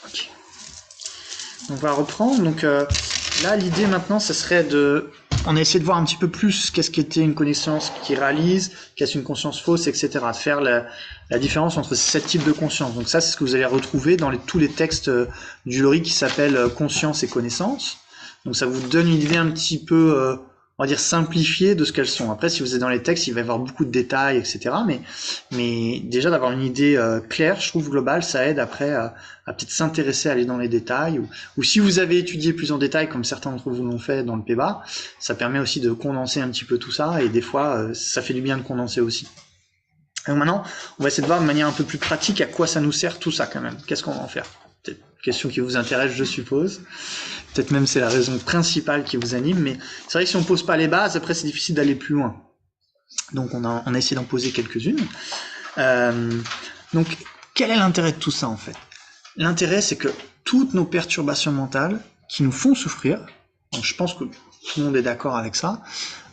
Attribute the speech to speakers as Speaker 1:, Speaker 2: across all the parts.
Speaker 1: Ok. On va reprendre. Donc là, l'idée maintenant, ce serait de... On a essayé de voir un petit peu plus qu'est-ce qu'était une connaissance qui réalise, qu'est-ce qu'une conscience fausse, etc. De faire la différence entre ces 7 types de conscience. Donc ça, c'est ce que vous allez retrouver dans tous les textes du Lori qui s'appellent Conscience et connaissance. Donc ça vous donne une idée un petit peu, on va dire, simplifiée de ce qu'elles sont. Après, si vous êtes dans les textes, il va y avoir beaucoup de détails, etc. Mais déjà d'avoir une idée claire, je trouve, globale, ça aide après à peut-être s'intéresser à aller dans les détails. Ou si vous avez étudié plus en détail, comme certains d'entre vous l'ont fait dans le PEBA, ça permet aussi de condenser un petit peu tout ça. Et des fois, ça fait du bien de condenser aussi. Donc maintenant, on va essayer de voir de manière un peu plus pratique à quoi ça nous sert tout ça quand même. Qu'est-ce qu'on va en faire? Peut-être une question qui vous intéresse, je suppose. Peut-être même c'est la raison principale qui vous anime, mais c'est vrai que si on pose pas les bases, après c'est difficile d'aller plus loin. Donc on a essayé d'en poser quelques-unes. Donc quel est l'intérêt de tout ça en fait? L'intérêt c'est que toutes nos perturbations mentales qui nous font souffrir, donc je pense que tout le monde est d'accord avec ça,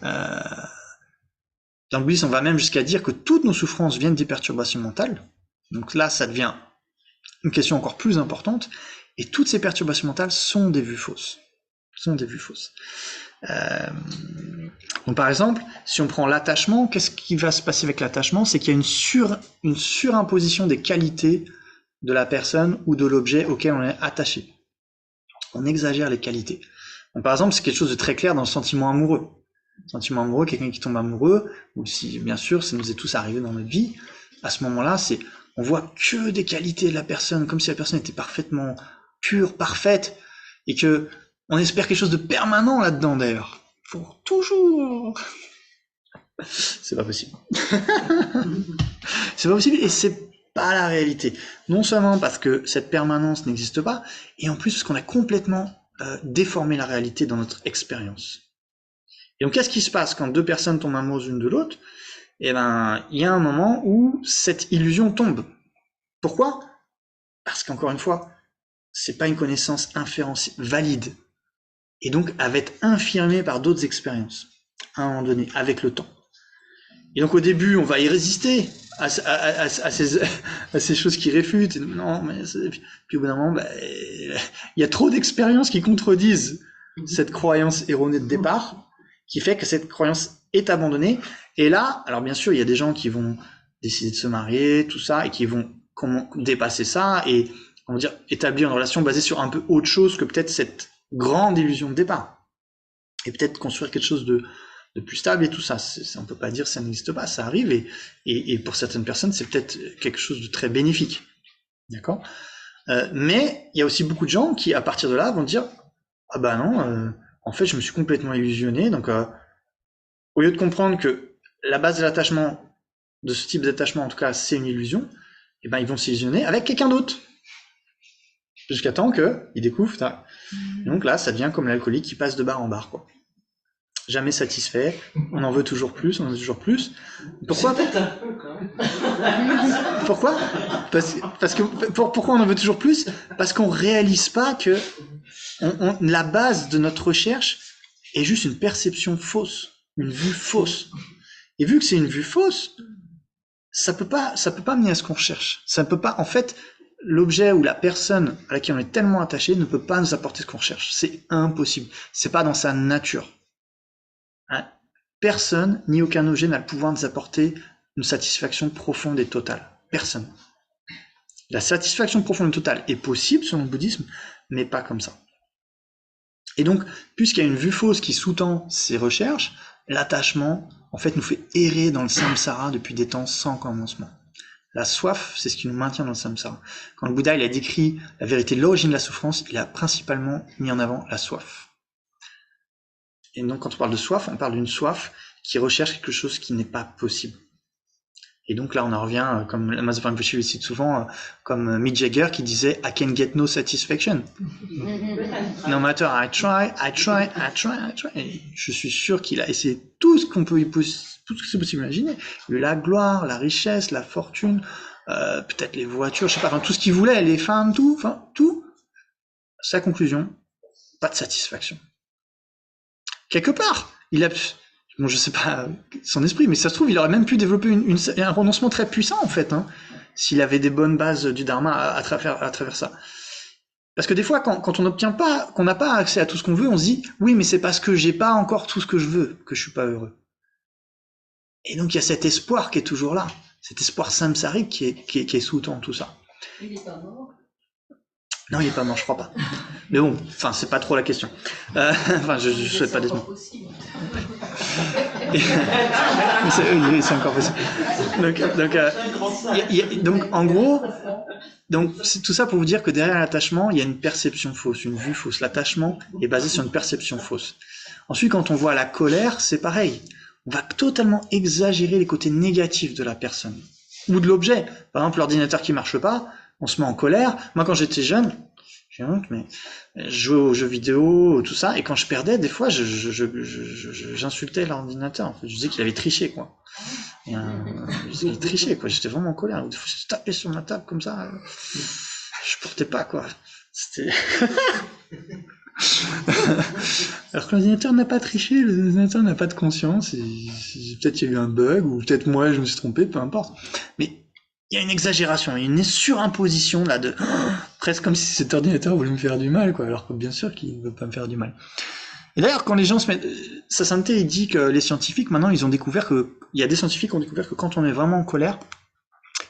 Speaker 1: dans le bouddhisme on va même jusqu'à dire que toutes nos souffrances viennent des perturbations mentales. Donc là ça devient une question encore plus importante, et toutes ces perturbations mentales sont des vues fausses. Donc par exemple, si on prend l'attachement, qu'est-ce qui va se passer avec l'attachement? C'est qu'il y a une surimposition des qualités de la personne ou de l'objet auquel on est attaché. On exagère les qualités. Donc par exemple, c'est quelque chose de très clair dans le sentiment amoureux. Sentiment amoureux, quelqu'un qui tombe amoureux, ou si bien sûr ça nous est tous arrivé dans notre vie, à ce moment-là, on voit que des qualités de la personne, comme si la personne était parfaitement pure, parfaite, et que on espère quelque chose de permanent là-dedans d'ailleurs. Pour toujours. C'est pas possible. C'est pas possible et c'est pas la réalité. Non seulement parce que cette permanence n'existe pas, et en plus parce qu'on a complètement déformé la réalité dans notre expérience. Et donc qu'est-ce qui se passe quand deux personnes tombent amoureuses l'une de l'autre? Eh ben, il y a un moment où cette illusion tombe. Pourquoi? Parce qu'encore une fois, c'est pas une connaissance inférentielle valide. Et donc, elle va être infirmée par d'autres expériences, à un moment donné, avec le temps. Et donc, au début, on va y résister à ces choses qui réfutent. Non, mais puis au bout d'un moment, il y a trop d'expériences qui contredisent cette croyance erronée de départ, qui fait que cette croyance est abandonnée. Et là, alors bien sûr, il y a des gens qui vont décider de se marier, tout ça, et qui vont dépasser ça et, on va dire, établir une relation basée sur un peu autre chose que peut-être cette grande illusion de départ. Et peut-être construire quelque chose de plus stable et tout ça. On peut pas dire que ça n'existe pas, ça arrive et pour certaines personnes, c'est peut-être quelque chose de très bénéfique. D'accord? Mais il y a aussi beaucoup de gens qui, à partir de là, vont dire ah bah non, en fait, je me suis complètement illusionné. Donc, au lieu de comprendre que la base de l'attachement, de ce type d'attachement, en tout cas, c'est une illusion, et ben ils vont s'illusionner avec quelqu'un d'autre. Jusqu'à temps qu'ils découvrent. Donc là, ça devient comme l'alcoolique qui passe de bar en bar, quoi. Jamais satisfait, on en veut toujours plus, on en veut toujours plus. Pourquoi? Pourquoi? Pourquoi on en veut toujours plus? Parce qu'on réalise pas que la base de notre recherche est juste une perception fausse, une vue fausse. Et vu que c'est une vue fausse, ça peut pas mener à ce qu'on recherche. Ça peut pas, en fait, l'objet ou la personne à laquelle on est tellement attaché ne peut pas nous apporter ce qu'on recherche. C'est impossible. C'est pas dans sa nature. Personne, ni aucun objet n'a le pouvoir de nous apporter une satisfaction profonde et totale. Personne. La satisfaction profonde et totale est possible selon le bouddhisme, mais pas comme ça. Et donc, puisqu'il y a une vue fausse qui sous-tend ces recherches, l'attachement, en fait, nous fait errer dans le samsara depuis des temps sans commencement. La soif, c'est ce qui nous maintient dans le samsara. Quand le Bouddha il a décrit la vérité de l'origine de la souffrance, il a principalement mis en avant la soif. Et donc, quand on parle de soif, on parle d'une soif qui recherche quelque chose qui n'est pas possible. Et donc là, on en revient, comme la Master Rinpoche le cite souvent, comme Mick Jagger qui disait « I can get no satisfaction. No matter I try. Et je suis sûr qu'il a essayé tout ce tout ce que c'est possible d'imaginer. La gloire, la richesse, la fortune, peut-être les voitures, je sais pas, enfin, tout ce qu'il voulait, les femmes, tout. Sa conclusion, pas de satisfaction. Quelque part, il a, bon, je sais pas son esprit, mais ça se trouve, il aurait même pu développer un renoncement très puissant, en fait, hein. s'il avait des bonnes bases du dharma à travers ça. Parce que des fois, quand on n'obtient pas, qu'on n'a pas accès à tout ce qu'on veut, on se dit, oui, mais c'est parce que j'ai pas encore tout ce que je veux que je suis pas heureux. Et donc, il y a cet espoir qui est toujours là. Cet espoir samsarique qui est sous-tend tout ça.
Speaker 2: Il est pas mort.
Speaker 1: Non, il est pas mort, je crois pas. Mais bon, enfin, c'est pas trop la question. Enfin, je souhaite pas descendre. C'est encore possible. Donc, en gros, c'est tout ça pour vous dire que derrière l'attachement, il y a une perception fausse, une vue fausse. L'attachement est basé sur une perception fausse. Ensuite, quand on voit la colère, c'est pareil. On va totalement exagérer les côtés négatifs de la personne ou de l'objet. Par exemple, l'ordinateur qui marche pas, on se met en colère. Moi, quand j'étais jeune, j'ai honte, mais je jouais aux jeux vidéo, tout ça, et quand je perdais, des fois, j'insultais l'ordinateur. En fait, je disais qu'il avait triché, quoi. Je disais qu'il trichait, quoi. J'étais vraiment en colère. Des fois, je tapais sur ma table comme ça. Je portais pas, quoi. C'était. Alors que l'ordinateur n'a pas triché, l'ordinateur n'a pas de conscience, peut-être qu'il y a eu un bug, ou peut-être moi je me suis trompé, peu importe. Mais il y a une exagération, il y a une surimposition là presque comme si cet ordinateur voulait me faire du mal, quoi, alors que bien sûr qu'il ne veut pas me faire du mal. Et d'ailleurs, quand les gens se mettent, Sasanté il dit que les scientifiques maintenant ils ont découvert il y a des scientifiques qui ont découvert que quand on est vraiment en colère,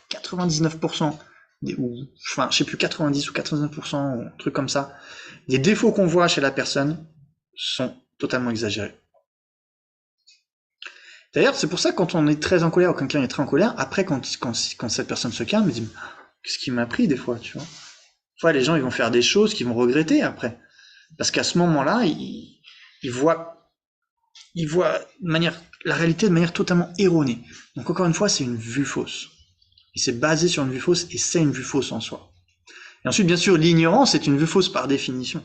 Speaker 1: 99%, enfin je sais plus 90 ou 89%, un truc comme ça, les défauts qu'on voit chez la personne sont totalement exagérés. D'ailleurs, c'est pour ça que quand on est très en colère ou quelqu'un est très en colère, après quand cette personne se calme, il dit qu'est-ce qui m'a pris des fois, tu vois. Des fois, les gens ils vont faire des choses qu'ils vont regretter après, parce qu'à ce moment-là, ils voient la réalité de manière totalement erronée. Donc encore une fois, c'est une vue fausse. Et c'est basé sur une vue fausse, et c'est une vue fausse en soi. Et ensuite, bien sûr, l'ignorance est une vue fausse par définition.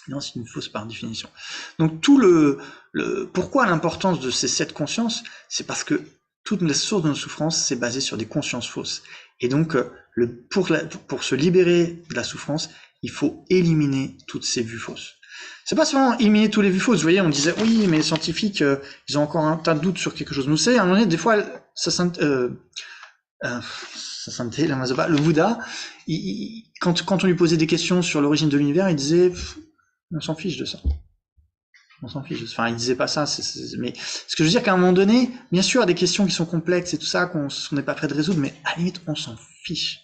Speaker 1: Non, c'est une fausse par définition. Donc tout pourquoi l'importance de ces 7 consciences, c'est parce que toute la source de nos souffrances, c'est basé sur des consciences fausses. Et donc, pour se libérer de la souffrance, il faut éliminer toutes ces vues fausses. C'est pas seulement éliminer toutes les vues fausses. Vous voyez, on disait, oui, mais les scientifiques, ils ont encore un tas de doutes sur quelque chose. Nous, c'est, à un moment donné, des fois, le Bouddha, quand on lui posait des questions sur l'origine de l'univers, il disait, on s'en fiche de ça. On s'en fiche. Enfin, il disait pas ça, mais ce que je veux dire qu'à un moment donné, bien sûr, il y a des questions qui sont complexes et tout ça, qu'on n'est pas prêt de résoudre, mais à la limite, on s'en fiche.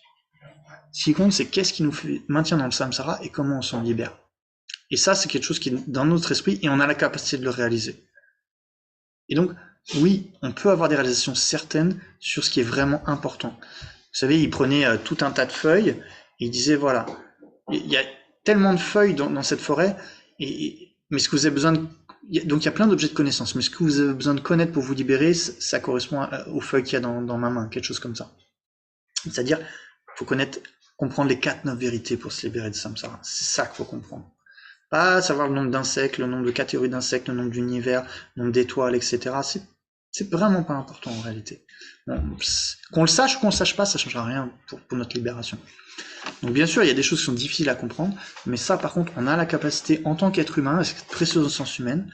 Speaker 1: Ce qui compte, c'est qu'est-ce qui nous maintient dans le samsara et comment on s'en libère. Et ça, c'est quelque chose qui est dans notre esprit et on a la capacité de le réaliser. Et donc, oui, on peut avoir des réalisations certaines sur ce qui est vraiment important. Vous savez, il prenait tout un tas de feuilles et il disait, voilà, il y a tellement de feuilles dans cette forêt, mais ce que vous avez besoin de... Donc il y a plein d'objets de connaissance, mais ce que vous avez besoin de connaître pour vous libérer, ça correspond aux feuilles qu'il y a dans ma main, quelque chose comme ça. C'est-à-dire, il faut comprendre les 4-9 vérités pour se libérer de samsara. C'est ça qu'il faut comprendre. Pas savoir le nombre d'insectes, le nombre de catégories d'insectes, le nombre d'univers, le nombre d'étoiles, etc. C'est vraiment pas important en réalité. Qu'on le sache ou qu'on le sache pas, ça changera rien pour notre libération. Donc bien sûr, il y a des choses qui sont difficiles à comprendre, mais ça par contre, on a la capacité, en tant qu'être humain, c'est précieux au sens humain,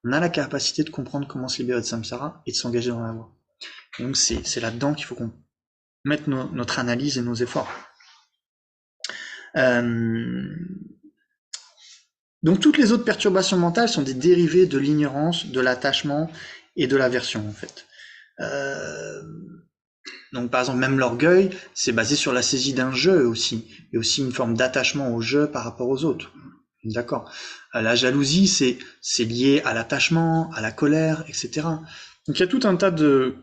Speaker 1: on a la capacité de comprendre comment se libérer de samsara et de s'engager dans la voie. Et donc c'est là-dedans qu'il faut qu'on mette notre analyse et nos efforts. Donc toutes les autres perturbations mentales sont des dérivés de l'ignorance, de l'attachement et de l'aversion en fait. Donc par exemple même l'orgueil, c'est basé sur la saisie d'un jeu aussi, et aussi une forme d'attachement au jeu par rapport aux autres. D'accord. La jalousie, c'est lié à l'attachement, à la colère, etc. Donc il y a tout un tas de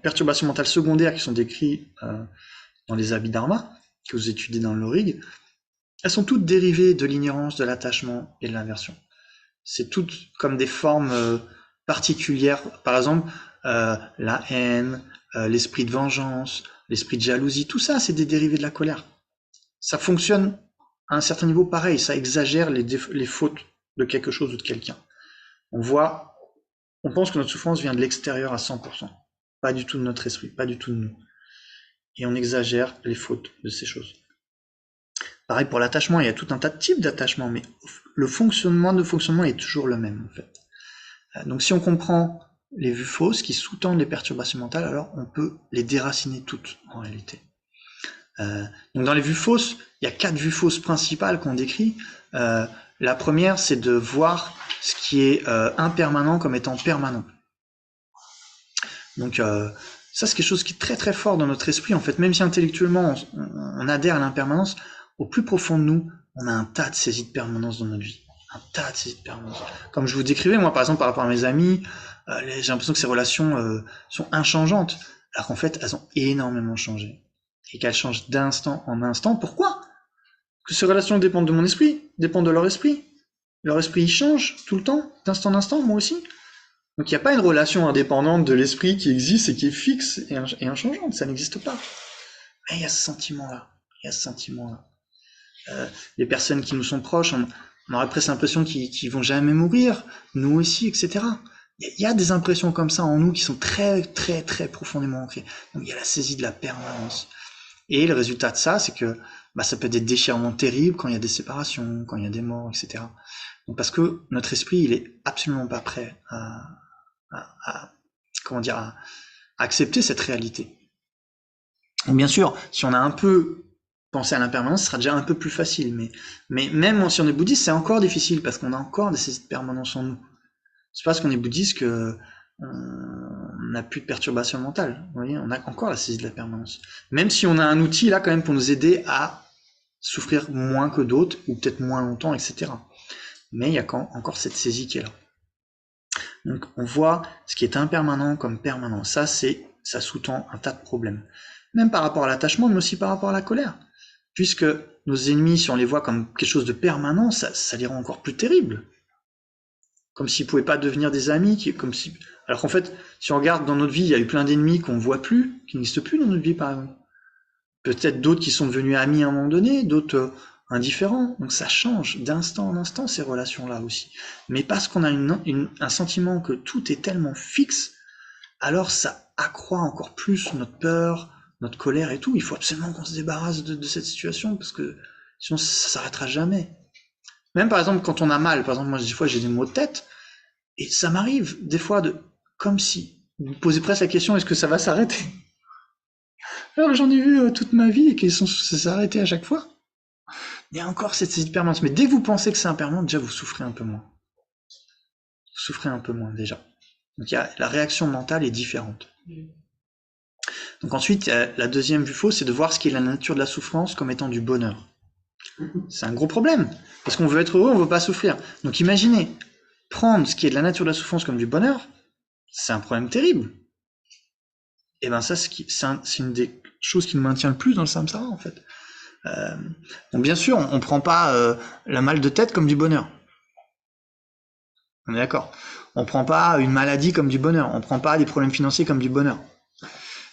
Speaker 1: perturbations mentales secondaires qui sont décrites dans les Abhidharma, que vous étudiez dans le Lorig. Elles sont toutes dérivées de l'ignorance, de l'attachement et de l'aversion. C'est toutes comme des formes particulières. Par exemple, la haine, l'esprit de vengeance, l'esprit de jalousie, tout ça, c'est des dérivés de la colère. Ça fonctionne à un certain niveau pareil, ça exagère les fautes de quelque chose ou de quelqu'un. On pense que notre souffrance vient de l'extérieur à 100%, pas du tout de notre esprit, pas du tout de nous. Et on exagère les fautes de ces choses. Pareil pour l'attachement, il y a tout un tas de types d'attachement, mais le fonctionnement est toujours le même en fait. Donc si on comprend les vues fausses qui sous-tendent les perturbations mentales, alors on peut les déraciner toutes en réalité. Donc dans les vues fausses, il y a 4 vues fausses principales qu'on décrit. La première, c'est de voir ce qui est impermanent comme étant permanent. Donc ça, c'est quelque chose qui est très très fort dans notre esprit. En fait, même si intellectuellement on adhère à l'impermanence, au plus profond de nous, on a un tas de saisies de permanence dans notre vie. Un tas de saisies de permanence. Comme je vous décrivais, moi par exemple, par rapport à mes amis, j'ai l'impression que ces relations sont inchangeantes, alors qu'en fait, elles ont énormément changé. Et qu'elles changent d'instant en instant. Pourquoi? Parce que ces relations dépendent de mon esprit, dépendent de leur esprit. Leur esprit, il change tout le temps, d'instant en instant, moi aussi. Donc il n'y a pas une relation indépendante de l'esprit qui existe et qui est fixe et inchangeante, ça n'existe pas. Mais il y a ce sentiment-là, les personnes qui nous sont proches, on aurait presque l'impression qu'ils vont jamais mourir, nous aussi, etc. Il y a des impressions comme ça en nous qui sont très, très, très profondément ancrées. Donc il y a la saisie de la permanence. Et le résultat de ça, c'est que ça peut être des déchirements terribles quand il y a des séparations, quand il y a des morts, etc. Donc parce que notre esprit, il est absolument pas prêt à accepter cette réalité. Donc bien sûr, si on a un peu pensé à l'impermanence, ce sera déjà un peu plus facile. Mais même si on est bouddhiste, c'est encore difficile parce qu'on a encore des saisies de permanence en nous. C'est parce qu'on est bouddhiste que on n'a plus de perturbation mentale. Vous voyez, on a encore la saisie de la permanence. Même si on a un outil là quand même pour nous aider à souffrir moins que d'autres, ou peut-être moins longtemps, etc. Mais il y a encore cette saisie qui est là. Donc on voit ce qui est impermanent comme permanent. Ça sous-tend un tas de problèmes. Même par rapport à l'attachement, mais aussi par rapport à la colère. Puisque nos ennemis, si on les voit comme quelque chose de permanent, ça les rend encore plus terribles. Comme s'ils pouvaient pas devenir des amis, alors qu'en fait, si on regarde dans notre vie, il y a eu plein d'ennemis qu'on voit plus, qui n'existent plus dans notre vie, par exemple. Peut-être d'autres qui sont devenus amis à un moment donné, d'autres indifférents. Donc ça change d'instant en instant, ces relations-là aussi. Mais parce qu'on a un sentiment que tout est tellement fixe, alors ça accroît encore plus notre peur, notre colère et tout. Il faut absolument qu'on se débarrasse de cette situation, parce que sinon ça s'arrêtera jamais. Même par exemple quand on a mal, par exemple moi des fois j'ai des maux de tête, et ça m'arrive des fois comme si vous me posez presque la question, est-ce que ça va s'arrêter? Alors j'en ai vu toute ma vie et qu'ils ça s'arrêter à chaque fois. Il y a encore cette saisie de permanence, mais dès que vous pensez que c'est impermanent, déjà vous souffrez un peu moins. Vous souffrez un peu moins déjà. Donc la réaction mentale est différente. Donc ensuite, la deuxième vue fausse, c'est de voir ce qui est la nature de la souffrance comme étant du bonheur. C'est un gros problème, parce qu'on veut être heureux, on veut pas souffrir. Donc imaginez, prendre ce qui est de la nature de la souffrance comme du bonheur, c'est un problème terrible. Et ben ça, c'est une des choses qui nous maintient le plus dans le samsara, en fait. Donc bien sûr, on prend pas la mal de tête comme du bonheur. On est d'accord. On prend pas une maladie comme du bonheur. On prend pas des problèmes financiers comme du bonheur.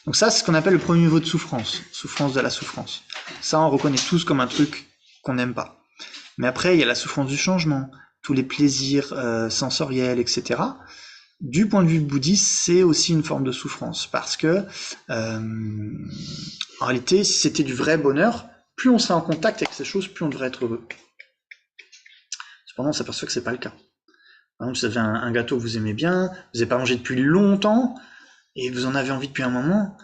Speaker 1: Donc ça, c'est ce qu'on appelle le premier niveau de souffrance. Souffrance de la souffrance. Ça, on reconnaît tous comme un truc qu'on n'aime pas. Mais après, il y a la souffrance du changement, tous les plaisirs sensoriels, etc. Du point de vue bouddhiste, c'est aussi une forme de souffrance. Parce que, en réalité, si c'était du vrai bonheur, plus on serait en contact avec ces choses, plus on devrait être heureux. Cependant, on s'aperçoit que c'est pas le cas. Par exemple, vous avez un gâteau que vous aimez bien, vous n'avez pas mangé depuis longtemps, et vous en avez envie depuis un moment,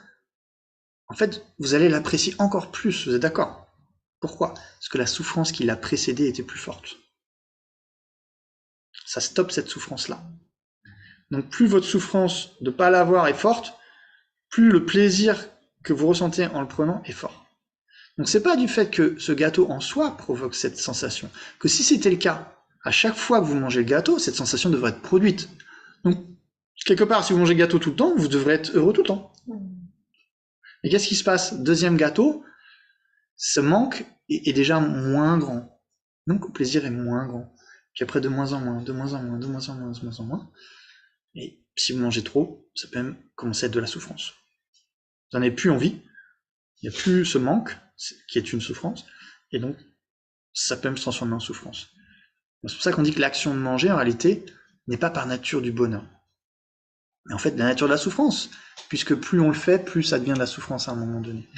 Speaker 1: en fait, vous allez l'apprécier encore plus, vous êtes d'accord? Pourquoi? Parce que la souffrance qui l'a précédée était plus forte. Ça stoppe cette souffrance-là. Donc plus votre souffrance de ne pas l'avoir est forte, plus le plaisir que vous ressentez en le prenant est fort. Donc c'est pas du fait que ce gâteau en soi provoque cette sensation, que si c'était le cas, à chaque fois que vous mangez le gâteau, cette sensation devrait être produite. Donc quelque part, si vous mangez le gâteau tout le temps, vous devrez être heureux tout le temps. Et qu'est-ce qui se passe? Deuxième gâteau, ce manque est déjà moins grand. Donc le plaisir est moins grand. Puis après de moins en moins, de moins en moins, de moins en moins, de moins en moins. Et si vous mangez trop, ça peut même commencer à être de la souffrance. Vous n'en avez plus envie, il n'y a plus ce manque, qui est une souffrance, et donc ça peut même se transformer en souffrance. C'est pour ça qu'on dit que l'action de manger, en réalité, n'est pas par nature du bonheur. Mais en fait, la nature de la souffrance, puisque plus on le fait, plus ça devient de la souffrance à un moment donné.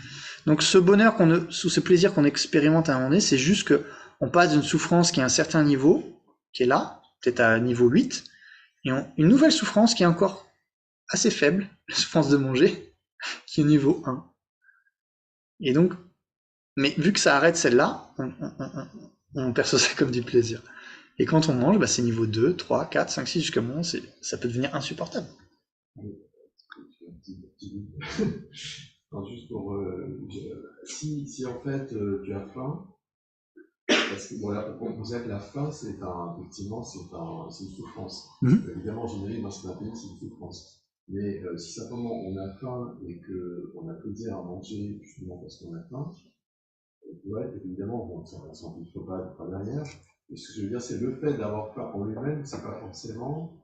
Speaker 1: Donc ce bonheur, sous ce plaisir qu'on expérimente à un moment donné, c'est juste qu'on passe d'une souffrance qui est à un certain niveau, qui est là, peut-être à niveau 8, et une nouvelle souffrance qui est encore assez faible, la souffrance de manger, qui est niveau 1. Et donc, mais vu que ça arrête celle-là, on perçoit ça comme du plaisir. Et quand on mange, c'est niveau 2, 3, 4, 5, 6, jusqu'à un moment, ça peut devenir insupportable.
Speaker 2: Alors, juste pour si en fait tu as faim, parce que bon, là, on sait que la faim effectivement c'est une souffrance. Évidemment, j'imagine dans certains pays c'est une souffrance. Mais si simplement on a faim et qu'on a plaisir à manger justement parce qu'on a faim, ouais, évidemment, bon, ça ne faut pas derrière. Et ce que je veux dire, c'est le fait d'avoir faim en lui-même, c'est pas forcément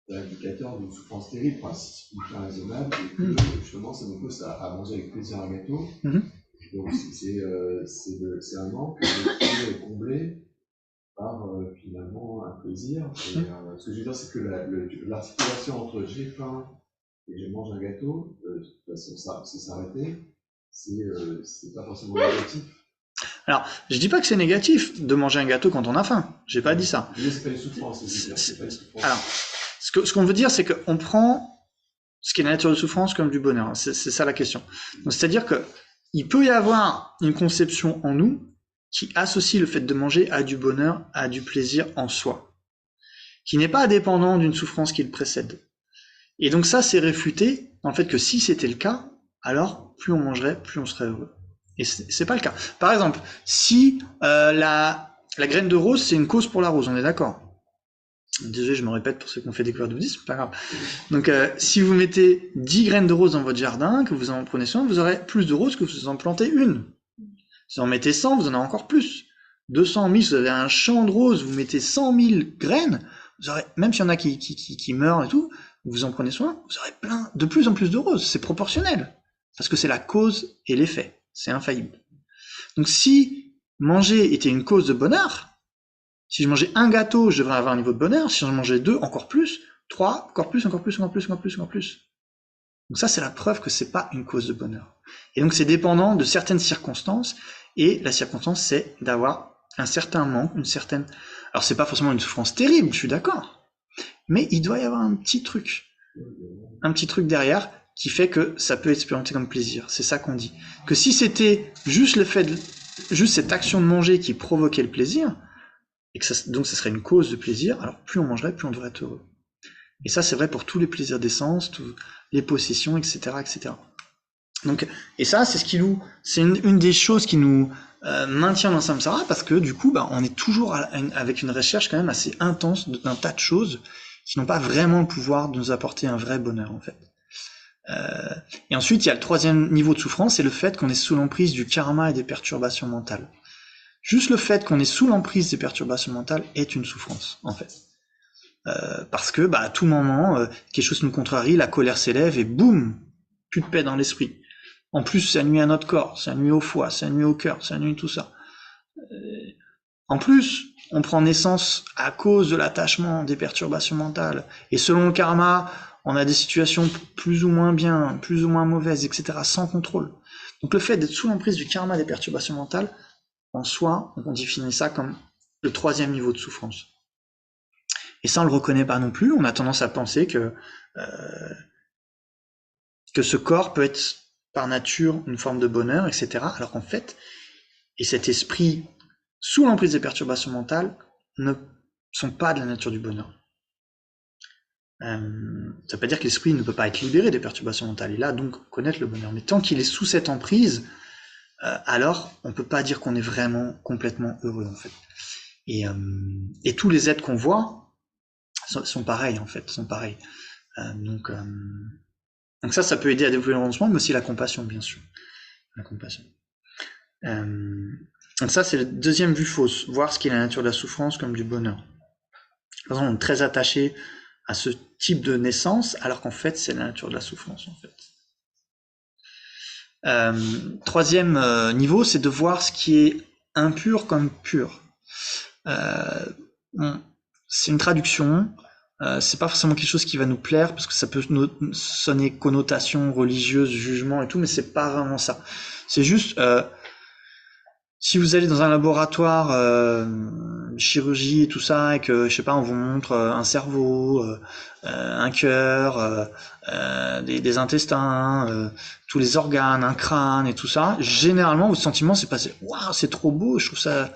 Speaker 2: l'indicateur d'une souffrance terrible, enfin, si c'est raisonnable, et que justement ça nous pousse à manger avec plaisir un gâteau. Donc c'est un manque qui est comblé par finalement un plaisir. Et ce que je veux dire, c'est que l'articulation entre j'ai faim et je mange un gâteau, de toute façon, c'est s'arrêter, c'est pas forcément négatif.
Speaker 1: Alors, je dis pas que c'est négatif de manger un gâteau quand on a faim. J'ai pas dit ça.
Speaker 2: Mais c'est pas une souffrance.
Speaker 1: Alors, ce qu'on veut dire, c'est qu'on prend ce qui est la nature de souffrance comme du bonheur. C'est ça la question. C'est-à-dire que il peut y avoir une conception en nous qui associe le fait de manger à du bonheur, à du plaisir en soi, qui n'est pas dépendant d'une souffrance qui le précède. Et donc ça, c'est réfuté dans le fait que si c'était le cas, alors plus on mangerait, plus on serait heureux. Et c'est pas le cas. Par exemple, si la graine de rose, c'est une cause pour la rose, on est d'accord. Désolé, je me répète pour ceux qui ont fait découvrir de bouddhisme, c'est pas grave. Donc si vous mettez 10 graines de rose dans votre jardin, que vous en prenez soin, vous aurez plus de roses que vous en plantez une. Si vous en mettez 100, vous en avez encore plus. 200 000, vous avez un champ de roses, vous mettez 100 000 graines, vous aurez, même s'il y en a qui meurent et tout, vous en prenez soin, vous aurez de plus en plus de roses. C'est proportionnel. Parce que c'est la cause et l'effet. C'est infaillible. Donc si manger était une cause de bonheur, si je mangeais un gâteau, je devrais avoir un niveau de bonheur. Si j'en mangeais 2, encore plus. 3, encore plus, encore plus, encore plus, encore plus, encore plus. Donc ça, c'est la preuve que c'est pas une cause de bonheur. Et donc c'est dépendant de certaines circonstances. Et la circonstance, c'est d'avoir un certain manque, une certaine... Alors c'est pas forcément une souffrance terrible, je suis d'accord. Mais il doit y avoir un petit truc derrière qui fait que ça peut être expérimenté comme plaisir. C'est ça qu'on dit. Que si c'était juste juste cette action de manger qui provoquait le plaisir, et que donc ça serait une cause de plaisir, alors plus on mangerait, plus on devrait être heureux. Et ça, c'est vrai pour tous les plaisirs des sens, les possessions, etc., etc. Donc, et ça, c'est une des choses qui nous maintient dans Samsara, parce que du coup, on est toujours avec une recherche quand même assez intense d'un tas de choses qui n'ont pas vraiment le pouvoir de nous apporter un vrai bonheur, en fait. Et ensuite, il y a le troisième niveau de souffrance, c'est le fait qu'on est sous l'emprise du karma et des perturbations mentales. Juste le fait qu'on est sous l'emprise des perturbations mentales est une souffrance, en fait. Parce que, à tout moment, quelque chose nous contrarie, la colère s'élève et boum, plus de paix dans l'esprit. En plus, ça nuit à notre corps, ça nuit au foie, ça nuit au cœur, ça nuit tout ça. En plus, on prend naissance à cause de l'attachement, des perturbations mentales. Et selon le karma, on a des situations plus ou moins bien, plus ou moins mauvaises, etc., sans contrôle. Donc le fait d'être sous l'emprise du karma des perturbations mentales, en soi, on définit ça comme le troisième niveau de souffrance. Et ça, on le reconnaît pas non plus. On a tendance à penser que ce corps peut être par nature une forme de bonheur, etc. Alors qu'en fait, et cet esprit sous l'emprise des perturbations mentales ne sont pas de la nature du bonheur. Ça veut pas dire que l'esprit ne peut pas être libéré des perturbations mentales, et là donc connaître le bonheur. Mais tant qu'il est sous cette emprise, alors on peut pas dire qu'on est vraiment complètement heureux en fait. Et tous les êtres qu'on voit sont pareils en fait, sont pareils. Donc ça peut aider à développer le renoncement, mais aussi la compassion bien sûr. La compassion. Donc ça c'est la deuxième vue fausse, voir ce qui est la nature de la souffrance comme du bonheur. Par exemple, on est très attaché à ce type de naissance, alors qu'en fait, c'est la nature de la souffrance, en fait. Troisième niveau, c'est de voir ce qui est impur comme pur. C'est une traduction, c'est pas forcément quelque chose qui va nous plaire, parce que ça peut sonner connotation religieuse, jugement et tout, mais c'est pas vraiment ça. C'est juste... si vous allez dans un laboratoire chirurgie et tout ça, et que, je sais pas, on vous montre un cerveau, un cœur, des intestins, tous les organes, un crâne et tout ça, généralement, votre sentiment, c'est passé, waouh, c'est trop beau, je trouve ça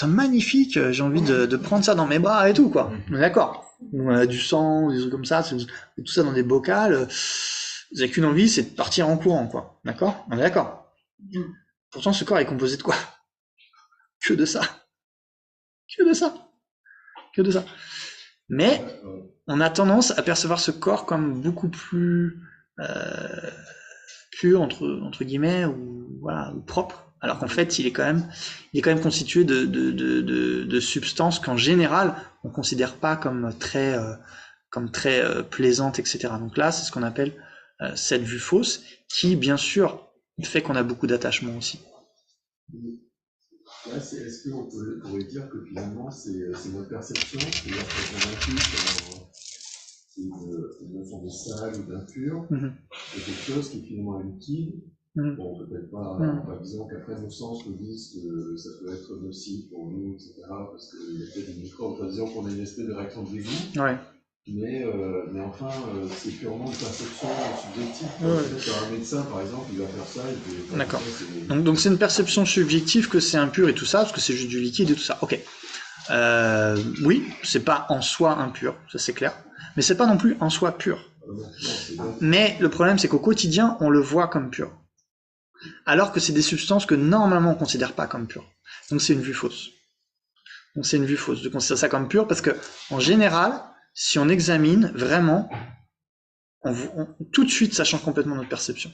Speaker 1: magnifique, j'ai envie de prendre ça dans mes bras et tout, quoi. On est d'accord. On a du sang, des trucs comme ça, tout ça dans des bocals, vous avez qu'une envie, c'est de partir en courant, quoi. D'accord? On est d'accord. Pourtant, ce corps est composé de quoi? Que de ça. Que de ça. Que de ça. Mais on a tendance à percevoir ce corps comme beaucoup plus pur entre guillemets ou voilà ou propre, alors qu'en fait il est quand même constitué de substances qu'en général on considère pas comme très plaisantes, etc. Donc là c'est ce qu'on appelle cette vue fausse, qui bien sûr fait qu'on a beaucoup d'attachement aussi.
Speaker 2: Ouais, est-ce qu'on pourrait dire que finalement c'est notre perception, c'est-à-dire qu'on impute une notion de sale ou d'impur, c'est quelque chose qui est finalement liquide. Bon, peut-être pas disons qu'après nos sens nous disent que ça peut être nocif pour nous, etc., parce qu'il y a peut-être une microbe, disons qu'on a une espèce de réaction de dégoût.
Speaker 1: Ouais.
Speaker 2: Mais enfin, c'est purement une perception subjective.
Speaker 1: Ouais.
Speaker 2: Un médecin, par exemple, il va faire ça.
Speaker 1: D'accord. Donc c'est une perception subjective que c'est impur et tout ça, parce que c'est juste du liquide et tout ça. Ok. Oui, c'est pas en soi impur, ça c'est clair. Mais c'est pas non plus en soi pur. Mais le problème, c'est qu'au quotidien, on le voit comme pur. Alors que c'est des substances que normalement on considère pas comme pures. Donc c'est une vue fausse. Donc c'est une vue fausse de considérer ça comme pur, parce que en général, si on examine vraiment, tout de suite ça change complètement notre perception.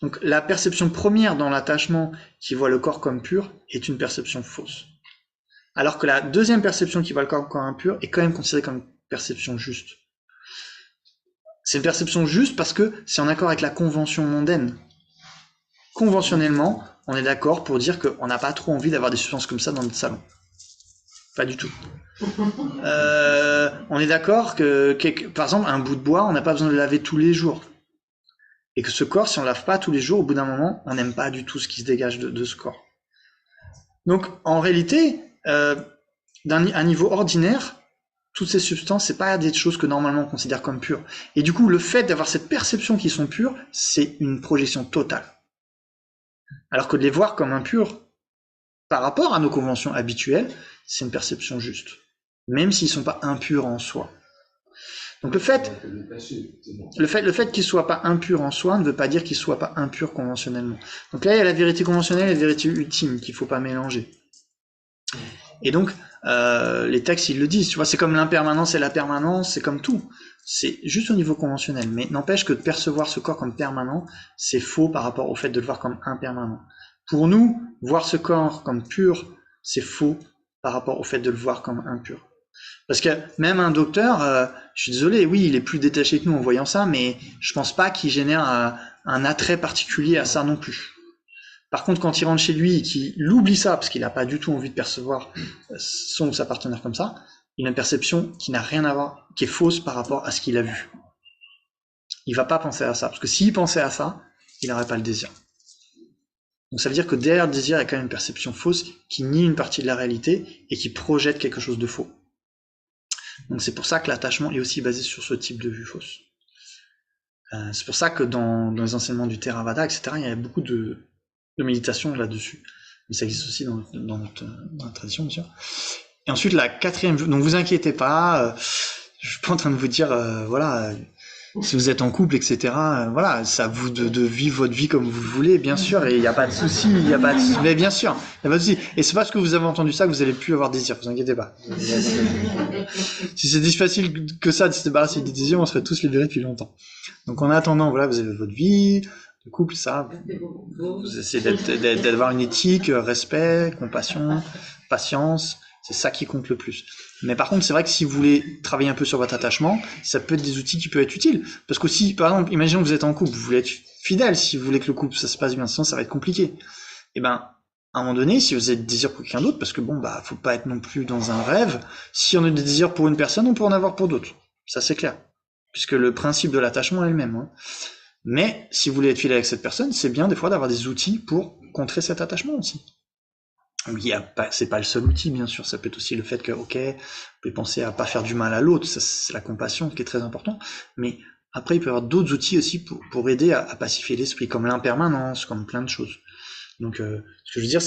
Speaker 1: Donc la perception première dans l'attachement qui voit le corps comme pur est une perception fausse. Alors que la deuxième perception qui voit le corps comme impur est quand même considérée comme une perception juste. C'est une perception juste parce que c'est en accord avec la convention mondaine. Conventionnellement, on est d'accord pour dire qu'on n'a pas trop envie d'avoir des substances comme ça dans notre salon. Pas du tout. On est d'accord que, par exemple, un bout de bois, on n'a pas besoin de le laver tous les jours. Et que ce corps, si on ne lave pas tous les jours, au bout d'un moment, on n'aime pas du tout ce qui se dégage de ce corps. Donc, en réalité, d'un niveau ordinaire, toutes ces substances, c'est pas des choses que normalement on considère comme pures. Et du coup, le fait d'avoir cette perception qu'ils sont pures, c'est une projection totale. Alors que de les voir comme impurs, par rapport à nos conventions habituelles, c'est une perception juste. Même s'ils sont pas impurs en soi. Donc le fait qu'ils soient pas impurs en soi ne veut pas dire qu'ils soient pas impurs conventionnellement. Donc là, il y a la vérité conventionnelle et la vérité ultime qu'il faut pas mélanger. Et donc, les textes, ils le disent, tu vois, c'est comme l'impermanence et la permanence, c'est comme tout. C'est juste au niveau conventionnel. Mais n'empêche que de percevoir ce corps comme permanent, c'est faux par rapport au fait de le voir comme impermanent. Pour nous, voir ce corps comme pur, c'est faux par rapport au fait de le voir comme impur. Parce que même un docteur, je suis désolé, oui, il est plus détaché que nous en voyant ça, mais je pense pas qu'il génère un attrait particulier à ça non plus. Par contre, quand il rentre chez lui et qu'il oublie ça, parce qu'il n'a pas du tout envie de percevoir son ou sa partenaire comme ça, il a une perception qui n'a rien à voir, qui est fausse par rapport à ce qu'il a vu. Il va pas penser à ça, parce que s'il pensait à ça, il n'aurait pas le désir. Donc ça veut dire que derrière le désir, il y a quand même une perception fausse qui nie une partie de la réalité et qui projette quelque chose de faux. Donc c'est pour ça que l'attachement est aussi basé sur ce type de vue fausse. C'est pour ça que dans les enseignements du Theravada, etc., il y a beaucoup de méditation là-dessus. Mais ça existe aussi dans notre tradition, bien sûr. Et ensuite, la quatrième vue, donc vous inquiétez pas, je suis pas en train de vous dire, voilà, si vous êtes en couple, etc., voilà, c'est à vous de vivre votre vie comme vous le voulez, bien sûr, et il n'y a pas de souci, mais bien sûr, il n'y a pas de souci. Et c'est parce que vous avez entendu ça que vous allez plus avoir désir, vous inquiétez pas. Si c'était si facile que ça de se débarrasser des désirs, on serait tous libérés depuis longtemps. Donc en attendant, voilà, vous avez votre vie de couple, ça, vous essayez d'avoir une éthique, respect, compassion, patience, c'est ça qui compte le plus. Mais par contre, c'est vrai que si vous voulez travailler un peu sur votre attachement, ça peut être des outils qui peuvent être utiles. Parce qu'aussi, par exemple, imaginons que vous êtes en couple, vous voulez être fidèle si vous voulez que le couple ça se passe bien, sinon ça va être compliqué. Et ben, à un moment donné, si vous avez des désirs pour quelqu'un d'autre, parce que bon, bah, faut pas être non plus dans un rêve, si on a des désirs pour une personne, on peut en avoir pour d'autres. Ça, c'est clair. Puisque le principe de l'attachement est le même. Hein. Mais, si vous voulez être fidèle avec cette personne, c'est bien des fois d'avoir des outils pour contrer cet attachement aussi. C'est pas le seul outil, bien sûr. Ça peut être aussi le fait que, ok, vous pouvez penser à pas faire du mal à l'autre. Ça, c'est la compassion qui est très important. Mais après, il peut y avoir d'autres outils aussi pour aider à pacifier l'esprit, comme l'impermanence, comme plein de choses. Donc, ce que je veux dire,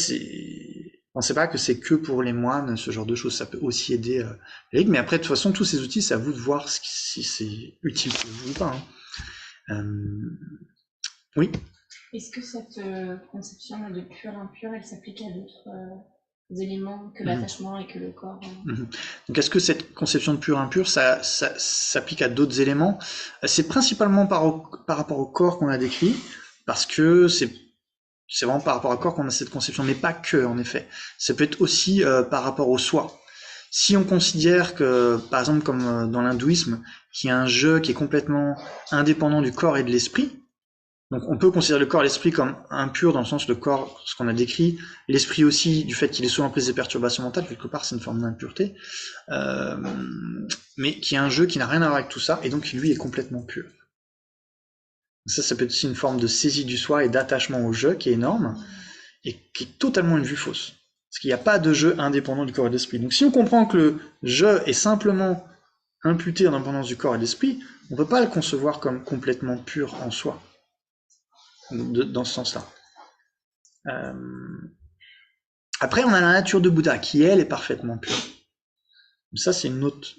Speaker 1: pensez pas que c'est que pour les moines, ce genre de choses. Ça peut aussi aider les mais après, de toute façon, tous ces outils, c'est à vous de voir si c'est utile pour vous ou pas. Oui.
Speaker 3: Est-ce que cette conception de pur-impur, elle s'applique à d'autres éléments que l'attachement et que le corps?
Speaker 1: Donc, est-ce que cette conception de pur-impur, ça s'applique à d'autres éléments? C'est principalement par rapport au corps qu'on a décrit, parce que c'est vraiment par rapport au corps qu'on a cette conception, mais pas que, en effet. Ça peut être aussi par rapport au soi. Si on considère que, par exemple, comme dans l'hindouisme, qu'il y a un je qui est complètement indépendant du corps et de l'esprit, donc on peut considérer le corps et l'esprit comme impur dans le sens le corps, ce qu'on a décrit, l'esprit aussi du fait qu'il est souvent pris des perturbations mentales, quelque part c'est une forme d'impureté, mais qui est un jeu qui n'a rien à voir avec tout ça, et donc qui lui est complètement pur. Ça peut être aussi une forme de saisie du soi et d'attachement au jeu qui est énorme, et qui est totalement une vue fausse. Parce qu'il n'y a pas de jeu indépendant du corps et de l'esprit. Donc si on comprend que le jeu est simplement imputé en indépendance du corps et de l'esprit, on ne peut pas le concevoir comme complètement pur en soi. Dans ce sens-là. Après, on a la nature de Bouddha, qui elle est parfaitement pure. Ça, c'est un autre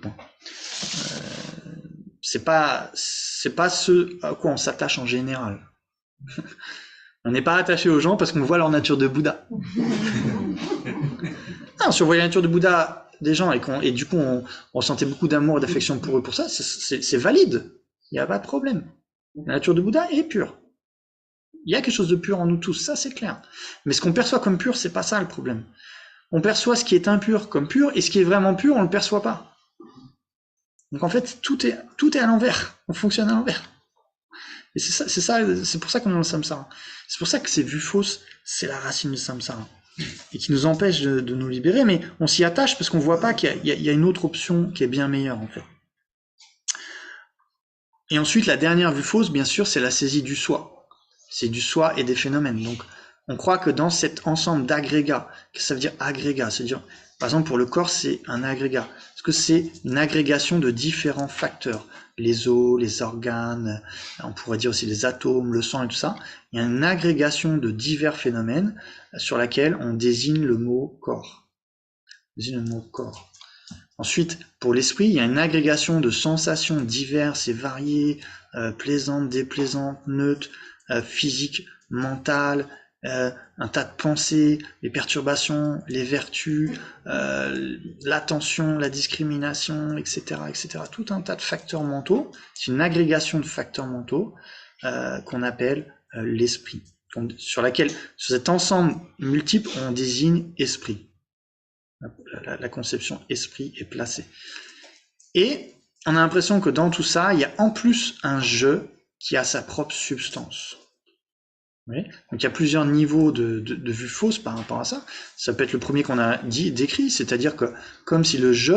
Speaker 1: point. C'est pas ce à quoi on s'attache en général. On n'est pas attaché aux gens parce qu'on voit leur nature de Bouddha. Non, si on voit la nature de Bouddha des gens et du coup on ressentait beaucoup d'amour et d'affection pour eux pour ça, c'est valide. Il n'y a pas de problème. La nature de Bouddha est pure. Il y a quelque chose de pur en nous tous, ça c'est clair. Mais ce qu'on perçoit comme pur, c'est pas ça le problème. On perçoit ce qui est impur comme pur, et ce qui est vraiment pur, on le perçoit pas. Donc en fait, tout est à l'envers. On fonctionne à l'envers. Et c'est pour ça qu'on est dans le samsara. C'est pour ça que ces vues fausses, c'est la racine du samsara. Et qui nous empêche de nous libérer, mais on s'y attache parce qu'on voit pas qu'il y a une autre option qui est bien meilleure en fait. Et ensuite, la dernière vue fausse, bien sûr, c'est la saisie du soi. C'est du soi et des phénomènes. Donc, on croit que dans cet ensemble d'agrégats, qu'est-ce que ça veut dire agrégat? C'est-à-dire, par exemple, pour le corps, c'est un agrégat. Parce que c'est une agrégation de différents facteurs. Les os, les organes, on pourrait dire aussi les atomes, le sang et tout ça. Il y a une agrégation de divers phénomènes sur laquelle on désigne le mot corps. On désigne le mot corps. Ensuite, pour l'esprit, il y a une agrégation de sensations diverses et variées, plaisantes, déplaisantes, neutres, physiques, mentales, un tas de pensées, les perturbations, les vertus, l'attention, la discrimination, etc., etc. Tout un tas de facteurs mentaux. C'est une agrégation de facteurs mentaux qu'on appelle l'esprit. Sur cet ensemble multiple, on désigne esprit. La conception esprit est placée. Et on a l'impression que dans tout ça, il y a en plus un je qui a sa propre substance. Oui. Donc il y a plusieurs niveaux de vue fausse par rapport à ça. Ça peut être le premier qu'on a décrit, c'est-à-dire que comme si le je,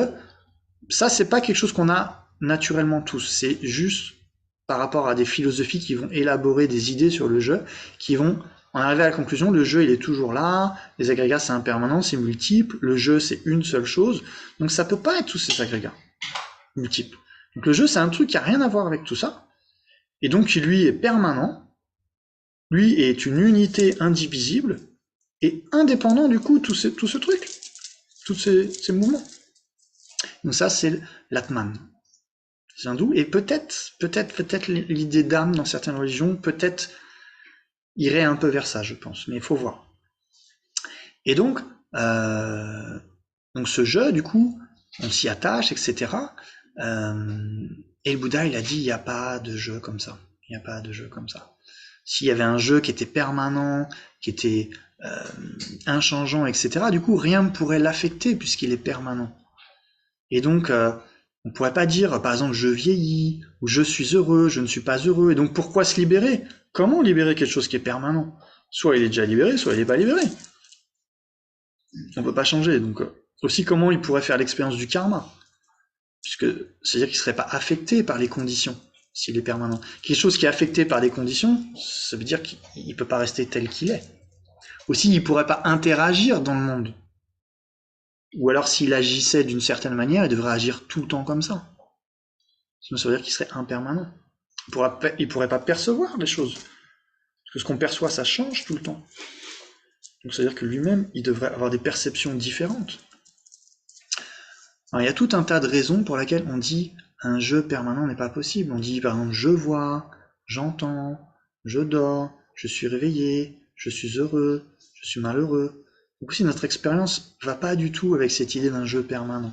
Speaker 1: ça c'est pas quelque chose qu'on a naturellement tous, c'est juste par rapport à des philosophies qui vont élaborer des idées sur le je, qui vont en arriver à la conclusion, le jeu il est toujours là, les agrégats c'est impermanent, c'est multiple, le jeu c'est une seule chose, donc ça peut pas être tous ces agrégats multiples. Donc le jeu c'est un truc qui a rien à voir avec tout ça, et donc qui lui est permanent, lui est une unité indivisible, et indépendant du coup tout ce truc, tous ces mouvements. Donc ça c'est l'Atman. C'est hindou, et peut-être l'idée d'âme dans certaines religions, peut-être irait un peu vers ça, je pense, mais il faut voir. Et donc ce jeu, du coup, on s'y attache, etc. Et le Bouddha, il a dit, il n'y a pas de jeu comme ça. Il n'y a pas de jeu comme ça. S'il y avait un jeu qui était permanent, qui était inchangeant, etc., du coup, rien ne pourrait l'affecter puisqu'il est permanent. Et donc, on ne pourrait pas dire, par exemple, je vieillis, ou je suis heureux, je ne suis pas heureux. Et donc, pourquoi se libérer? Comment libérer quelque chose qui est permanent? Soit il est déjà libéré, soit il n'est pas libéré. On ne peut pas changer. Donc, aussi, comment il pourrait faire l'expérience du karma? Puisque c'est-à-dire qu'il ne serait pas affecté par les conditions, s'il est permanent. Quelque chose qui est affecté par des conditions, ça veut dire qu'il ne peut pas rester tel qu'il est. Aussi, il pourrait pas interagir dans le monde. Ou alors, s'il agissait d'une certaine manière, il devrait agir tout le temps comme ça. Sinon, ça veut dire qu'il serait impermanent. Il pourrait pas percevoir les choses. Parce que ce qu'on perçoit, ça change tout le temps. Donc, ça veut dire que lui-même, il devrait avoir des perceptions différentes. Alors, il y a tout un tas de raisons pour lesquelles on dit un jeu permanent n'est pas possible. On dit, par exemple, je vois, j'entends, je dors, je suis réveillé, je suis heureux, je suis malheureux. Donc aussi, notre expérience va pas du tout avec cette idée d'un jeu permanent.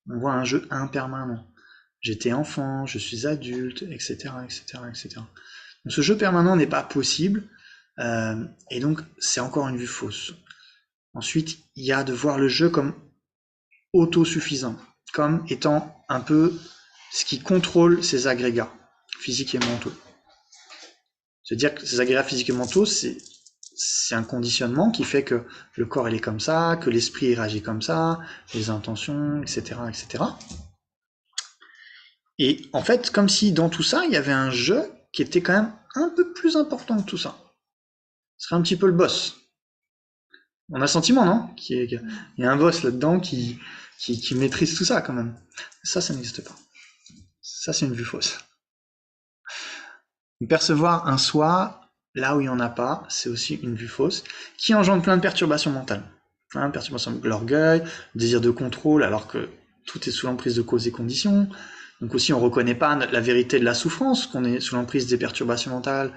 Speaker 1: On voit un jeu impermanent. J'étais enfant, je suis adulte, etc., etc., etc. Donc ce jeu permanent n'est pas possible, et donc c'est encore une vue fausse. Ensuite, il y a de voir le jeu comme autosuffisant, comme étant un peu ce qui contrôle ces agrégats physiques et mentaux. C'est-à-dire que ces agrégats physiques et mentaux, c'est un conditionnement qui fait que le corps il est comme ça, que l'esprit réagit comme ça, les intentions, etc., etc. Et en fait, comme si dans tout ça, il y avait un jeu qui était quand même un peu plus important que tout ça. Ce serait un petit peu le boss. On a le sentiment, non? Il y a un boss là-dedans qui maîtrise tout ça quand même. Ça n'existe pas. Ça, c'est une vue fausse. Percevoir un soi là où il n'y en a pas, c'est aussi une vue fausse, qui engendre plein de perturbations mentales. Perturbations, l'orgueil, le désir de contrôle, alors que tout est sous l'emprise de causes et conditions. Donc aussi, on ne reconnaît pas la vérité de la souffrance, qu'on est sous l'emprise des perturbations mentales,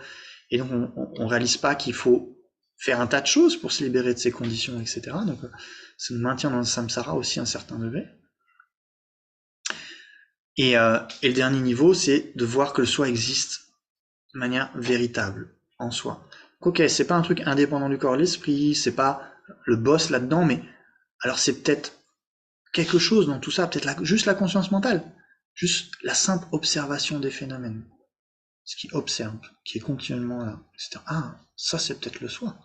Speaker 1: et donc on ne réalise pas qu'il faut faire un tas de choses pour se libérer de ces conditions, etc. Donc ça nous maintient dans le samsara aussi un certain degré. Et le dernier niveau, c'est de voir que le soi existe de manière véritable en soi. Ok, c'est pas un truc indépendant du corps et de l'esprit, c'est pas le boss là-dedans, mais alors c'est peut-être quelque chose dans tout ça, peut-être juste la conscience mentale, juste la simple observation des phénomènes, ce qui observe, qui est continuellement là, etc. Ah, ça c'est peut-être le soi,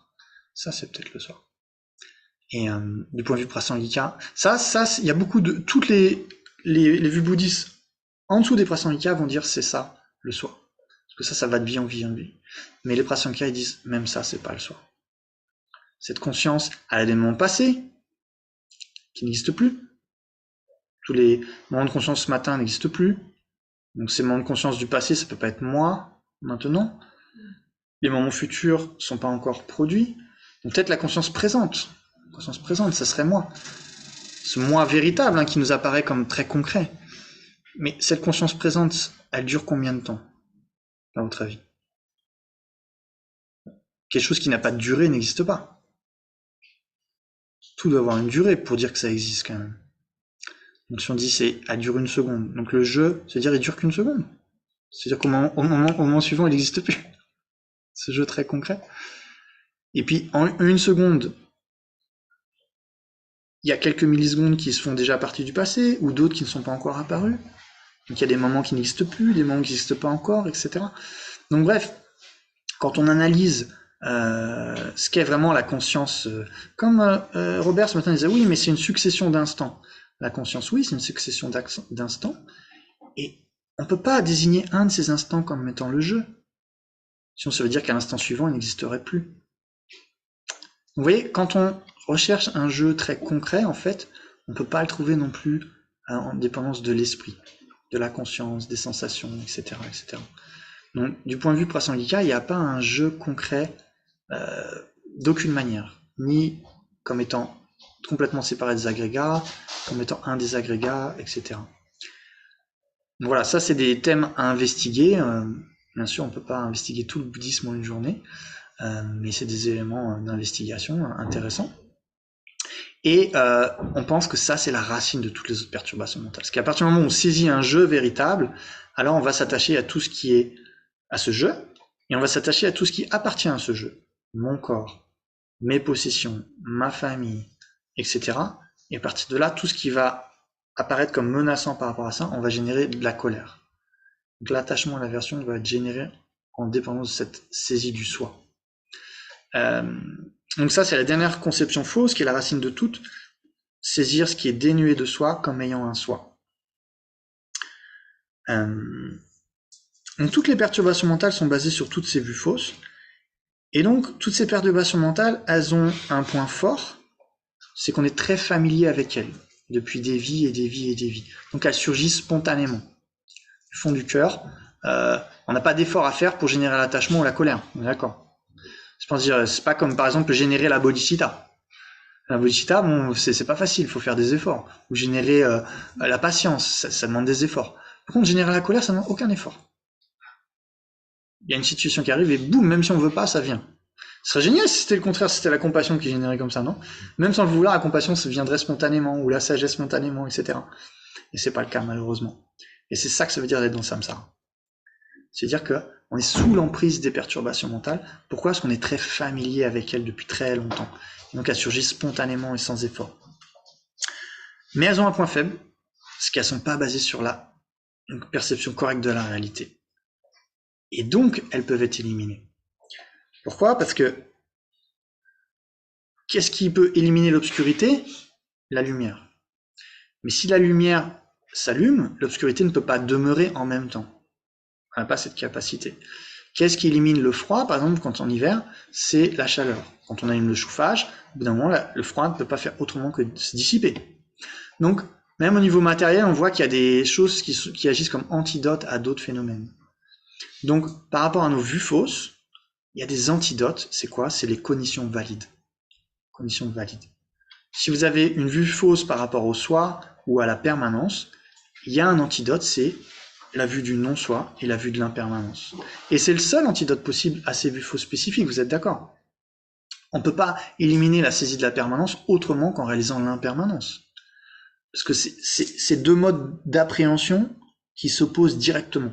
Speaker 1: ça c'est peut-être le soi. Et du point de vue prasangika, ça, il y a beaucoup de toutes les vues bouddhistes en dessous des prasangika vont dire c'est ça le soi. Parce que ça va de vie en vie en vie. Mais les prasangika, ils disent, même ça, c'est pas le soi. Cette conscience, elle a des moments passés, qui n'existent plus. Tous les moments de conscience ce matin n'existent plus. Donc ces moments de conscience du passé, ça peut pas être moi, maintenant. Les moments futurs sont pas encore produits. Donc peut-être la conscience présente. La conscience présente, ça serait moi. Ce moi véritable, qui nous apparaît comme très concret. Mais cette conscience présente, elle dure combien de temps, à votre avis? Quelque chose qui n'a pas de durée n'existe pas. Tout doit avoir une durée pour dire que ça existe quand même. Donc si on dit elle dure une seconde, donc le jeu, c'est-à-dire il dure qu'une seconde. C'est-à-dire qu'au moment suivant, il n'existe plus. Ce jeu très concret. Et puis en une seconde, il y a quelques millisecondes qui se font déjà partie du passé, ou d'autres qui ne sont pas encore apparus. Donc il y a des moments qui n'existent plus, des moments qui n'existent pas encore, etc. Donc bref, quand on analyse ce qu'est vraiment la conscience, comme Robert ce matin disait, oui, mais c'est une succession d'instants. La conscience, oui, c'est une succession d'instants, et on ne peut pas désigner un de ces instants comme étant le jeu. Sinon, ça veut dire qu'à l'instant suivant, il n'existerait plus. Vous voyez, quand on recherche un jeu très concret, en fait, on ne peut pas le trouver non plus en dépendance de l'esprit, de la conscience, des sensations, etc., etc. Donc, du point de vue prasangika, il n'y a pas un jeu concret d'aucune manière, ni comme étant complètement séparé des agrégats, comme étant un des agrégats, etc. Voilà, ça c'est des thèmes à investiguer. Bien sûr, on ne peut pas investiguer tout le bouddhisme en une journée, mais c'est des éléments d'investigation intéressants. Et on pense que ça, c'est la racine de toutes les autres perturbations mentales. Parce qu'à partir du moment où on saisit un jeu véritable, alors on va s'attacher à tout ce qui est à ce jeu, et on va s'attacher à tout ce qui appartient à ce jeu. Mon corps, mes possessions, ma famille, etc. Et à partir de là, tout ce qui va apparaître comme menaçant par rapport à ça, on va générer de la colère. Donc l'attachement à l'aversion va être généré en dépendance de cette saisie du soi. Donc ça, c'est la dernière conception fausse, qui est la racine de toute, saisir ce qui est dénué de soi comme ayant un soi. Donc toutes les perturbations mentales sont basées sur toutes ces vues fausses, Et donc, toutes ces perturbations mentales, elles ont un point fort, c'est qu'on est très familier avec elles, depuis des vies et des vies et des vies. Donc elles surgissent spontanément, du fond du cœur. On n'a pas d'effort à faire pour générer l'attachement ou la colère, d'accord. C'est pas comme par exemple générer la bodhicitta. La bodhicitta, bon, c'est pas facile, il faut faire des efforts. Ou générer la patience, ça demande des efforts. Par contre, générer la colère, ça ne demande aucun effort. Il y a une situation qui arrive et boum, même si on veut pas, ça vient. Ce serait génial si c'était le contraire, si c'était la compassion qui générait comme ça, non? Même sans le vouloir, la compassion se viendrait spontanément, ou la sagesse spontanément, etc. Et c'est pas le cas, malheureusement. Et c'est ça que ça veut dire d'être dans samsara. C'est-à-dire que on est sous l'emprise des perturbations mentales. Pourquoi? Parce qu'on est très familier avec elles depuis très longtemps. Et donc elles surgissent spontanément et sans effort. Mais elles ont un point faible, c'est qu'elles sont pas basées sur la perception correcte de la réalité. Et donc, elles peuvent être éliminées. Pourquoi? Parce que qu'est-ce qui peut éliminer l'obscurité? La lumière. Mais si la lumière s'allume, l'obscurité ne peut pas demeurer en même temps. On n'a pas cette capacité. Qu'est-ce qui élimine le froid? Par exemple, quand en hiver, c'est la chaleur. Quand on allume le chauffage, au bout d'un moment, le froid ne peut pas faire autrement que de se dissiper. Donc, même au niveau matériel, on voit qu'il y a des choses qui agissent comme antidotes à d'autres phénomènes. Donc, par rapport à nos vues fausses, il y a des antidotes. C'est quoi? C'est les cognitions valides. Cognitions valides. Si vous avez une vue fausse par rapport au soi ou à la permanence, il y a un antidote, c'est la vue du non-soi et la vue de l'impermanence. Et c'est le seul antidote possible à ces vues fausses spécifiques, vous êtes d'accord? On ne peut pas éliminer la saisie de la permanence autrement qu'en réalisant l'impermanence. Parce que c'est deux modes d'appréhension qui s'opposent directement.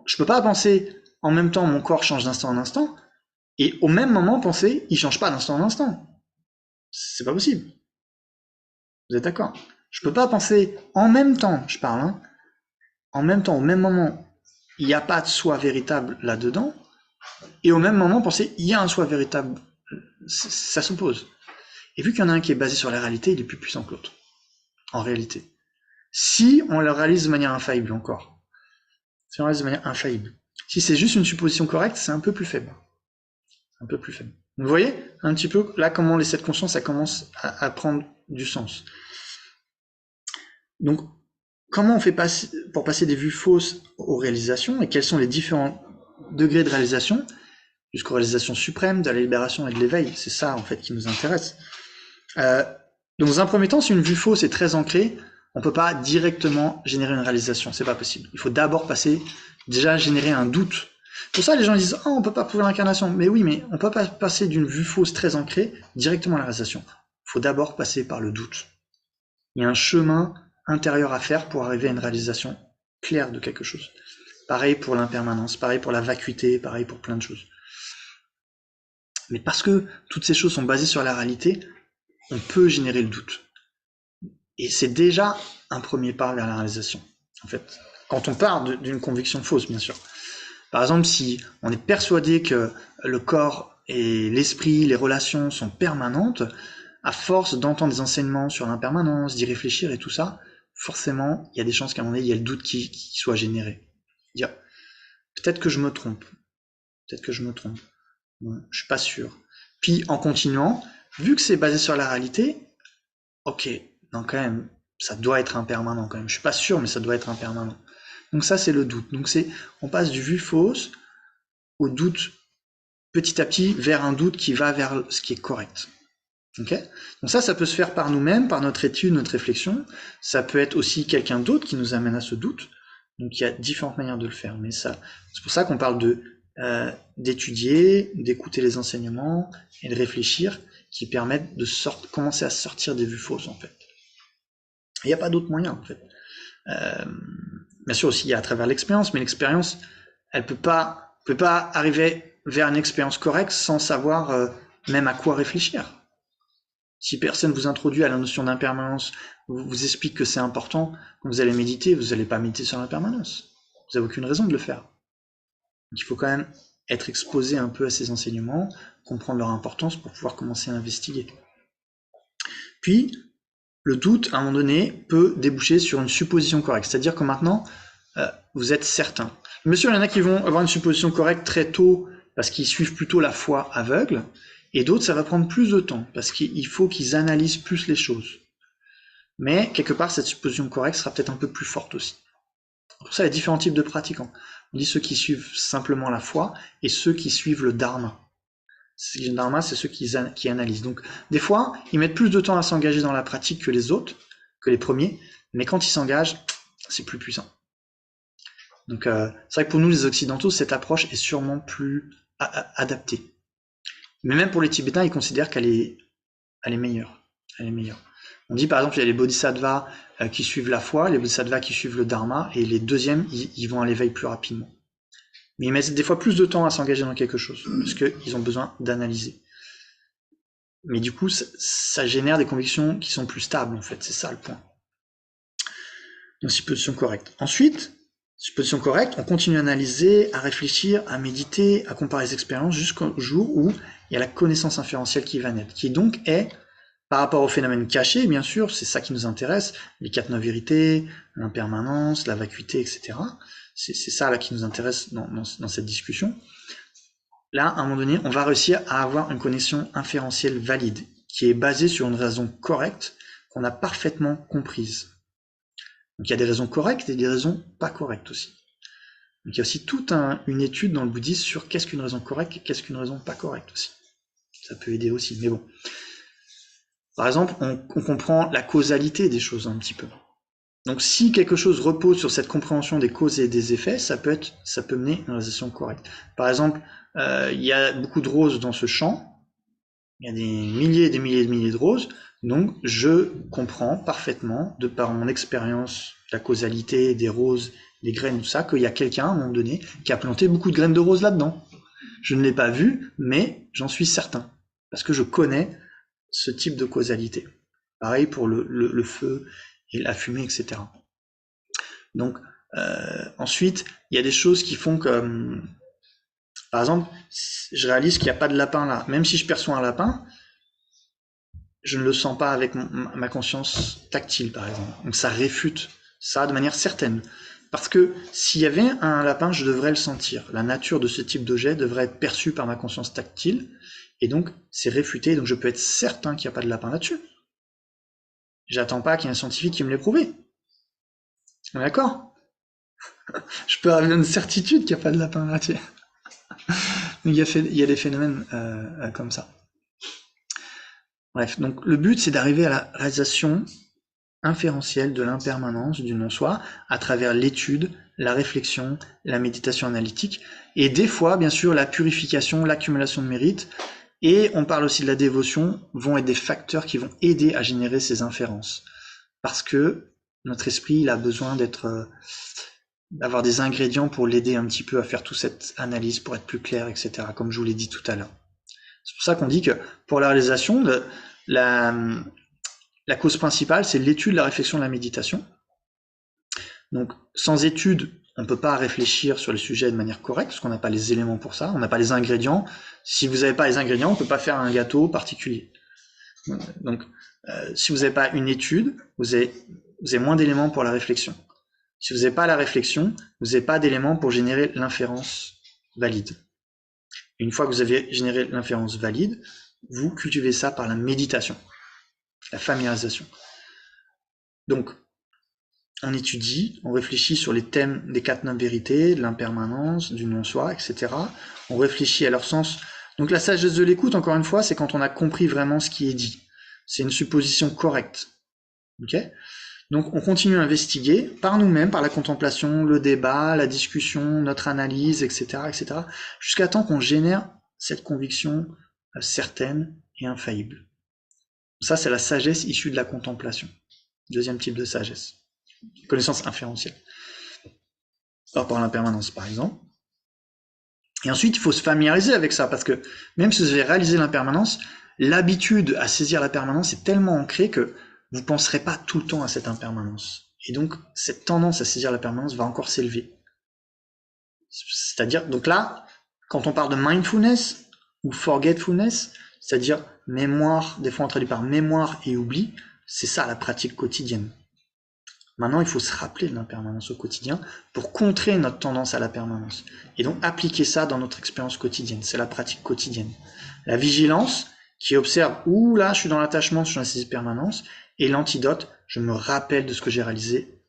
Speaker 1: Je ne peux pas penser en même temps mon corps change d'instant en instant, et au même moment penser il ne change pas d'instant en instant. C'est pas possible. Vous êtes d'accord? Je peux pas penser en même temps, je parle, en même temps, au même moment, il n'y a pas de soi véritable là-dedans, et au même moment penser il y a un soi véritable. Ça s'oppose. Et vu qu'il y en a un qui est basé sur la réalité, il est plus puissant que l'autre. En réalité. Si on le réalise de manière infaillible encore. Si on le réalise de manière infaillible. Si c'est juste une supposition correcte, c'est un peu plus faible. Un peu plus faible. Vous voyez un petit peu là comment les sept consciences, ça commence à prendre du sens. Donc, comment on fait pour passer des vues fausses aux réalisations et quels sont les différents degrés de réalisation jusqu'aux réalisations suprêmes de la libération et de l'éveil? C'est ça en fait qui nous intéresse. Dans un premier temps, si une vue fausse est très ancrée, on ne peut pas directement générer une réalisation, c'est pas possible. Il faut d'abord générer un doute. Pour ça, les gens disent « Oh, on ne peut pas prouver l'incarnation ». Mais oui, mais on ne peut pas passer d'une vue fausse très ancrée directement à la réalisation. Il faut d'abord passer par le doute. Il y a un chemin intérieur à faire pour arriver à une réalisation claire de quelque chose. Pareil pour l'impermanence, pareil pour la vacuité, pareil pour plein de choses. Mais parce que toutes ces choses sont basées sur la réalité, on peut générer le doute. Et c'est déjà un premier pas vers la réalisation, en fait. Quand on part d'une conviction fausse, bien sûr. Par exemple, si on est persuadé que le corps et l'esprit, les relations sont permanentes, à force d'entendre des enseignements sur l'impermanence, d'y réfléchir et tout ça, forcément, il y a des chances qu'à un moment donné, il y a le doute qui soit généré. Dire, peut-être que je me trompe. Peut-être que je me trompe. Bon, je suis pas sûr. Puis, en continuant, vu que c'est basé sur la réalité, ok, non, quand même, ça doit être impermanent quand même. Je suis pas sûr, mais ça doit être impermanent. Donc ça, c'est le doute. Donc on passe du vue fausse au doute petit à petit vers un doute qui va vers ce qui est correct. Okay? Donc ça peut se faire par nous-mêmes, par notre étude, notre réflexion. Ça peut être aussi quelqu'un d'autre qui nous amène à ce doute. Donc il y a différentes manières de le faire. Mais c'est pour ça qu'on parle d'étudier, d'écouter les enseignements et de réfléchir qui permettent de commencer à sortir des vues fausses en fait. Il n'y a pas d'autre moyen en fait. Bien sûr aussi il y a à travers l'expérience, mais l'expérience elle peut pas arriver vers une expérience correcte sans savoir même à quoi réfléchir. Si personne vous introduit à la notion d'impermanence, vous explique que c'est important, quand vous allez méditer, vous n'allez pas méditer sur l'impermanence. Vous n'avez aucune raison de le faire. Donc il faut quand même être exposé un peu à ces enseignements, comprendre leur importance pour pouvoir commencer à investiguer. Puis, le doute, à un moment donné, peut déboucher sur une supposition correcte. C'est-à-dire que maintenant, vous êtes certain. Bien sûr, il y en a qui vont avoir une supposition correcte très tôt parce qu'ils suivent plutôt la foi aveugle, et d'autres, ça va prendre plus de temps, parce qu'il faut qu'ils analysent plus les choses. Mais, quelque part, cette supposition correcte sera peut-être un peu plus forte aussi. Pour ça, il y a différents types de pratiquants. On dit ceux qui suivent simplement la foi, et ceux qui suivent le dharma. Le dharma, c'est ceux qui analysent. Donc, des fois, ils mettent plus de temps à s'engager dans la pratique que les autres, que les premiers, mais quand ils s'engagent, c'est plus puissant. Donc, c'est vrai que pour nous, les Occidentaux, cette approche est sûrement plus adaptée. Mais même pour les Tibétains, ils considèrent qu'elle est meilleure. Elle est meilleure. On dit par exemple, il y a les bodhisattvas qui suivent la foi, les bodhisattvas qui suivent le dharma, et les deuxièmes, ils vont à l'éveil plus rapidement. Mais ils mettent des fois plus de temps à s'engager dans quelque chose, parce qu'ils ont besoin d'analyser. Mais du coup, ça génère des convictions qui sont plus stables, en fait. C'est ça le point. Donc, supposition correcte. Ensuite, supposition correcte, on continue à analyser, à réfléchir, à méditer, à comparer les expériences jusqu'au jour où il y a la connaissance inférentielle qui va naître, qui donc est, par rapport aux phénomènes cachés, bien sûr, c'est ça qui nous intéresse, les 4 non-vérités, l'impermanence, la vacuité, etc. C'est ça là qui nous intéresse dans cette discussion. Là, à un moment donné, on va réussir à avoir une connexion inférentielle valide, qui est basée sur une raison correcte, qu'on a parfaitement comprise. Donc il y a des raisons correctes et des raisons pas correctes aussi. Donc il y a aussi toute une étude dans le bouddhisme sur qu'est-ce qu'une raison correcte et qu'est-ce qu'une raison pas correcte aussi. Ça peut aider aussi, mais bon. Par exemple, on comprend la causalité des choses un petit peu. Donc si quelque chose repose sur cette compréhension des causes et des effets, ça peut mener une réalisation correcte. Par exemple, il y a beaucoup de roses dans ce champ, il y a des milliers et des milliers et des milliers de roses, donc je comprends parfaitement, de par mon expérience, la causalité des roses, des graines, tout ça, qu'il y a quelqu'un à un moment donné qui a planté beaucoup de graines de roses là-dedans. Je ne l'ai pas vu, mais j'en suis certain, parce que je connais ce type de causalité. Pareil pour le feu et la fumée, etc. Donc, ensuite, il y a des choses qui font que, par exemple, je réalise qu'il n'y a pas de lapin là. Même si je perçois un lapin, je ne le sens pas avec ma conscience tactile, par exemple. Donc ça réfute ça de manière certaine. Parce que s'il y avait un lapin, je devrais le sentir. La nature de ce type d'objet devrait être perçue par ma conscience tactile. Et donc, c'est réfuté. Donc je peux être certain qu'il n'y a pas de lapin là-dessus. J'attends pas qu'il y ait un scientifique qui me l'ait prouvé. D'accord? Je peux avoir une certitude qu'il n'y a pas de lapin là-dessus. Il y a des phénomènes comme ça. Bref, donc le but, c'est d'arriver à la réalisation inférentielle de l'impermanence du non-soi à travers l'étude, la réflexion, la méditation analytique, et des fois, bien sûr, la purification, l'accumulation de mérite, et on parle aussi de la dévotion, vont être des facteurs qui vont aider à générer ces inférences. Parce que notre esprit, il a besoin d'avoir des ingrédients pour l'aider un petit peu à faire toute cette analyse, pour être plus clair, etc., comme je vous l'ai dit tout à l'heure. C'est pour ça qu'on dit que pour la réalisation, la cause principale, c'est l'étude, la réflexion, la méditation. Donc, sans étude, on ne peut pas réfléchir sur le sujet de manière correcte, parce qu'on n'a pas les éléments pour ça, on n'a pas les ingrédients. Si vous n'avez pas les ingrédients, on ne peut pas faire un gâteau particulier. Donc, si vous n'avez pas une étude, vous avez moins d'éléments pour la réflexion. Si vous n'avez pas la réflexion, vous n'avez pas d'éléments pour générer l'inférence valide. Une fois que vous avez généré l'inférence valide, vous cultivez ça par la méditation, la familiarisation. Donc, on étudie, on réfléchit sur les thèmes des 4 non-vérités, de l'impermanence, du non-soi, etc. On réfléchit à leur sens. Donc la sagesse de l'écoute, encore une fois, c'est quand on a compris vraiment ce qui est dit. C'est une supposition correcte. Okay ? Donc on continue à investiguer par nous-mêmes, par la contemplation, le débat, la discussion, notre analyse, etc., etc., jusqu'à temps qu'on génère cette conviction certaine et infaillible. Ça, c'est la sagesse issue de la contemplation. Deuxième type de sagesse. Connaissance inférentielle. Par rapport à l'impermanence, par exemple. Et ensuite, il faut se familiariser avec ça, parce que même si vous avez réalisé l'impermanence, l'habitude à saisir la permanence est tellement ancrée que vous ne penserez pas tout le temps à cette impermanence. Et donc, cette tendance à saisir la permanence va encore s'élever. C'est-à-dire, donc là, quand on parle de mindfulness ou forgetfulness, c'est-à-dire mémoire, des fois on traduit par mémoire et oubli, c'est ça la pratique quotidienne. Maintenant, il faut se rappeler de l'impermanence au quotidien pour contrer notre tendance à la permanence. Et donc, appliquer ça dans notre expérience quotidienne. C'est la pratique quotidienne. La vigilance, qui observe, ouh là, je suis dans l'attachement, je suis dans cette permanence. Et l'antidote, je me rappelle de ce que j'ai réalisé.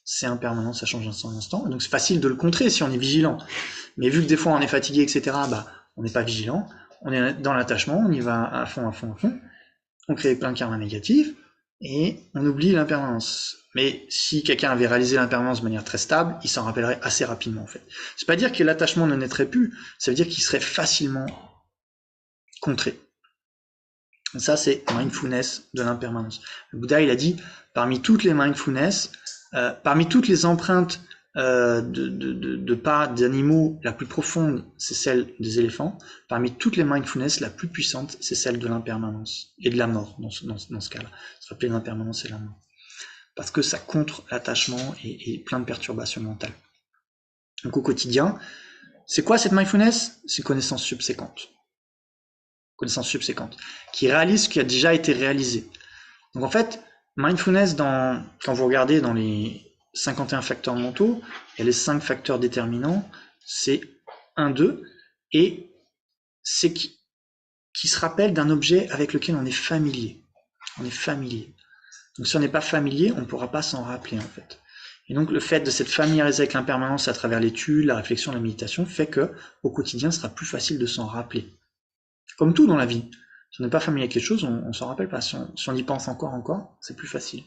Speaker 1: C'est impermanent, ça change d'instant en instant. Donc, c'est facile de le contrer si on est vigilant. Mais vu que des fois, on est fatigué, etc., on n'est pas vigilant. On est dans l'attachement, on y va à fond, à fond, à fond. On crée plein de karma négatifs. Et on oublie l'impermanence. Mais si quelqu'un avait réalisé l'impermanence de manière très stable, il s'en rappellerait assez rapidement en fait. C'est pas dire que l'attachement ne naîtrait plus, ça veut dire qu'il serait facilement contré. Et ça c'est mindfulness de l'impermanence. Le Bouddha il a dit, parmi toutes les mindfulness, parmi toutes les empreintes de pas d'animaux, la plus profonde c'est celle des éléphants. Parmi toutes les mindfulness, la plus puissante c'est celle de l'impermanence et de la mort dans ce cas-là. Se rappeler l'impermanence et la mort. Parce que ça contre l'attachement et plein de perturbations mentales. Donc au quotidien, c'est quoi cette mindfulness? C'est connaissance subséquente. Connaissance subséquente. Qui réalise ce qui a déjà été réalisé. Donc en fait, mindfulness, quand vous regardez dans les 51 facteurs mentaux, il y a les 5 facteurs déterminants, c'est 1, 2, et c'est qui se rappelle d'un objet avec lequel on est familier. On est familier. Donc si on n'est pas familier, on ne pourra pas s'en rappeler en fait. Et donc le fait de s'être familiarisé avec l'impermanence à travers l'étude, la réflexion, la méditation, fait que au quotidien, ce sera plus facile de s'en rappeler. Comme tout dans la vie. Si on n'est pas familier avec quelque chose, on ne s'en rappelle pas. Si on y pense encore, c'est plus facile.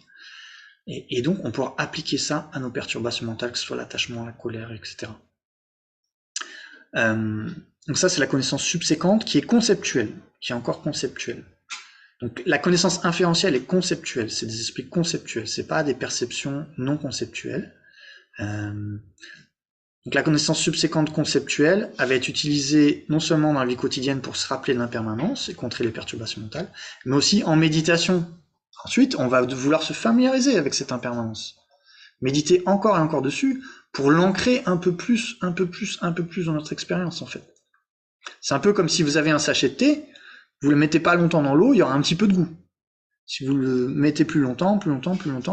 Speaker 1: Et donc on pourra appliquer ça à nos perturbations mentales, que ce soit l'attachement, la colère, etc. Donc ça, c'est la connaissance subséquente qui est conceptuelle, qui est encore conceptuelle. Donc la connaissance inférentielle est conceptuelle, c'est des esprits conceptuels, c'est pas des perceptions non conceptuelles. Donc la connaissance subséquente conceptuelle elle va être utilisée non seulement dans la vie quotidienne pour se rappeler de l'impermanence et contrer les perturbations mentales, mais aussi en méditation. Ensuite, on va vouloir se familiariser avec cette impermanence. Méditer encore et encore dessus pour l'ancrer un peu plus dans notre expérience en fait. C'est un peu comme si vous avez un sachet de thé, vous le mettez pas longtemps dans l'eau, il y aura un petit peu de goût. Si vous le mettez plus longtemps,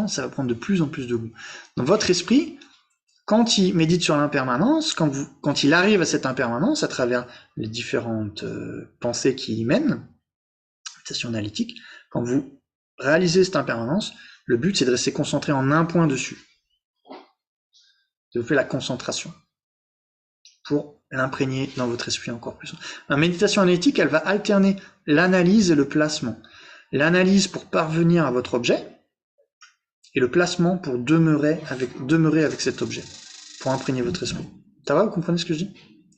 Speaker 1: ça va prendre de plus en plus de goût. Dans votre esprit, quand il médite sur l'impermanence, quand il arrive à cette impermanence à travers les différentes pensées qui y mènent, méditation analytique, quand vous réalisez cette impermanence, le but c'est de rester concentré en un point dessus. De faire la concentration pour l'imprégner dans votre esprit encore plus. La méditation analytique, elle va alterner l'analyse et le placement. L'analyse pour parvenir à votre objet et le placement pour demeurer avec cet objet, pour imprégner votre esprit. Ça va, vous comprenez ce que je dis?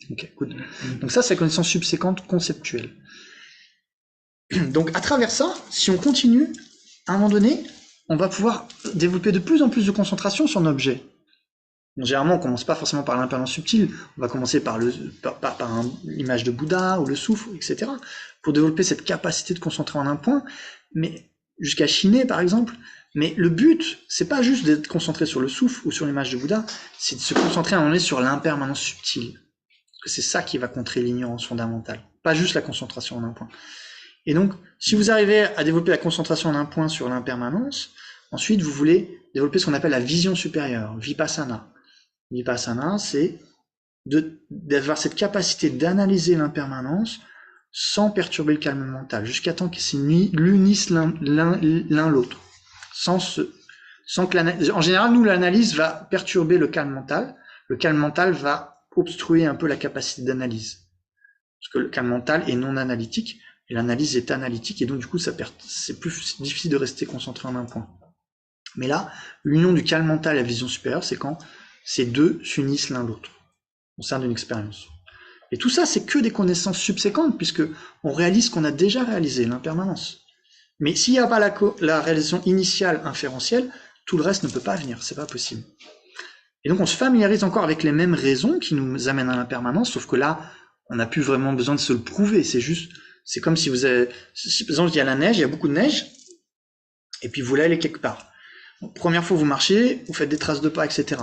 Speaker 1: Ok, good. Donc ça, c'est la connaissance subséquente conceptuelle. Donc à travers ça, si on continue, à un moment donné, on va pouvoir développer de plus en plus de concentration sur l'objet. Donc, généralement, on commence pas forcément par l'impermanence subtile, on va commencer par l'image de Bouddha ou le souffle, etc. pour développer cette capacité de concentrer en un point, mais jusqu'à chiner par exemple. Mais le but, c'est pas juste d'être concentré sur le souffle ou sur l'image de Bouddha, c'est de se concentrer à un moment donné sur l'impermanence subtile. Parce que c'est ça qui va contrer l'ignorance fondamentale, pas juste la concentration en un point. Et donc, si vous arrivez à développer la concentration en un point sur l'impermanence, ensuite vous voulez développer ce qu'on appelle la vision supérieure, vipassana. Vipassana, c'est d'avoir cette capacité d'analyser l'impermanence sans perturber le calme mental, jusqu'à temps qu'ils l'unissent l'un l'autre. Sans que en général, nous, l'analyse va perturber le calme mental. Le calme mental va obstruer un peu la capacité d'analyse. Parce que le calme mental est non analytique, et l'analyse est analytique, et donc du coup, c'est plus difficile de rester concentré en un point. Mais là, l'union du calme mental et la vision supérieure, c'est quand ces deux s'unissent l'un l'autre au sein d'une expérience. Et tout ça, c'est que des connaissances subséquentes, puisque on réalise ce qu'on a déjà réalisé, l'impermanence. Mais s'il n'y a pas la réalisation initiale inférentielle, tout le reste ne peut pas venir, c'est pas possible. Et donc on se familiarise encore avec les mêmes raisons qui nous amènent à l'impermanence, sauf que là, on n'a plus vraiment besoin de se le prouver, c'est comme si vous avez, si par exemple il y a la neige, il y a beaucoup de neige, et puis vous voulez aller quelque part. Donc, première fois vous marchez, vous faites des traces de pas, etc.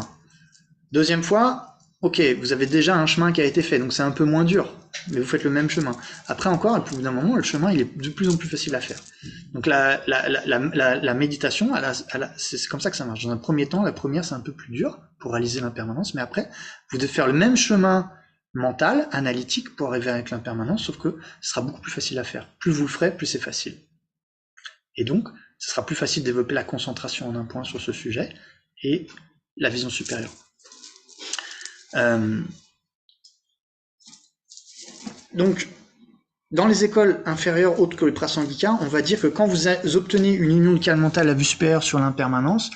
Speaker 1: Deuxième fois, ok, vous avez déjà un chemin qui a été fait, donc c'est un peu moins dur, mais vous faites le même chemin. Après encore, au bout d'un moment, le chemin, il est de plus en plus facile à faire. Donc la méditation, c'est comme ça que ça marche. Dans un premier temps, la première, c'est un peu plus dur pour réaliser l'impermanence, mais après, vous devez faire le même chemin mental, analytique, pour arriver avec l'impermanence, sauf que ce sera beaucoup plus facile à faire. Plus vous le ferez, plus c'est facile. Et donc, ce sera plus facile de développer la concentration en un point sur ce sujet et la vision supérieure. Donc, dans les écoles inférieures autres que le Prasangika, on va dire que quand vous obtenez une union du calme mental à la vue supérieure sur l'impermanence,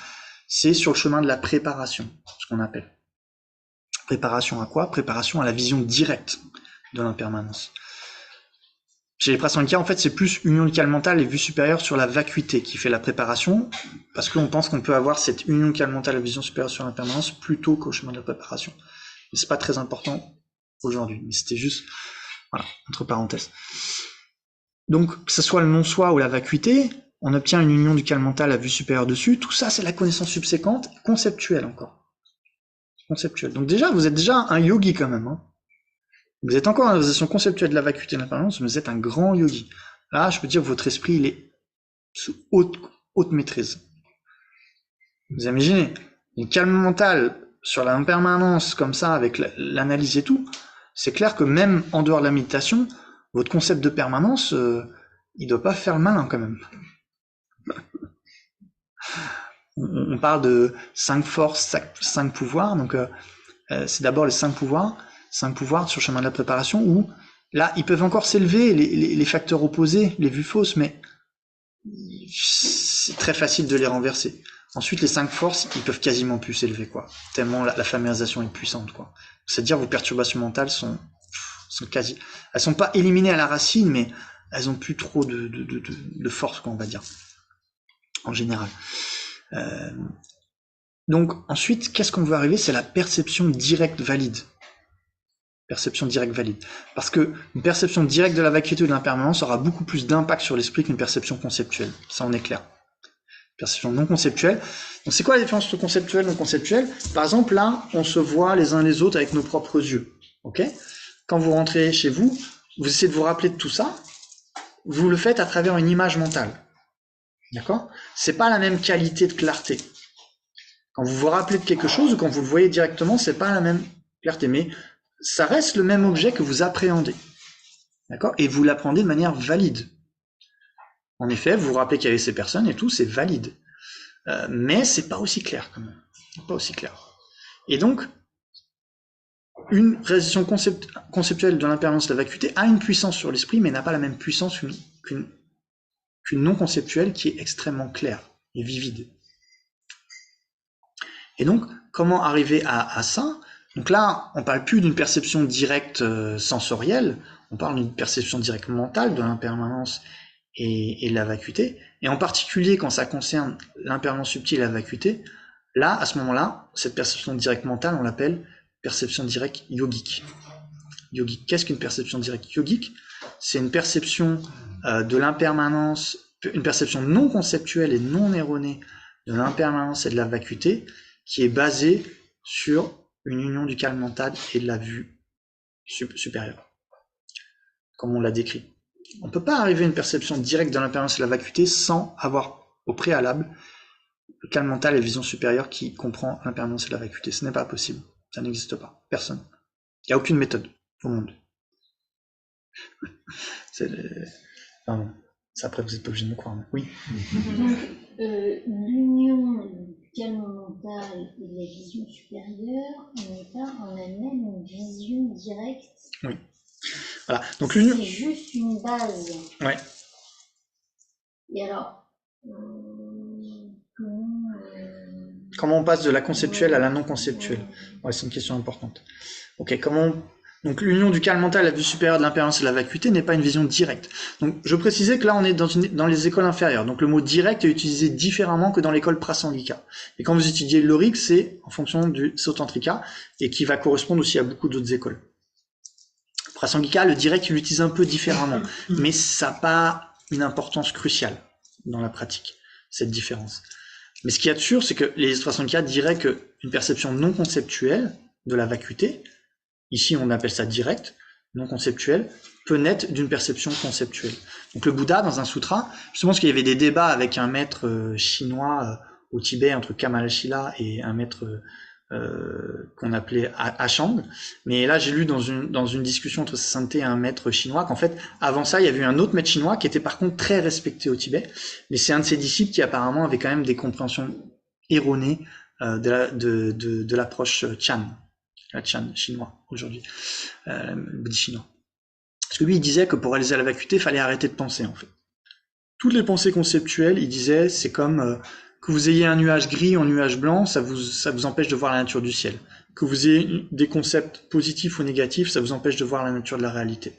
Speaker 1: c'est sur le chemin de la préparation, ce qu'on appelle. Préparation à quoi? Préparation à la vision directe de l'impermanence. Chez les Prasangika, en fait, c'est plus union du calme mental et vue supérieure sur la vacuité qui fait la préparation, parce qu'on pense qu'on peut avoir cette union du calme mental et la vision supérieure sur l'impermanence plutôt qu'au chemin de la préparation. Mais c'est pas très important aujourd'hui, mais c'était juste, voilà, entre parenthèses. Donc, que ce soit le non-soi ou la vacuité, on obtient une union du calme mental à vue supérieure dessus. Tout ça, c'est la connaissance subséquente, conceptuelle encore. Conceptuelle. Donc déjà, vous êtes déjà un yogi quand même, hein. Vous êtes encore dans la réalisation conceptuelle de la vacuité et de l'impermanence, mais vous êtes un grand yogi. Là, je peux dire que votre esprit, il est sous haute maîtrise. Vous imaginez, une calme mentale sur l'impermanence comme ça, avec l'analyse et tout, c'est clair que même en dehors de la méditation, votre concept de permanence, il doit pas faire le malin quand même. On parle de 5 forces, 5 pouvoirs, donc c'est d'abord les 5 pouvoirs sur le chemin de la préparation, où là, ils peuvent encore s'élever, les facteurs opposés, les vues fausses, mais c'est très facile de les renverser. Ensuite, les 5 forces, ils peuvent quasiment plus s'élever, quoi. Tellement la familiarisation est puissante, quoi. C'est-à-dire vos perturbations mentales sont quasi... Elles sont pas éliminées à la racine, mais elles ont plus trop de force, quoi, on va dire. En général. Donc, ensuite, qu'est-ce qu'on veut arriver? C'est la perception directe valide. Perception directe valide. Parce que une perception directe de la vacuité ou de l'impermanence aura beaucoup plus d'impact sur l'esprit qu'une perception conceptuelle. Ça, on est clair. Perception non conceptuelle. Donc, c'est quoi la différence entre conceptuelle et non conceptuelle? Par exemple, là, on se voit les uns les autres avec nos propres yeux. Ok? Quand vous rentrez chez vous, vous essayez de vous rappeler de tout ça. Vous le faites à travers une image mentale. D'accord? C'est pas la même qualité de clarté. Quand vous vous rappelez de quelque chose ou quand vous le voyez directement, c'est pas la même clarté. Mais ça reste le même objet que vous appréhendez. D'accord? Et vous l'appréhendez de manière valide. En effet, vous vous rappelez qu'il y avait ces personnes et tout, c'est valide. Mais c'est pas aussi clair quand même. Pas aussi clair. Et donc, une réalisation conceptuelle de l'impermanence de la vacuité a une puissance sur l'esprit, mais n'a pas la même puissance qu'une non conceptuelle qui est extrêmement claire et vivide. Et donc, comment arriver à ça? Donc là, on parle plus d'une perception directe sensorielle, on parle d'une perception directe mentale de l'impermanence et de la vacuité. Et en particulier, quand ça concerne l'impermanence subtile et la vacuité, là, à ce moment-là, cette perception directe mentale, on l'appelle perception directe yogique. Yogique. Qu'est-ce qu'une perception directe yogique? C'est une perception de l'impermanence, une perception non conceptuelle et non erronée de l'impermanence et de la vacuité, qui est basée sur une union du calme mental et de la vue supérieure, comme on l'a décrit. On ne peut pas arriver à une perception directe de l'impermanence et de la vacuité sans avoir au préalable le calme mental et la vision supérieure qui comprend l'impermanence et la vacuité. Ce n'est pas possible. Ça n'existe pas. Personne. Il n'y a aucune méthode au monde. Pardon. Ça, après, vous n'êtes pas obligé de me croire. Mais... Oui.
Speaker 4: Donc, l'union du calme mental et de la vision supérieure n'est pas en elle-même une vision directe.
Speaker 1: Oui. Voilà. Donc, l'union.
Speaker 4: C'est juste une base.
Speaker 1: Ouais.
Speaker 4: Et alors,
Speaker 1: comment on passe de la conceptuelle à la non conceptuelle? Ouais, c'est une question importante. Ok, comment Donc l'union du calme mental à la vue supérieure de l'impermanence et de la vacuité n'est pas une vision directe. Donc je précisais que là on est dans les écoles inférieures. Donc le mot direct est utilisé différemment que dans l'école Prasangika. Et quand vous étudiez le Lorik, c'est en fonction du Sautantrika et qui va correspondre aussi à beaucoup d'autres écoles. Prasangika, le direct, il l'utilise un peu différemment, mais ça n'a pas une importance cruciale dans la pratique, cette différence. Mais ce qu'il y a de sûr, c'est que les Prasangika diraient qu'une perception non conceptuelle de la vacuité, ici on appelle ça direct, non conceptuel, peut naître d'une perception conceptuelle. Donc le Bouddha, dans un sutra, je pense qu'il y avait des débats avec un maître chinois au Tibet, entre Kamalashila et un maître qu'on appelait Ashang. Mais là, j'ai lu dans une discussion entre Sa Sainteté et un maître chinois qu'en fait, avant ça, il y avait eu un autre maître chinois qui était par contre très respecté au Tibet. Mais c'est un de ses disciples qui apparemment avait quand même des compréhensions erronées de l'approche Chan, la Chan chinois aujourd'hui, le bouddhisme chinois. Parce que lui, il disait que pour réaliser la vacuité, il fallait arrêter de penser, en fait. Toutes les pensées conceptuelles, il disait, c'est comme que vous ayez un nuage gris ou un nuage blanc, ça vous empêche de voir la nature du ciel. Que vous ayez des concepts positifs ou négatifs, ça vous empêche de voir la nature de la réalité.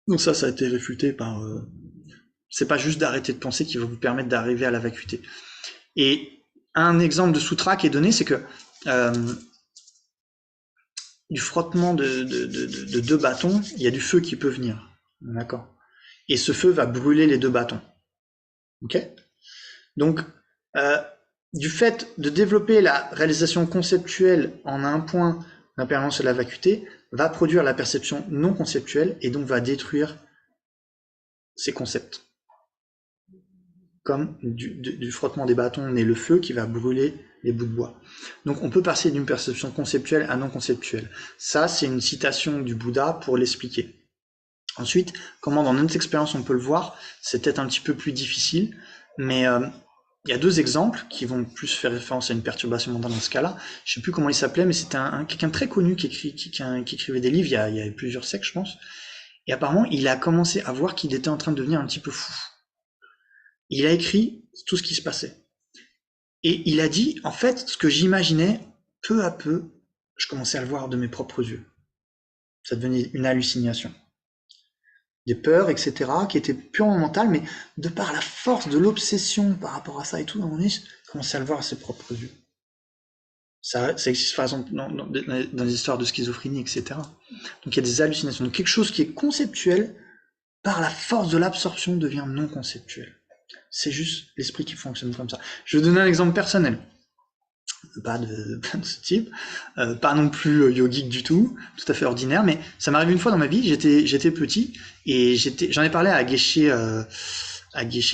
Speaker 1: Donc ça a été réfuté par... c'est pas juste d'arrêter de penser qui va vous permettre d'arriver à la vacuité. Et un exemple de sutra qui est donné, c'est que du frottement de deux bâtons, il y a du feu qui peut venir. D'accord. Et ce feu va brûler les deux bâtons. Ok. Donc, du fait de développer la réalisation conceptuelle en un point d'impermanence de la vacuité, va produire la perception non conceptuelle et donc va détruire ces concepts. Comme du frottement des bâtons naît le feu qui va brûler les bouts de bois. Donc on peut passer d'une perception conceptuelle à non conceptuelle. Ça, c'est une citation du Bouddha pour l'expliquer. Ensuite, comment dans notre expérience on peut le voir, c'est peut-être un petit peu plus difficile, mais il y a deux exemples qui vont plus faire référence à une perturbation mentale dans ce cas-là. Je sais plus comment il s'appelait, mais c'était quelqu'un très connu qui écrivait des livres il y a plusieurs siècles, je pense. Et apparemment, il a commencé à voir qu'il était en train de devenir un petit peu fou. Il a écrit tout ce qui se passait. Et il a dit, en fait, ce que j'imaginais, peu à peu, je commençais à le voir de mes propres yeux. Ça devenait une hallucination. Des peurs, etc., qui étaient purement mentales, mais de par la force de l'obsession par rapport à ça et tout, dans mon esprit, je commençais à le voir à ses propres yeux. Ça existe par exemple dans des histoires de schizophrénie, etc. Donc il y a des hallucinations. Donc quelque chose qui est conceptuel, par la force de l'absorption, devient non conceptuel. C'est juste l'esprit qui fonctionne comme ça. Je vais donner un exemple personnel. Pas de ce type, pas non plus yogique du tout à fait ordinaire, mais ça m'arrive une fois dans ma vie, j'étais petit, et j'en ai parlé à Geshe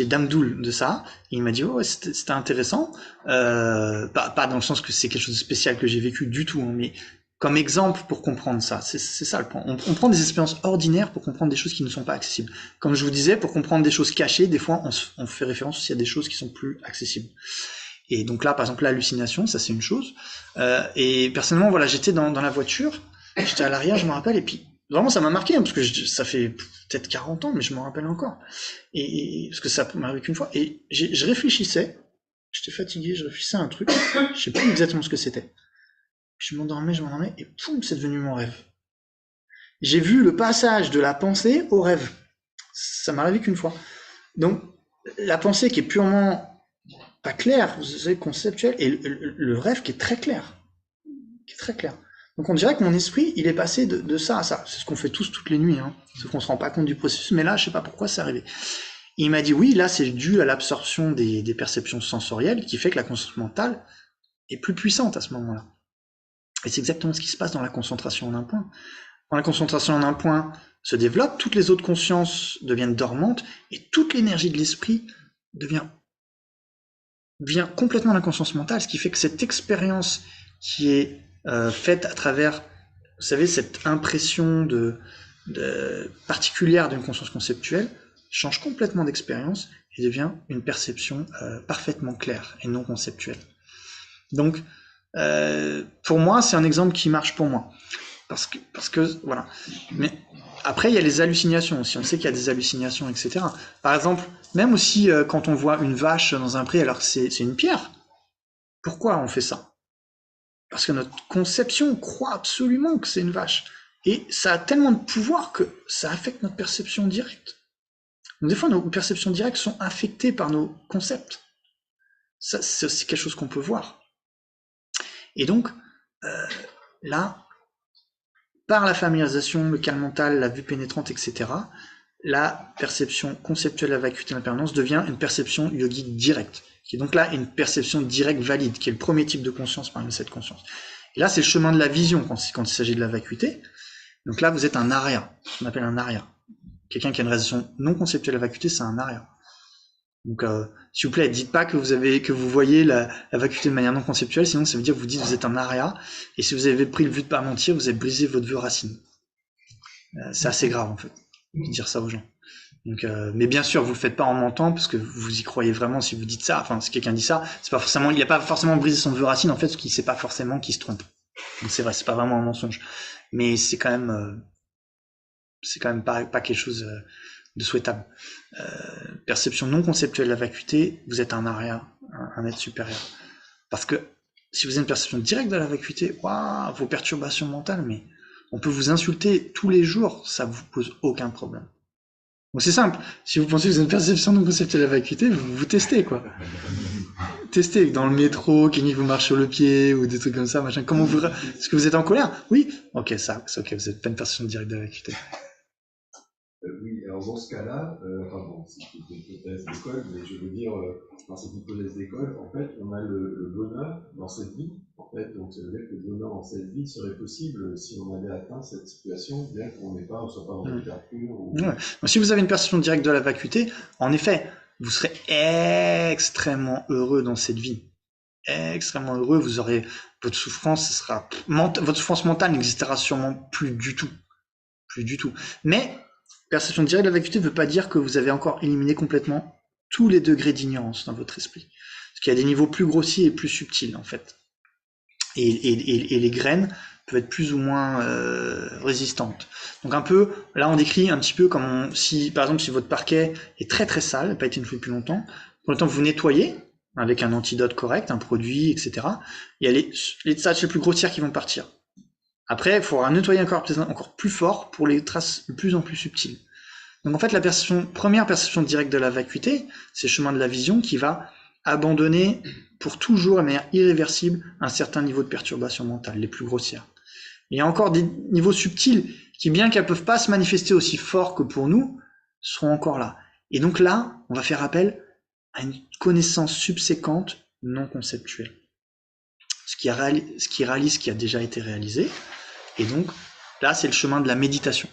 Speaker 1: Damdoul de ça, et il m'a dit, oh, c'était intéressant, pas dans le sens que c'est quelque chose de spécial que j'ai vécu du tout, hein, mais comme exemple pour comprendre ça, c'est ça le point. On prend des expériences ordinaires pour comprendre des choses qui ne sont pas accessibles. Comme je vous disais, pour comprendre des choses cachées, des fois on fait référence aussi à des choses qui sont plus accessibles. Et donc là, par exemple, l'hallucination, ça c'est une chose. Et personnellement, voilà, j'étais dans la voiture, j'étais à l'arrière, je me rappelle, et puis vraiment ça m'a marqué, hein, parce que ça fait peut-être 40 ans, mais je me rappelle encore. Et parce que ça m'est arrivé qu'une fois. Et je réfléchissais, j'étais fatigué, je réfléchissais à un truc, je sais plus exactement ce que c'était. Je m'endormais, et poum, c'est devenu mon rêve. J'ai vu le passage de la pensée au rêve. Ça m'est arrivé qu'une fois. Donc, la pensée qui est purement pas clair, vous savez, conceptuel, et le rêve qui est très clair. Donc on dirait que mon esprit, il est passé de ça à ça. C'est ce qu'on fait tous toutes les nuits, hein. Sauf qu'on se rend pas compte du processus, mais là, je sais pas pourquoi c'est arrivé. Et il m'a dit, oui, là, c'est dû à l'absorption des perceptions sensorielles qui fait que la conscience mentale est plus puissante à ce moment-là. Et c'est exactement ce qui se passe dans la concentration en un point. Quand la concentration en un point se développe, toutes les autres consciences deviennent dormantes, et toute l'énergie de l'esprit vient complètement de la conscience mentale, ce qui fait que cette expérience qui est faite à travers, vous savez, cette impression particulière d'une conscience conceptuelle, change complètement d'expérience et devient une perception parfaitement claire et non conceptuelle. Donc, pour moi, c'est un exemple qui marche pour moi. Parce que voilà. Mais après, il y a les hallucinations aussi. On sait qu'il y a des hallucinations, etc. Par exemple, même aussi quand on voit une vache dans un pré alors que c'est une pierre. Pourquoi on fait ça? Parce que notre conception croit absolument que c'est une vache. Et ça a tellement de pouvoir que ça affecte notre perception directe. Donc des fois, nos perceptions directes sont affectées par nos concepts. Ça, c'est aussi quelque chose qu'on peut voir. Et donc, là, par la familiarisation, le calme mental, la vue pénétrante, etc., la perception conceptuelle de la vacuité de l'impermanence devient une perception yogique directe, qui est donc là une perception directe valide, qui est le premier type de conscience parmi cette conscience. Et là, c'est le chemin de la vision quand il s'agit de la vacuité. Donc là, vous êtes un aria, ce qu'on appelle un aria. Quelqu'un qui a une réalisation non conceptuelle de la vacuité, c'est un aria. Donc, s'il vous plaît, dites pas que vous voyez la vacuité de manière non conceptuelle, sinon ça veut dire que vous dites que vous êtes un aria, et si vous avez pris le vœu de pas mentir, vous avez brisé votre vœu racine. C'est assez grave, en fait, de dire ça aux gens. Donc, mais bien sûr, vous le faites pas en mentant, parce que vous y croyez vraiment si vous dites ça. Enfin, si quelqu'un dit ça, c'est pas forcément, il a pas forcément brisé son vœu racine, en fait, parce qu'il sait pas forcément qu'il se trompe. Donc c'est vrai, c'est pas vraiment un mensonge. Mais c'est quand même pas quelque chose de souhaitable. Perception non conceptuelle de la vacuité, vous êtes un aria, un être supérieur. Parce que si vous avez une perception directe de la vacuité, waouh, vos perturbations mentales, mais on peut vous insulter tous les jours, ça vous pose aucun problème. Donc c'est simple, si vous pensez que vous avez une perception non conceptuelle de la vacuité, vous testez, quoi. Testez dans le métro, quelqu'un vous marche sur le pied, ou des trucs comme ça, machin. Est-ce que vous êtes en colère? Oui. Ok, c'est ok, vous n'êtes pas une perception directe de la vacuité.
Speaker 2: Oui, alors dans ce cas-là, enfin bon, c'est une hypothèse d'école, mais je veux dire, dans cette hypothèse d'école, en fait, on a le bonheur dans cette vie, en fait, donc ça veut dire que le bonheur dans cette vie serait possible si on avait atteint cette situation, bien qu'on ne soit pas dans une terre pure. Ou...
Speaker 1: Ouais. Donc, si vous avez une perception directe de la vacuité, en effet, vous serez extrêmement heureux dans cette vie. Extrêmement heureux, vous aurez votre souffrance, votre souffrance mentale n'existera sûrement plus du tout. Plus du tout. Mais perception directe de la vacuité ne veut pas dire que vous avez encore éliminé complètement tous les degrés d'ignorance dans votre esprit. Parce qu'il y a des niveaux plus grossiers et plus subtils, en fait. Et les graines peuvent être plus ou moins résistantes. Donc un peu, là on décrit un petit peu comme si, par exemple, si votre parquet est très très sale, n'a pas été nettoyé depuis longtemps, pour le temps vous nettoyez, avec un antidote correct, un produit, etc. Il y a les traces les plus grossières qui vont partir. Après, il faudra nettoyer encore plus fort pour les traces de plus en plus subtiles. Donc en fait, la première perception directe de la vacuité, c'est le chemin de la vision qui va abandonner pour toujours de manière irréversible un certain niveau de perturbation mentale, les plus grossières. Il y a encore des niveaux subtils qui, bien qu'elles ne peuvent pas se manifester aussi fort que pour nous, seront encore là. Et donc là, on va faire appel à une connaissance subséquente non conceptuelle. Ce qui réalise ce qui a déjà été réalisé. Et donc, là, c'est le chemin de la méditation.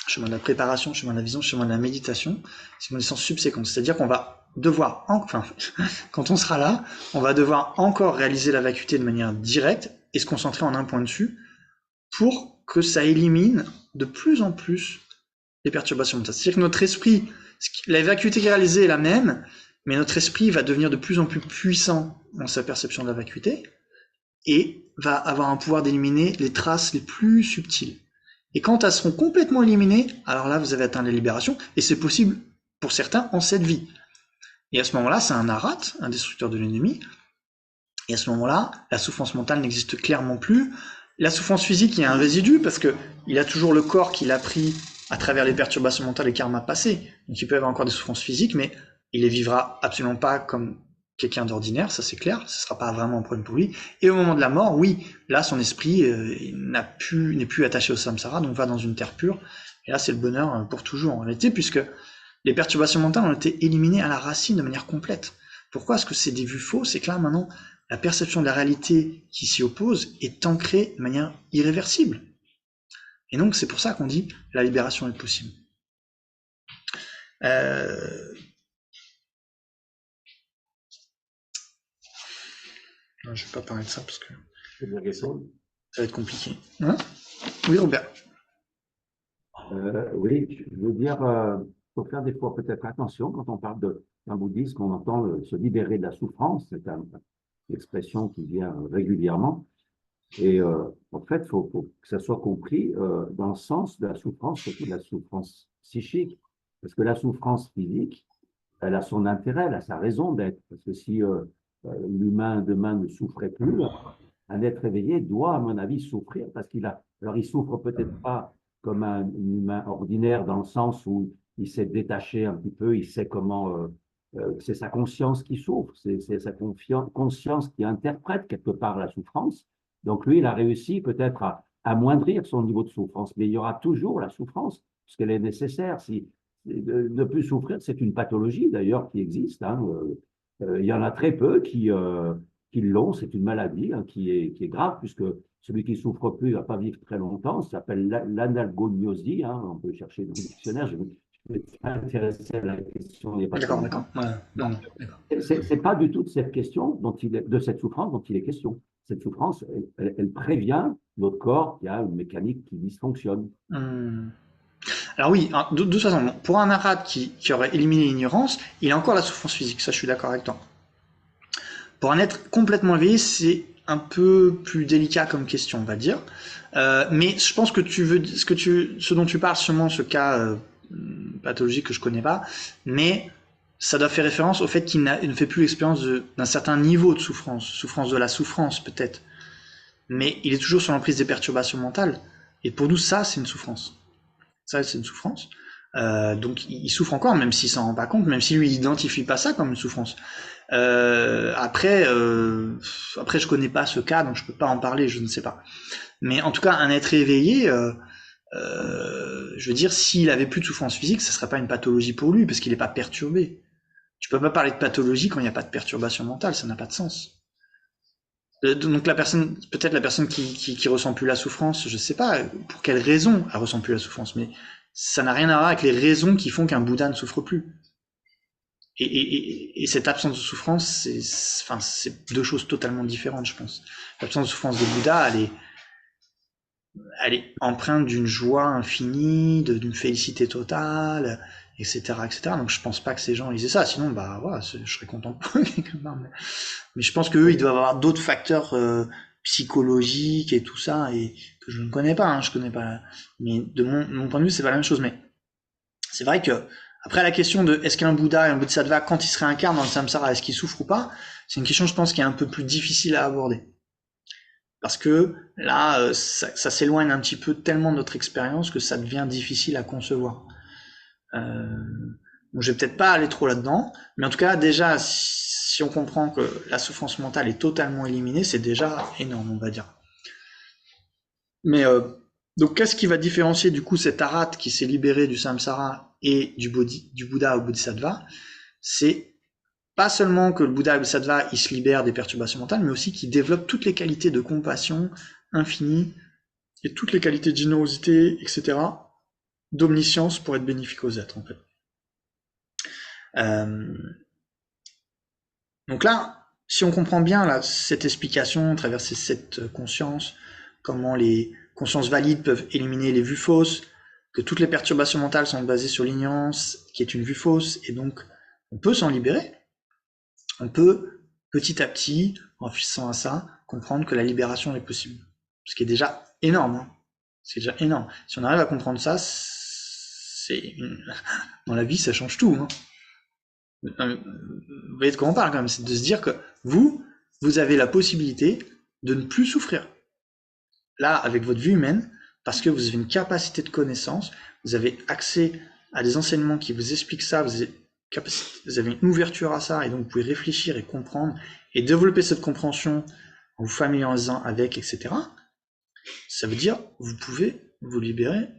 Speaker 1: Le chemin de la préparation, le chemin de la vision, le chemin de la méditation. C'est une connaissance subséquente. C'est-à-dire qu'on va devoir, quand on sera là, on va devoir encore réaliser la vacuité de manière directe et se concentrer en un point dessus pour que ça élimine de plus en plus les perturbations mentales. C'est-à-dire que notre esprit, la vacuité qui est réalisée est la même, mais notre esprit va devenir de plus en plus puissant dans sa perception de la vacuité et va avoir un pouvoir d'éliminer les traces les plus subtiles. Et quand elles seront complètement éliminées, alors là, vous avez atteint la libération, et c'est possible pour certains en cette vie. Et à ce moment-là, c'est un arat, un destructeur de l'ennemi, et à ce moment-là, la souffrance mentale n'existe clairement plus. La souffrance physique, il y a un résidu, parce que il a toujours le corps qu'il a pris à travers les perturbations mentales et karma passés. Donc il peut avoir encore des souffrances physiques, mais il les vivra absolument pas comme quelqu'un d'ordinaire, ça c'est clair, ce sera pas vraiment un problème pour lui. Et au moment de la mort, oui, là son esprit n'est plus attaché au samsara, donc va dans une terre pure. Et là c'est le bonheur pour toujours en réalité, puisque les perturbations mentales ont été éliminées à la racine de manière complète. Pourquoi est-ce que c'est des vues fausses? C'est que là maintenant, la perception de la réalité qui s'y oppose est ancrée de manière irréversible. Et donc c'est pour ça qu'on dit la libération est possible. Non, je ne vais pas parler de ça parce que ça va être compliqué. Hein? Oui, Robert.
Speaker 5: Oui, je veux dire, faut faire des fois peut-être attention quand on parle d'un bouddhisme, on entend se libérer de la souffrance, c'est une expression qui vient régulièrement. Et en fait, il faut que ça soit compris dans le sens de la souffrance, surtout de la souffrance psychique. Parce que la souffrance physique, elle a son intérêt, elle a sa raison d'être. Parce que si l'humain demain ne souffrait plus, un être éveillé doit, à mon avis, souffrir parce alors il souffre peut-être pas comme un humain ordinaire dans le sens où il s'est détaché un petit peu, il sait comment, c'est sa conscience qui souffre, c'est sa conscience qui interprète quelque part la souffrance. Donc lui, il a réussi peut-être à amoindrir son niveau de souffrance, mais il y aura toujours la souffrance puisqu'elle est nécessaire. Si de ne plus souffrir, c'est une pathologie d'ailleurs qui existe. Hein. Il y en a très peu qui l'ont. C'est une maladie qui est grave, puisque celui qui souffre plus ne va pas vivre très longtemps. Ça s'appelle l'analgognosie. On peut chercher dans le dictionnaire. Je vais m'intéresser à la question il n'y a pas très
Speaker 1: D'accord,
Speaker 5: longtemps.
Speaker 1: d'accord. Ouais, non,
Speaker 5: Donc,
Speaker 1: d'accord.
Speaker 5: c'est pas du tout de cette question de cette souffrance dont il est question. Cette souffrance, elle prévient notre corps qu'il y a une mécanique qui dysfonctionne.
Speaker 1: Alors oui, de toute façon, bon, pour un arabe qui aurait éliminé l'ignorance, il a encore la souffrance physique, ça je suis d'accord avec toi. Pour un être complètement éveillé, c'est un peu plus délicat comme question, on va dire. Mais je pense que ce dont tu parles, sûrement ce cas pathologique que je connais pas, mais ça doit faire référence au fait qu'il ne fait plus l'expérience d'un certain niveau de souffrance de la souffrance peut-être. Mais il est toujours sur l'emprise des perturbations mentales. Et pour nous, ça, c'est une souffrance. Ça, c'est une souffrance. Donc, il souffre encore, même s'il s'en rend pas compte, même si lui, il identifie pas ça comme une souffrance. Après, je connais pas ce cas, donc je peux pas en parler, je ne sais pas. Mais en tout cas, un être éveillé, je veux dire, s'il avait plus de souffrance physique, ça serait pas une pathologie pour lui, parce qu'il est pas perturbé. Tu peux pas parler de pathologie quand il n'y a pas de perturbation mentale, ça n'a pas de sens. Donc peut-être la personne qui ressent plus la souffrance, je sais pas pour quelle raison elle ressent plus la souffrance, mais ça n'a rien à voir avec les raisons qui font qu'un Bouddha ne souffre plus. Et cette absence de souffrance, c'est deux choses totalement différentes, je pense. L'absence de souffrance de Bouddha, elle est empreinte d'une joie infinie, d'une félicité totale, etc., etc. Donc je pense pas que ces gens ils aient ça. Sinon, bah voilà, je serais content pour eux quelque part. Mais je pense qu'eux, ils doivent avoir d'autres facteurs psychologiques et tout ça, et que je ne connais pas. Je connais pas. Mais de mon point de vue, c'est pas la même chose. Mais c'est vrai que après la question de est-ce qu'un Bouddha et un Bodhisattva, quand il se réincarne dans le samsara, est-ce qu'il souffre ou pas, c'est une question, je pense, qui est un peu plus difficile à aborder. Parce que là, ça s'éloigne un petit peu tellement de notre expérience que ça devient difficile à concevoir. Donc je vais peut-être pas aller trop là-dedans, mais en tout cas, déjà, si on comprend que la souffrance mentale est totalement éliminée, c'est déjà énorme, on va dire. Mais donc, qu'est-ce qui va différencier du coup cet arhat qui s'est libéré du samsara et du Bouddha au Bodhisattva? C'est pas seulement que le Bouddha et le Bodhisattva il se libère des perturbations mentales, mais aussi qu'il développe toutes les qualités de compassion infinie et toutes les qualités de générosité, etc., d'omniscience pour être bénéfique aux êtres, en fait. Donc là, si on comprend bien là, cette explication, traverser cette conscience, comment les consciences valides peuvent éliminer les vues fausses, que toutes les perturbations mentales sont basées sur l'ignorance, qui est une vue fausse, et donc on peut s'en libérer. On peut, petit à petit, en réfléchissant à ça, comprendre que la libération est possible. Ce qui est déjà énorme. C'est déjà énorme. Si on arrive à comprendre ça, dans la vie, ça change tout. Vous voyez de quoi on parle quand même, c'est de se dire que vous avez la possibilité de ne plus souffrir. Là, avec votre vie humaine, parce que vous avez une capacité de connaissance, vous avez accès à des enseignements qui vous expliquent ça, vous avez une ouverture à ça, et donc vous pouvez réfléchir et comprendre, et développer cette compréhension en vous familiarisant avec, etc. Ça veut dire vous pouvez vous libérer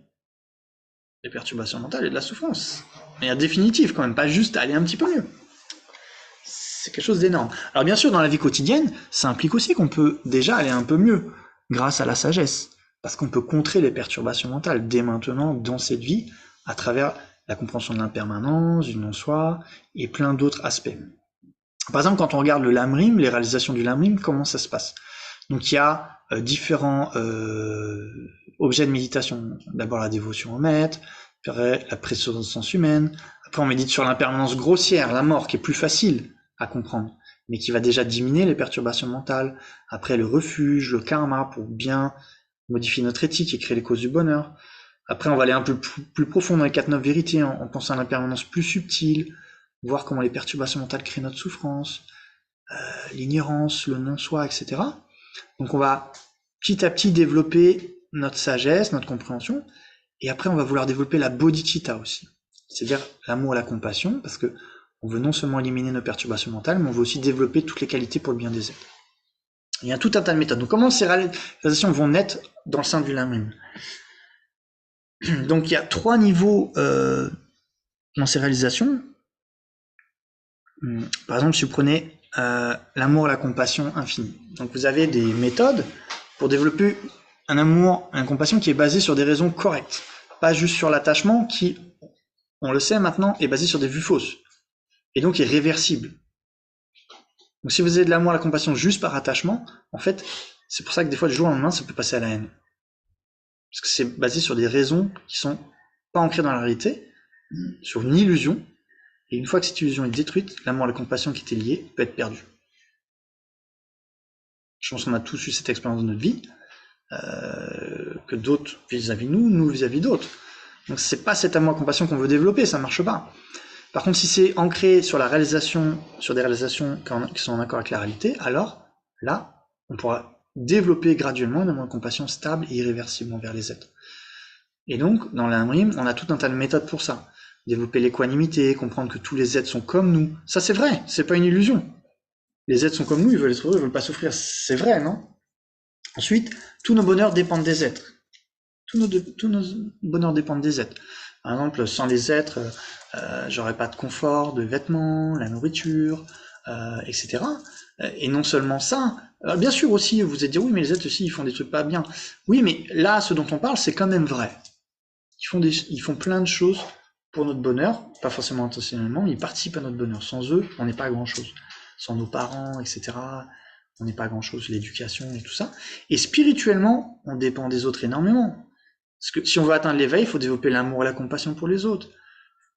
Speaker 1: des perturbations mentales et de la souffrance. Mais en définitive, quand même, pas juste aller un petit peu mieux. C'est quelque chose d'énorme. Alors bien sûr, dans la vie quotidienne, ça implique aussi qu'on peut déjà aller un peu mieux, grâce à la sagesse. Parce qu'on peut contrer les perturbations mentales dès maintenant, dans cette vie, à travers la compréhension de l'impermanence, du non-soi, et plein d'autres aspects. Par exemple, quand on regarde le Lamrim, les réalisations du Lamrim, comment ça se passe? Donc il y a différents objets de méditation. D'abord la dévotion au maître, après la présence humaine, après on médite sur l'impermanence grossière, la mort, qui est plus facile à comprendre, mais qui va déjà diminuer les perturbations mentales. Après le refuge, le karma, pour bien modifier notre éthique et créer les causes du bonheur. Après on va aller un peu plus profond dans les 4-9 vérités, en pensant à l'impermanence plus subtile, voir comment les perturbations mentales créent notre souffrance, l'ignorance, le non-soi, etc. Donc on va petit à petit développer notre sagesse, notre compréhension, et après on va vouloir développer la bodhicitta aussi, c'est-à-dire l'amour et la compassion, parce que on veut non seulement éliminer nos perturbations mentales, mais on veut aussi développer toutes les qualités pour le bien des êtres. Il y a tout un tas de méthodes. Donc comment ces réalisations vont naître dans le sein du Lamrim? Donc il y a 3 niveaux dans ces réalisations. Par exemple, si vous prenez l'amour et la compassion infinie. Donc vous avez des méthodes pour développer un amour, une compassion qui est basée sur des raisons correctes, pas juste sur l'attachement qui, on le sait maintenant, est basé sur des vues fausses et donc est réversible. Donc si vous avez de l'amour et la compassion juste par attachement, en fait, c'est pour ça que des fois du jour au lendemain, ça peut passer à la haine. Parce que c'est basé sur des raisons qui sont pas ancrées dans la réalité, sur une illusion, et une fois que cette illusion est détruite, l'amour et la compassion qui étaient liés peut être perdu. Je pense qu'on a tous eu cette expérience de notre vie, que d'autres vis-à-vis de nous, nous vis-à-vis d'autres. Donc c'est pas cet amour et compassion qu'on veut développer, ça marche pas. Par contre, si c'est ancré sur la réalisation, sur des réalisations qui sont en accord avec la réalité, alors là, on pourra développer graduellement un amour et compassion stable et irréversible envers les êtres. Et donc, dans l'Amrim, on a tout un tas de méthodes pour ça. Développer l'équanimité, comprendre que tous les êtres sont comme nous. Ça, c'est vrai, c'est pas une illusion. Les êtres sont comme nous, ils veulent être heureux, ils veulent pas souffrir. C'est vrai, non? Ensuite, tous nos bonheurs dépendent des êtres. Tous nos bonheurs dépendent des êtres. Par exemple, sans les êtres, j'aurais pas de confort, de vêtements, la nourriture, etc. Et non seulement ça, bien sûr aussi, vous êtes dire oui, mais les êtres aussi, ils font des trucs pas bien. Oui, mais là, ce dont on parle, c'est quand même vrai. Ils font plein de choses pour notre bonheur, pas forcément intentionnellement, mais ils participent à notre bonheur. Sans eux, on n'est pas grand-chose. Sans nos parents, etc., on n'est pas grand-chose, l'éducation et tout ça. Et spirituellement, on dépend des autres énormément. Parce que si on veut atteindre l'éveil, il faut développer l'amour et la compassion pour les autres.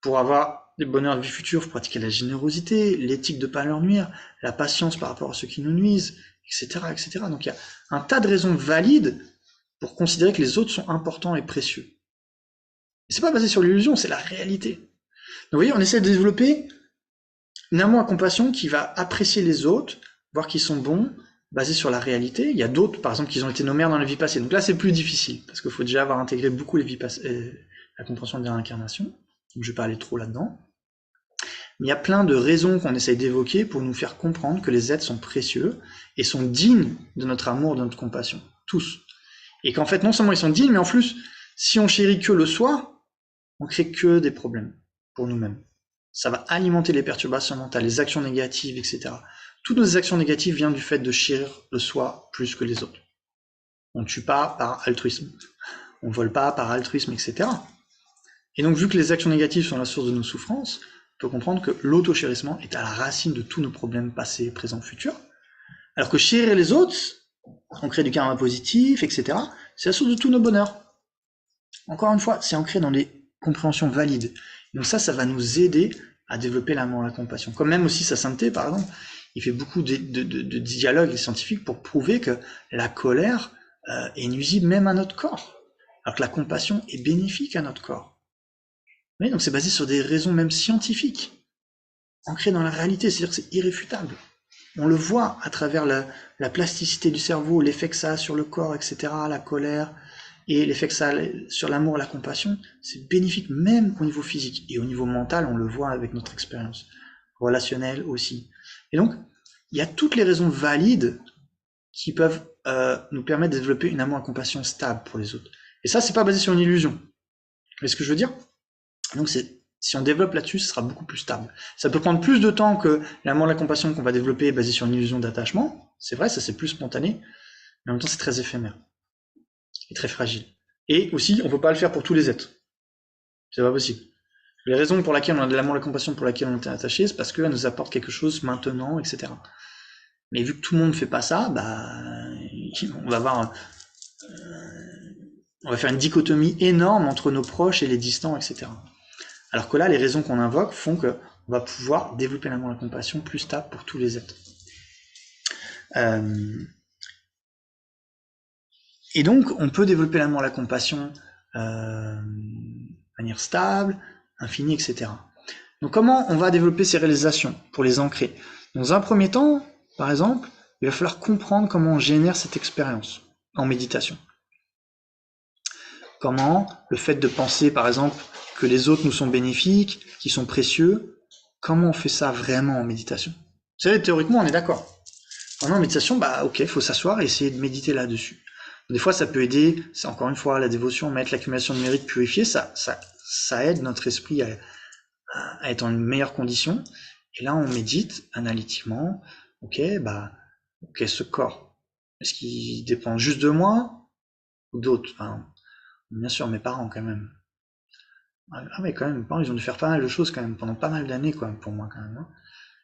Speaker 1: Pour avoir des bonheurs de vie future, il faut pratiquer la générosité, l'éthique de ne pas leur nuire, la patience par rapport à ceux qui nous nuisent, etc., etc. Donc il y a un tas de raisons valides pour considérer que les autres sont importants et précieux. C'est pas basé sur l'illusion, c'est la réalité. Donc vous voyez, on essaie de développer une amour et compassion qui va apprécier les autres, voir qu'ils sont bons, basé sur la réalité. Il y a d'autres, par exemple, qui ont été nos mères dans la vie passée. Donc là, c'est plus difficile, parce qu'il faut déjà avoir intégré beaucoup les vies passées, la compréhension de la réincarnation. Donc je vais pas aller trop là-dedans. Mais il y a plein de raisons qu'on essaye d'évoquer pour nous faire comprendre que les êtres sont précieux et sont dignes de notre amour, de notre compassion. Tous. Et qu'en fait, non seulement ils sont dignes, mais en plus, si on chérit que le soi, on crée que des problèmes pour nous-mêmes. Ça va alimenter les perturbations mentales, les actions négatives, etc. Toutes nos actions négatives viennent du fait de chérir le soi plus que les autres. On ne tue pas par altruisme. On ne vole pas par altruisme, etc. Et donc, vu que les actions négatives sont la source de nos souffrances, on peut comprendre que l'auto-chérissement est à la racine de tous nos problèmes passés, présents, futurs. Alors que chérir les autres, on crée du karma positif, etc. C'est la source de tous nos bonheurs. Encore une fois, c'est ancré dans les compréhensions valides. Donc ça va nous aider à développer l'amour et la compassion. Comme même aussi sa sainteté, par exemple, il fait beaucoup de dialogues scientifiques pour prouver que la colère est nuisible même à notre corps, alors que la compassion est bénéfique à notre corps. Oui, donc c'est basé sur des raisons même scientifiques, ancrées dans la réalité, c'est-à-dire que c'est irréfutable. On le voit à travers la plasticité du cerveau, l'effet que ça a sur le corps, etc., la colère, et l'effet que ça a sur l'amour et la compassion, c'est bénéfique même au niveau physique. Et au niveau mental, on le voit avec notre expérience. Relationnelle aussi. Et donc, il y a toutes les raisons valides qui peuvent nous permettre de développer une amour et compassion stable pour les autres. Et ça, c'est pas basé sur une illusion. Vous voyez ce que je veux dire? Donc, si on développe là-dessus, ce sera beaucoup plus stable. Ça peut prendre plus de temps que l'amour et la compassion qu'on va développer basé sur une illusion d'attachement. C'est vrai, ça c'est plus spontané, mais en même temps, c'est très éphémère et très fragile. Et aussi, on ne peut pas le faire pour tous les êtres. C'est pas possible. Les raisons pour lesquelles on a de l'amour et la compassion pour lesquelles on est attaché, c'est parce qu'elles nous apportent quelque chose maintenant, etc. Mais vu que tout le monde ne fait pas ça, on va faire une dichotomie énorme entre nos proches et les distants, etc. Alors que là, les raisons qu'on invoque font qu'on va pouvoir développer l'amour et la compassion plus stable pour tous les êtres. Et donc, on peut développer l'amour et la compassion de manière stable, infinie, etc. Donc, comment on va développer ces réalisations pour les ancrer? Dans un premier temps, par exemple, il va falloir comprendre comment on génère cette expérience en méditation. Comment le fait de penser, par exemple, que les autres nous sont bénéfiques, qu'ils sont précieux, comment on fait ça vraiment en méditation? Vous savez, théoriquement, on est d'accord. En méditation, ok, il faut s'asseoir et essayer de méditer là-dessus. Des fois, ça peut aider, c'est encore une fois la dévotion, mettre l'accumulation de mérite purifiée, ça aide notre esprit à être en une meilleure condition. Et là, on médite analytiquement, Ok, bah, ok, ce corps, est-ce qu'il dépend juste de moi ou d'autres? Enfin, bien sûr, mes parents quand même. Ah mais quand même, mes parents, ils ont dû faire pas mal de choses quand même, pendant pas mal d'années quand même, pour moi quand même, hein.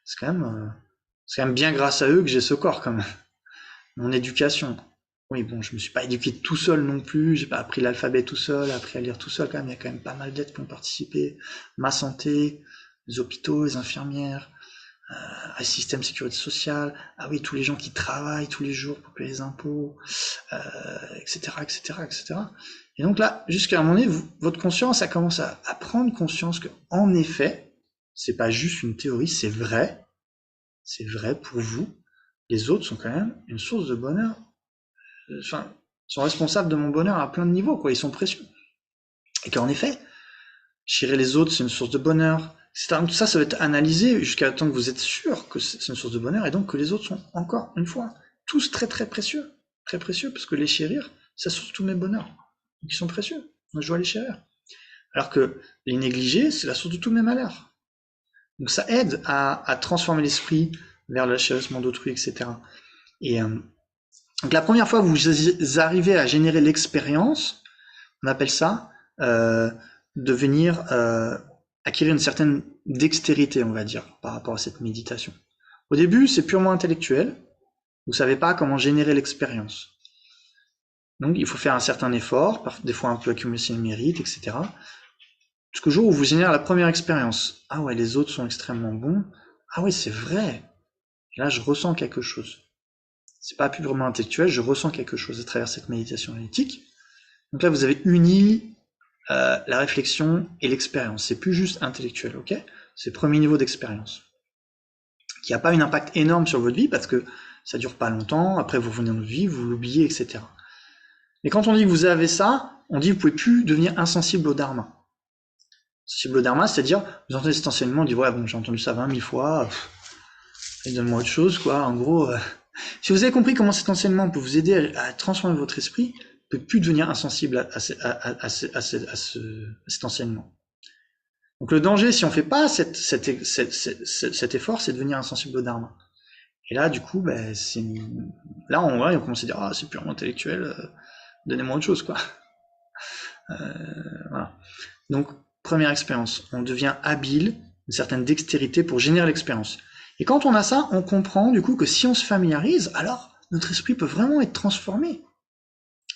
Speaker 1: C'est quand même bien grâce à eux que j'ai ce corps quand même. Mon éducation. Oui, bon, je me suis pas éduqué tout seul non plus, j'ai pas appris l'alphabet tout seul, appris à lire tout seul quand même, il y a quand même pas mal d'aides qui ont participé. Ma santé, les hôpitaux, les infirmières, le système de sécurité sociale, ah oui, tous les gens qui travaillent tous les jours pour payer les impôts, etc., etc., etc. Et donc là, jusqu'à un moment donné, votre conscience, elle commence à prendre conscience que, en effet, c'est pas juste une théorie, c'est vrai pour vous. Les autres sont quand même une source de bonheur. Enfin, sont responsables de mon bonheur à plein de niveaux, quoi. Ils sont précieux. Et qu'en effet, chérir les autres, c'est une source de bonheur, etc. Tout ça, ça va être analysé jusqu'à temps que vous êtes sûr que c'est une source de bonheur et donc que les autres sont, encore une fois, tous très très précieux. Très précieux, parce que les chérir, ça source tous mes bonheurs. Donc ils sont précieux. Moi, je dois les chérir. Alors que les négliger, c'est la source de tous mes malheurs. Donc ça aide à transformer l'esprit vers l'achérissement d'autrui, etc. Et donc la première fois que vous arrivez à générer l'expérience, on appelle ça devenir acquérir une certaine dextérité, on va dire, par rapport à cette méditation. Au début, c'est purement intellectuel. Vous savez pas comment générer l'expérience. Donc, il faut faire un certain effort, des fois un peu accumuler le mérite, etc. Jusqu'au jour où vous générez la première expérience. Ah ouais, les autres sont extrêmement bons. Ah oui, c'est vrai. Et là, je ressens quelque chose. C'est pas purement intellectuel, je ressens quelque chose à travers cette méditation analytique. Donc là, vous avez uni la réflexion et l'expérience. C'est plus juste intellectuel, ok? C'est le premier niveau d'expérience. Qui n'a pas un impact énorme sur votre vie parce que ça dure pas longtemps. Après, vous venez dans votre vie, vous l'oubliez, etc. Mais quand on dit que vous avez ça, on dit que vous pouvez plus devenir insensible au dharma. Sensible au dharma, c'est-à-dire, vous entendez cet enseignement, on dit, ouais, bon, j'ai entendu ça 20 000 fois, donne-moi autre chose, quoi. En gros, si vous avez compris comment cet enseignement peut vous aider à transformer votre esprit, vous ne pouvez plus devenir insensible à cet enseignement. Donc le danger, si on ne fait pas cet effort, c'est de devenir insensible au dharma. Et là, du coup, ben, là, on commence à dire, ah, c'est purement intellectuel, donnez-moi autre chose, quoi. Voilà. Donc, première expérience, on devient habile, une certaine dextérité pour générer l'expérience. Et quand on a ça, on comprend du coup que si on se familiarise, alors notre esprit peut vraiment être transformé.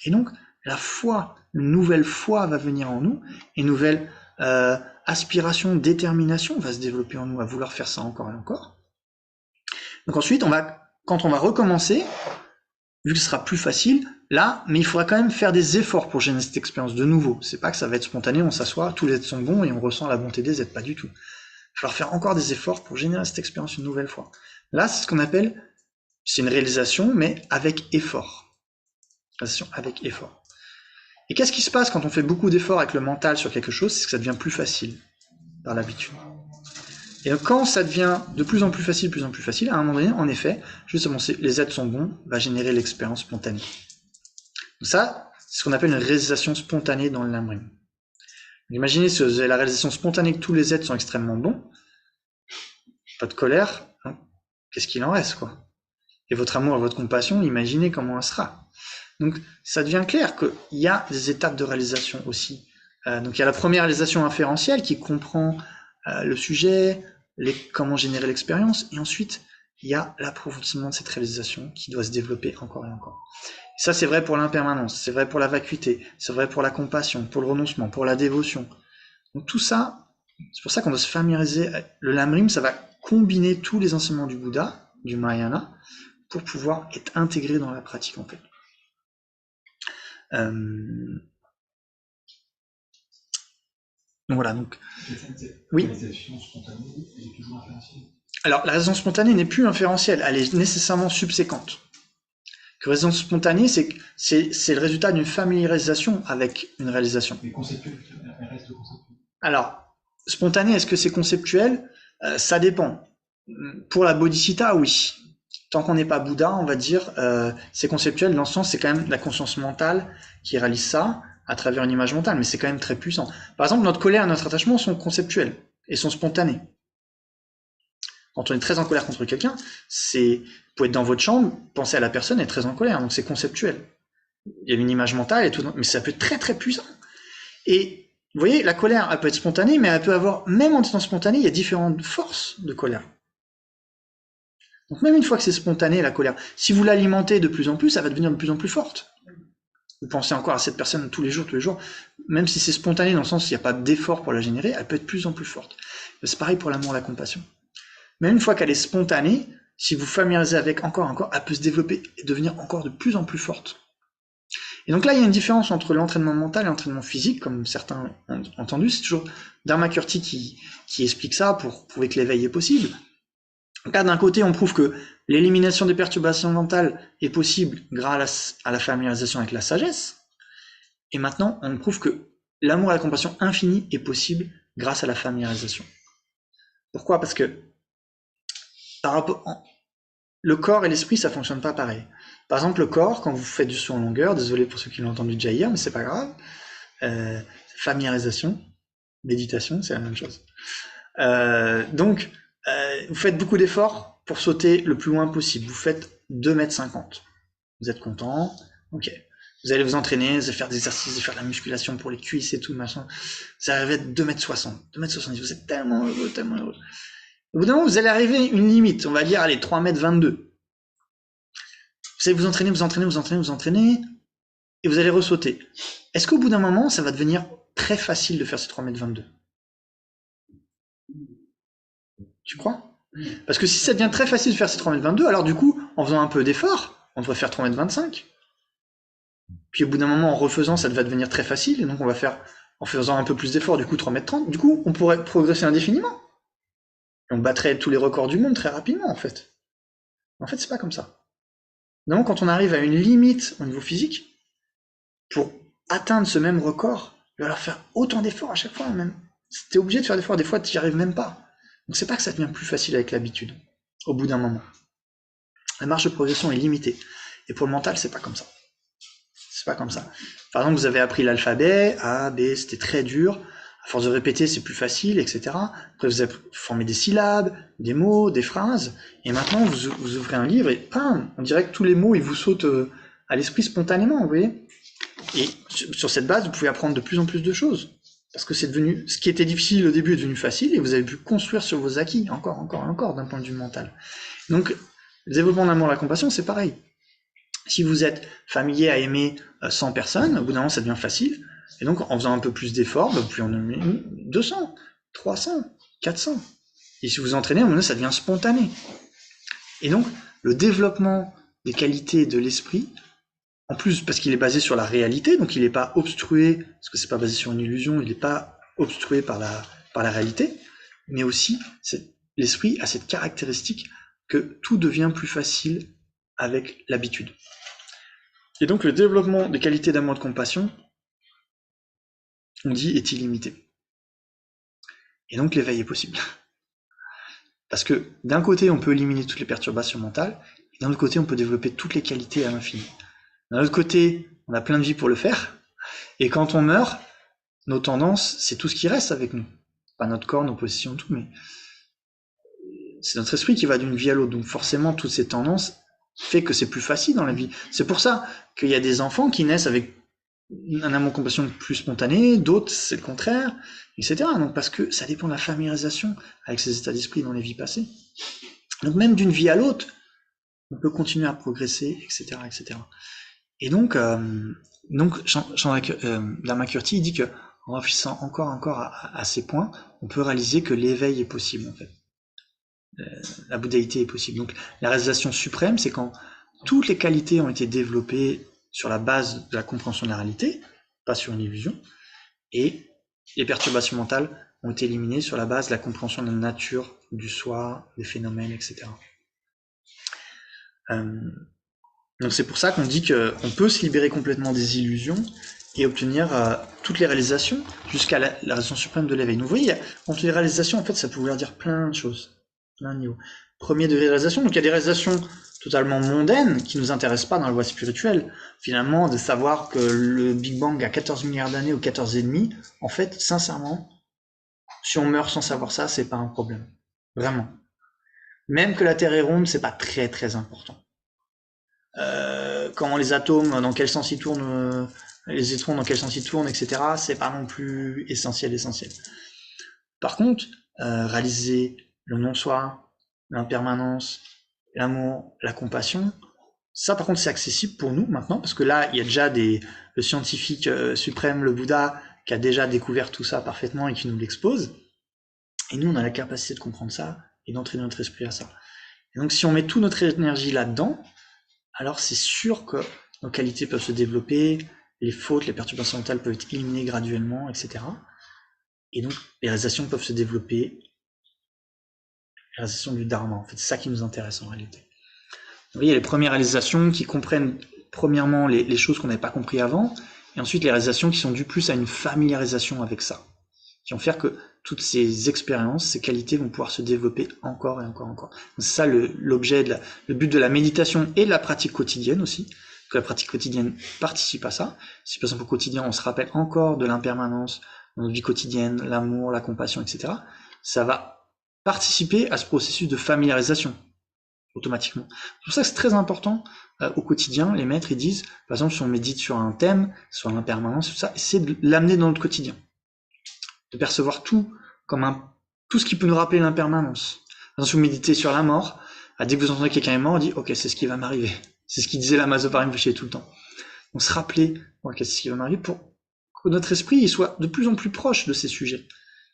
Speaker 1: Et donc, la foi, une nouvelle foi va venir en nous, et une nouvelle aspiration, détermination va se développer en nous à vouloir faire ça encore et encore. Donc ensuite, quand on va recommencer, vu que ce sera plus facile, là, mais il faudra quand même faire des efforts pour générer cette expérience de nouveau. C'est pas que ça va être spontané, on s'assoit, tous les êtres sont bons et on ressent la bonté des êtres, pas du tout. Il va falloir faire encore des efforts pour générer cette expérience une nouvelle fois. Là, c'est ce qu'on appelle, c'est une réalisation, mais avec effort. Réalisation avec effort. Et qu'est-ce qui se passe quand on fait beaucoup d'efforts avec le mental sur quelque chose? C'est que ça devient plus facile, par l'habitude. Et donc, quand ça devient de plus en plus facile, à un moment donné, en effet, justement, les êtres sont bons, va générer l'expérience spontanée. Donc ça, c'est ce qu'on appelle une réalisation spontanée dans le lamrim. Imaginez si vous avez la réalisation spontanée que tous les êtres sont extrêmement bons, pas de colère, hein, qu'est-ce qu'il en reste, quoi? Et votre amour et votre compassion, imaginez comment elle sera. Donc, ça devient clair qu'il y a des étapes de réalisation aussi. Donc, il y a la première réalisation inférentielle qui comprend le sujet, comment générer l'expérience, et ensuite, il y a l'approfondissement de cette réalisation qui doit se développer encore et encore. Et ça, c'est vrai pour l'impermanence, c'est vrai pour la vacuité, c'est vrai pour la compassion, pour le renoncement, pour la dévotion. Donc tout ça, c'est pour ça qu'on doit se familiariser. Le lamrim, ça va combiner tous les enseignements du Bouddha, du Mahayana, pour pouvoir être intégré dans la pratique, en fait. Donc voilà, donc. Oui.
Speaker 6: La réalisation spontanée est toujours inférentielle.
Speaker 1: Alors, la réalisation spontanée n'est plus inférentielle, elle est nécessairement subséquente. La réalisation spontanée, c'est le résultat d'une familiarisation avec une réalisation.
Speaker 6: Mais conceptuelle, elle reste conceptuelle.
Speaker 1: Alors, spontané, est-ce que c'est conceptuel? Ça dépend. Pour la bodhisattva, oui. Tant qu'on n'est pas Bouddha, on va dire, c'est conceptuel. Dans ce sens, c'est quand même la conscience mentale qui réalise ça à travers une image mentale, mais c'est quand même très puissant. Par exemple, notre colère et notre attachement sont conceptuels et sont spontanés. Quand on est très en colère contre quelqu'un, vous pouvez être dans votre chambre, penser à la personne et être très en colère, donc c'est conceptuel. Il y a une image mentale et tout, mais ça peut être très très puissant. Et vous voyez, la colère, elle peut être spontanée, mais elle peut avoir, même en étant spontanée, il y a différentes forces de colère. Donc même une fois que c'est spontané, la colère, si vous l'alimentez de plus en plus, ça va devenir de plus en plus forte. Vous pensez encore à cette personne tous les jours, même si c'est spontané dans le sens où il n'y a pas d'effort pour la générer, elle peut être de plus en plus forte. C'est pareil pour l'amour et la compassion. Même une fois qu'elle est spontanée, si vous familiarisez avec encore, elle peut se développer et devenir encore de plus en plus forte. Et donc là, il y a une différence entre l'entraînement mental et l'entraînement physique, comme certains ont entendu. C'est toujours Dharma Kurti qui explique ça pour prouver que l'éveil est possible. Là, d'un côté, on prouve que l'élimination des perturbations mentales est possible grâce à la familiarisation avec la sagesse. Et maintenant, on prouve que l'amour et la compassion infinie est possible grâce à la familiarisation. Pourquoi? Parce que le corps et l'esprit, ça fonctionne pas pareil. Par exemple, le corps, quand vous faites du saut en longueur, désolé pour ceux qui l'ont entendu déjà hier, mais c'est pas grave, familiarisation, méditation, c'est la même chose. Donc, vous faites beaucoup d'efforts pour sauter le plus loin possible. Vous faites 2,50 m. Vous êtes content, ok. Vous allez vous entraîner, vous allez faire des exercices, vous allez faire de la musculation pour les cuisses et tout, machin. Vous arrivez à 2,60 m, 2,70 m, vous êtes tellement heureux, tellement heureux. Au bout d'un moment, vous allez arriver à une limite, on va dire, allez, 3,22 m. Vous allez vous entraîner, et vous allez ressauter. Est-ce qu'au bout d'un moment, ça va devenir très facile de faire ces 3,22 m? Tu crois? Parce que si ça devient très facile de faire ces 3,22 m, alors du coup, en faisant un peu d'effort, on devrait faire 3,25 m. Puis au bout d'un moment, en refaisant, ça va devenir très facile, et donc on va faire, en faisant un peu plus d'effort, du coup 3,30 m. Du coup, on pourrait progresser indéfiniment. Et on battrait tous les records du monde très rapidement, en fait. En fait, c'est pas comme ça. Donc, quand on arrive à une limite au niveau physique, pour atteindre ce même record, il va falloir faire autant d'efforts à chaque fois, même. T'es obligé de faire d'efforts, des fois tu n'y arrives même pas. Donc c'est pas que ça devient plus facile avec l'habitude, au bout d'un moment. La marge de progression est limitée. Et pour le mental, c'est pas comme ça. C'est pas comme ça. Par exemple, vous avez appris l'alphabet, A, B, c'était très dur. À force de répéter, c'est plus facile, etc. Après, vous avez formé des syllabes, des mots, des phrases. Et maintenant, vous ouvrez un livre et bam, on dirait que tous les mots, ils vous sautent à l'esprit spontanément, vous voyez. Et sur cette base, vous pouvez apprendre de plus en plus de choses. Parce que c'est devenu, ce qui était difficile au début est devenu facile et vous avez pu construire sur vos acquis, encore, d'un point de vue mental. Donc, le développement de l'amour et de la compassion, c'est pareil. Si vous êtes familier à aimer 100 personnes, au bout d'un moment, ça devient facile. Et donc, en faisant un peu plus d'efforts, vous pouvez en aimer 200, 300, 400. Et si vous entraînez, à un moment donné, ça devient spontané. Et donc, le développement des qualités de l'esprit, en plus, parce qu'il est basé sur la réalité, donc il n'est pas obstrué, parce que c'est pas basé sur une illusion, il n'est pas obstrué par la réalité, mais aussi, l'esprit a cette caractéristique que tout devient plus facile avec l'habitude. Et donc, le développement des qualités d'amour et de compassion, on dit, est illimité. Et donc, l'éveil est possible. Parce que, d'un côté, on peut éliminer toutes les perturbations mentales, et d'un autre côté, on peut développer toutes les qualités à l'infini. D'un autre côté, on a plein de vie pour le faire, et quand on meurt, nos tendances, c'est tout ce qui reste avec nous. Pas notre corps, nos positions, tout, mais c'est notre esprit qui va d'une vie à l'autre. Donc forcément, toutes ces tendances fait que c'est plus facile dans la vie. C'est pour ça qu'il y a des enfants qui naissent avec un amour compassion plus spontané, d'autres c'est le contraire, etc. Donc parce que ça dépend de la familiarisation avec ces états d'esprit dans les vies passées. Donc même d'une vie à l'autre, on peut continuer à progresser, etc., etc. Et donc Dharma Kurti dit que en réfléchissant encore à ces points, on peut réaliser que l'éveil est possible en fait. La bouddhaïté est possible. Donc la réalisation suprême, c'est quand toutes les qualités ont été développées sur la base de la compréhension de la réalité, pas sur une illusion, et les perturbations mentales ont été éliminées sur la base de la compréhension de la nature, du soi, des phénomènes, etc. Donc c'est pour ça qu'on dit qu'on peut se libérer complètement des illusions et obtenir toutes les réalisations jusqu'à la réalisation suprême de l'éveil. Donc vous voyez, quand les réalisations, en fait, ça peut vouloir dire plein de choses, plein de niveaux. Premier degré de réalisation, donc il y a des réalisations totalement mondaines qui nous intéressent pas dans la voie spirituelle. Finalement, de savoir que le Big Bang a 14 milliards d'années ou 14,5, en fait, sincèrement, si on meurt sans savoir ça, c'est pas un problème. Vraiment. Même que la Terre est ronde, c'est pas très très important. Comment les atomes, dans quel sens ils tournent, les électrons, dans quel sens ils tournent, etc., c'est pas non plus essentiel. Par contre, réaliser le non-soi, l'impermanence, l'amour, la compassion, ça par contre c'est accessible pour nous maintenant, parce que là, il y a déjà le scientifique suprême, le Bouddha, qui a déjà découvert tout ça parfaitement et qui nous l'expose. Et nous, on a la capacité de comprendre ça et d'entraîner notre esprit à ça. Et donc si on met toute notre énergie là-dedans, alors c'est sûr que nos qualités peuvent se développer, les fautes, les perturbations mentales peuvent être éliminées graduellement, etc. Et donc les réalisations peuvent se développer, les réalisations du Dharma, en fait, c'est ça qui nous intéresse en réalité. Vous voyez, les premières réalisations qui comprennent premièrement les choses qu'on n'avait pas compris avant, et ensuite les réalisations qui sont dues plus à une familiarisation avec ça, qui vont faire que toutes ces expériences, ces qualités vont pouvoir se développer encore et encore et encore. C'est ça l'objet, le but de la méditation et de la pratique quotidienne aussi, que la pratique quotidienne participe à ça. Si par exemple au quotidien on se rappelle encore de l'impermanence dans notre vie quotidienne, l'amour, la compassion, etc., ça va participer à ce processus de familiarisation automatiquement. C'est pour ça que c'est très important au quotidien. Les maîtres ils disent, par exemple, si on médite sur un thème, sur l'impermanence, tout ça, essayez de l'amener dans notre quotidien, de percevoir tout comme tout ce qui peut nous rappeler l'impermanence. Par exemple, si vous méditez sur la mort, dès que vous entendez quelqu'un est mort, on dit ok, c'est ce qui va m'arriver. C'est ce qu'il disait la Maso Rinpoche tout le temps. On se rappeler ok, c'est ce qui va m'arriver pour que notre esprit il soit de plus en plus proche de ces sujets.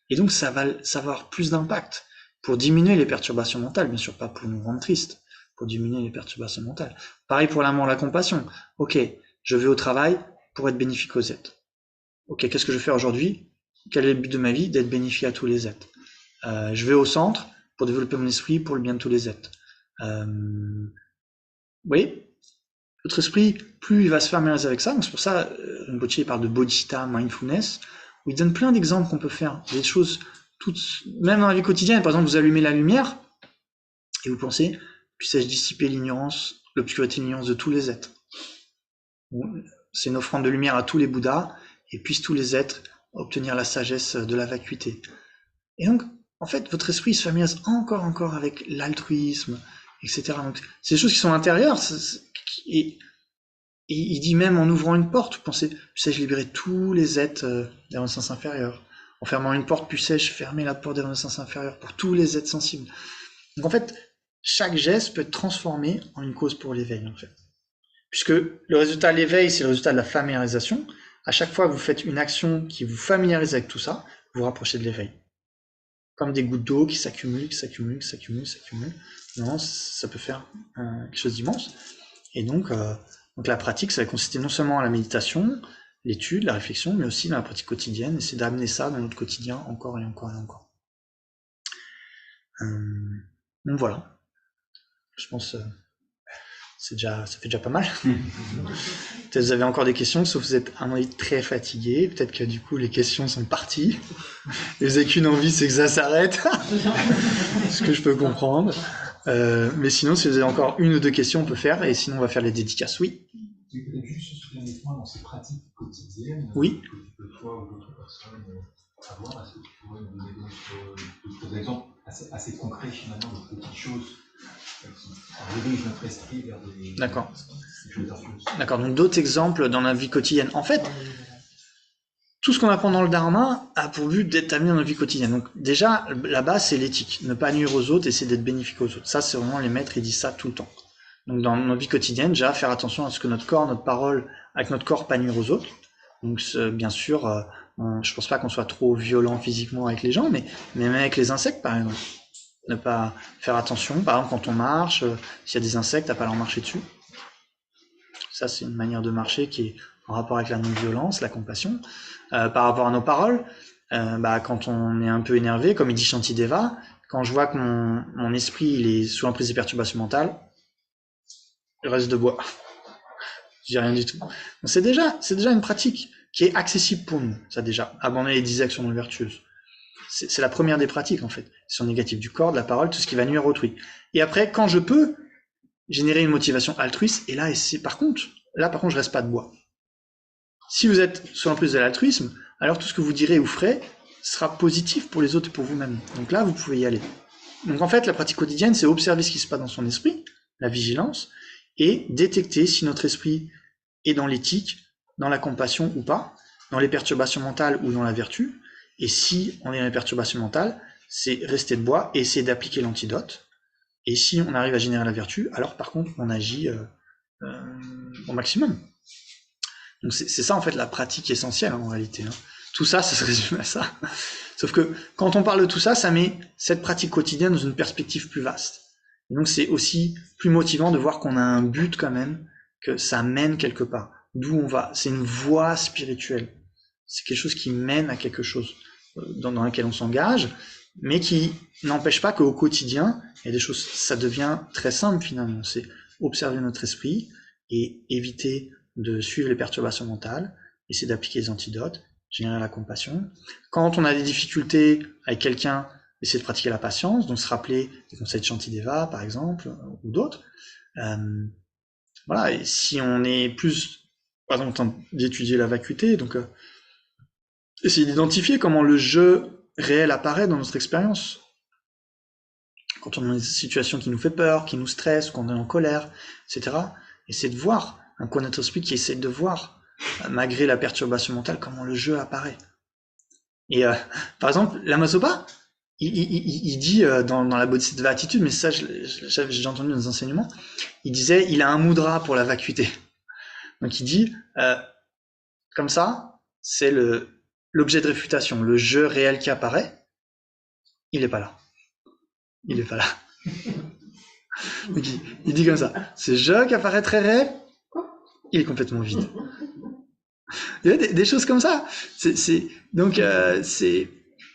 Speaker 1: Et donc ça va avoir plus d'impact pour diminuer les perturbations mentales, bien sûr pas pour nous rendre tristes, pour diminuer les perturbations mentales. Pareil pour l'amour, la compassion. Ok, je vais au travail pour être bénéfique aux êtres. Ok, qu'est-ce que je fais aujourd'hui? Quel est le but de ma vie? D'être bénéfique à tous les êtres. Je vais au centre pour développer mon esprit pour le bien de tous les êtres. Vous voyez, votre esprit, plus il va se familiariser avec ça, donc c'est pour ça Rinpoche parle de bodhicitta, mindfulness, où il donne plein d'exemples qu'on peut faire, des choses toutes, même dans la vie quotidienne. Par exemple, vous allumez la lumière et vous pensez, puisse-je dissiper l'ignorance, l'obscurité et l'ignorance de tous les êtres. C'est une offrande de lumière à tous les Bouddhas, et puissent tous les êtres obtenir la sagesse de la vacuité. Et donc, en fait, votre esprit se familiarise encore avec l'altruisme, etc. Donc, c'est des choses qui sont intérieures. Et il dit même en ouvrant une porte, vous pensez, puisse-je libérer tous les êtres des sens inférieurs. En fermant une porte, puisse-je fermer la porte des sens inférieurs pour tous les êtres sensibles. Donc en fait, chaque geste peut être transformé en une cause pour l'éveil, en fait. Puisque le résultat de l'éveil, c'est le résultat de la familiarisation. À chaque fois que vous faites une action qui vous familiarise avec tout ça, vous vous rapprochez de l'éveil. Comme des gouttes d'eau qui s'accumulent. Non, ça peut faire quelque chose d'immense. Et donc la pratique, ça va consister non seulement à la méditation, l'étude, la réflexion, mais aussi dans la pratique quotidienne, et c'est d'amener ça dans notre quotidien encore et encore et encore. Donc voilà. Je pense ça fait déjà pas mal. Peut-être vous avez encore des questions, sauf que vous êtes à mon avis très fatigué. Peut-être que du coup les questions sont parties. Et vous n'avez qu'une envie, c'est que ça s'arrête. Ce que je peux comprendre. Mais sinon, si vous avez encore une ou deux questions, on peut faire. Et sinon, on va faire les dédicaces. Oui.
Speaker 6: Juste ce dernier-point dans ces pratiques quotidiennes,
Speaker 1: oui.
Speaker 6: Que tu peux toi ou d'autres personnes avoir, est-ce que tu pourrais nous donner d'autres exemples assez concrets finalement de petites choses qui dirigent notre esprit vers des choses vertueuses?
Speaker 1: D'accord, donc d'autres exemples dans la vie quotidienne. En fait, tout ce qu'on apprend dans le Dharma a pour but d'être amené dans notre vie quotidienne. Donc déjà, la base, c'est l'éthique. Ne pas nuire aux autres, essayer d'être bénéfique aux autres. Ça, c'est vraiment les maîtres, ils disent ça tout le temps. Donc dans notre vie quotidienne, déjà, faire attention à ce que notre corps, notre parole, avec notre corps, pas nuire aux autres. Donc bien sûr, je pense pas qu'on soit trop violent physiquement avec les gens, mais même avec les insectes, par exemple. Ne pas faire attention, par exemple, quand on marche, s'il y a des insectes, à pas leur marcher dessus. Ça, c'est une manière de marcher qui est en rapport avec la non-violence, la compassion. Par rapport à nos paroles, quand on est un peu énervé, comme il dit Shantideva, quand je vois que mon esprit il est sous l'emprise des perturbations mentales, je reste de bois. Je dis rien du tout. Donc c'est déjà une pratique qui est accessible pour nous. Ça déjà, abandonner les 10 actions non vertueuses. C'est la première des pratiques en fait. Sur négatif du corps, de la parole, tout ce qui va nuire à autrui. Et après, quand je peux générer une motivation altruiste, et là, par contre, je reste pas de bois. Si vous êtes sous l'emprise de l'altruisme, alors tout ce que vous direz ou ferez sera positif pour les autres et pour vous-même. Donc là, vous pouvez y aller. Donc en fait, la pratique quotidienne, c'est observer ce qui se passe dans son esprit, la vigilance, et détecter si notre esprit est dans l'éthique, dans la compassion ou pas, dans les perturbations mentales ou dans la vertu. Et si on est dans les perturbations mentales, c'est rester de bois et essayer d'appliquer l'antidote. Et si on arrive à générer la vertu, alors par contre, on agit au maximum. Donc c'est ça en fait la pratique essentielle en réalité. Tout ça, ça se résume à ça. Sauf que quand on parle de tout ça, ça met cette pratique quotidienne dans une perspective plus vaste. Et donc c'est aussi plus motivant de voir qu'on a un but quand même, que ça mène quelque part. D'où on va. C'est une voie spirituelle. C'est quelque chose qui mène à quelque chose dans lequel on s'engage, mais qui n'empêche pas qu'au quotidien, il y a des choses, ça devient très simple finalement. C'est observer notre esprit et éviter de suivre les perturbations mentales, essayer d'appliquer les antidotes, générer la compassion. Quand on a des difficultés avec quelqu'un, essayer de pratiquer la patience, donc se rappeler des conseils de Shantideva par exemple, ou d'autres. Voilà, et si on est plus, par exemple, en train d'étudier la vacuité, donc essayer d'identifier comment le jeu réel apparaît dans notre expérience. Quand on est dans une situation qui nous fait peur, qui nous stresse, quand on est en colère, etc. Essayer de voir, un coin de notre esprit qui essaie de voir, malgré la perturbation mentale, comment le jeu apparaît. Et par exemple, Lama Zopa, il dit dans la Bodhisattva attitude, mais ça j'ai entendu dans les enseignements, il disait il a un mudra pour la vacuité. Donc il dit comme ça, c'est l'objet de réfutation, le jeu réel qui apparaît, il n'est pas là. Il n'est pas là. Donc il dit comme ça, ce jeu qui apparaît très réel, il est complètement vide. Il y a des choses comme ça.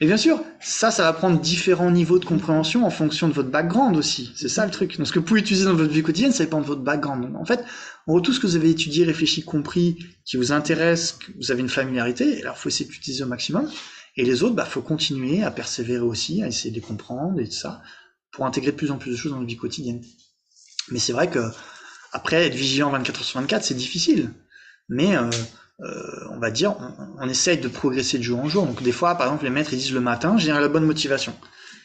Speaker 1: Et bien sûr, ça va prendre différents niveaux de compréhension en fonction de votre background aussi. C'est ça le truc. Donc ce que vous pouvez utiliser dans votre vie quotidienne, ça dépend de votre background. Donc, en fait, en gros, tout ce que vous avez étudié, réfléchi, compris, qui vous intéresse, que vous avez une familiarité, alors il faut essayer d'utiliser au maximum. Et les autres, faut continuer à persévérer aussi, à essayer de les comprendre et tout ça, pour intégrer de plus en plus de choses dans votre vie quotidienne. Mais c'est vrai que après, être vigilant 24 heures sur 24, c'est difficile. Mais on va dire, on essaye de progresser de jour en jour. Donc des fois, par exemple, les maîtres ils disent le matin, j'ai la bonne motivation.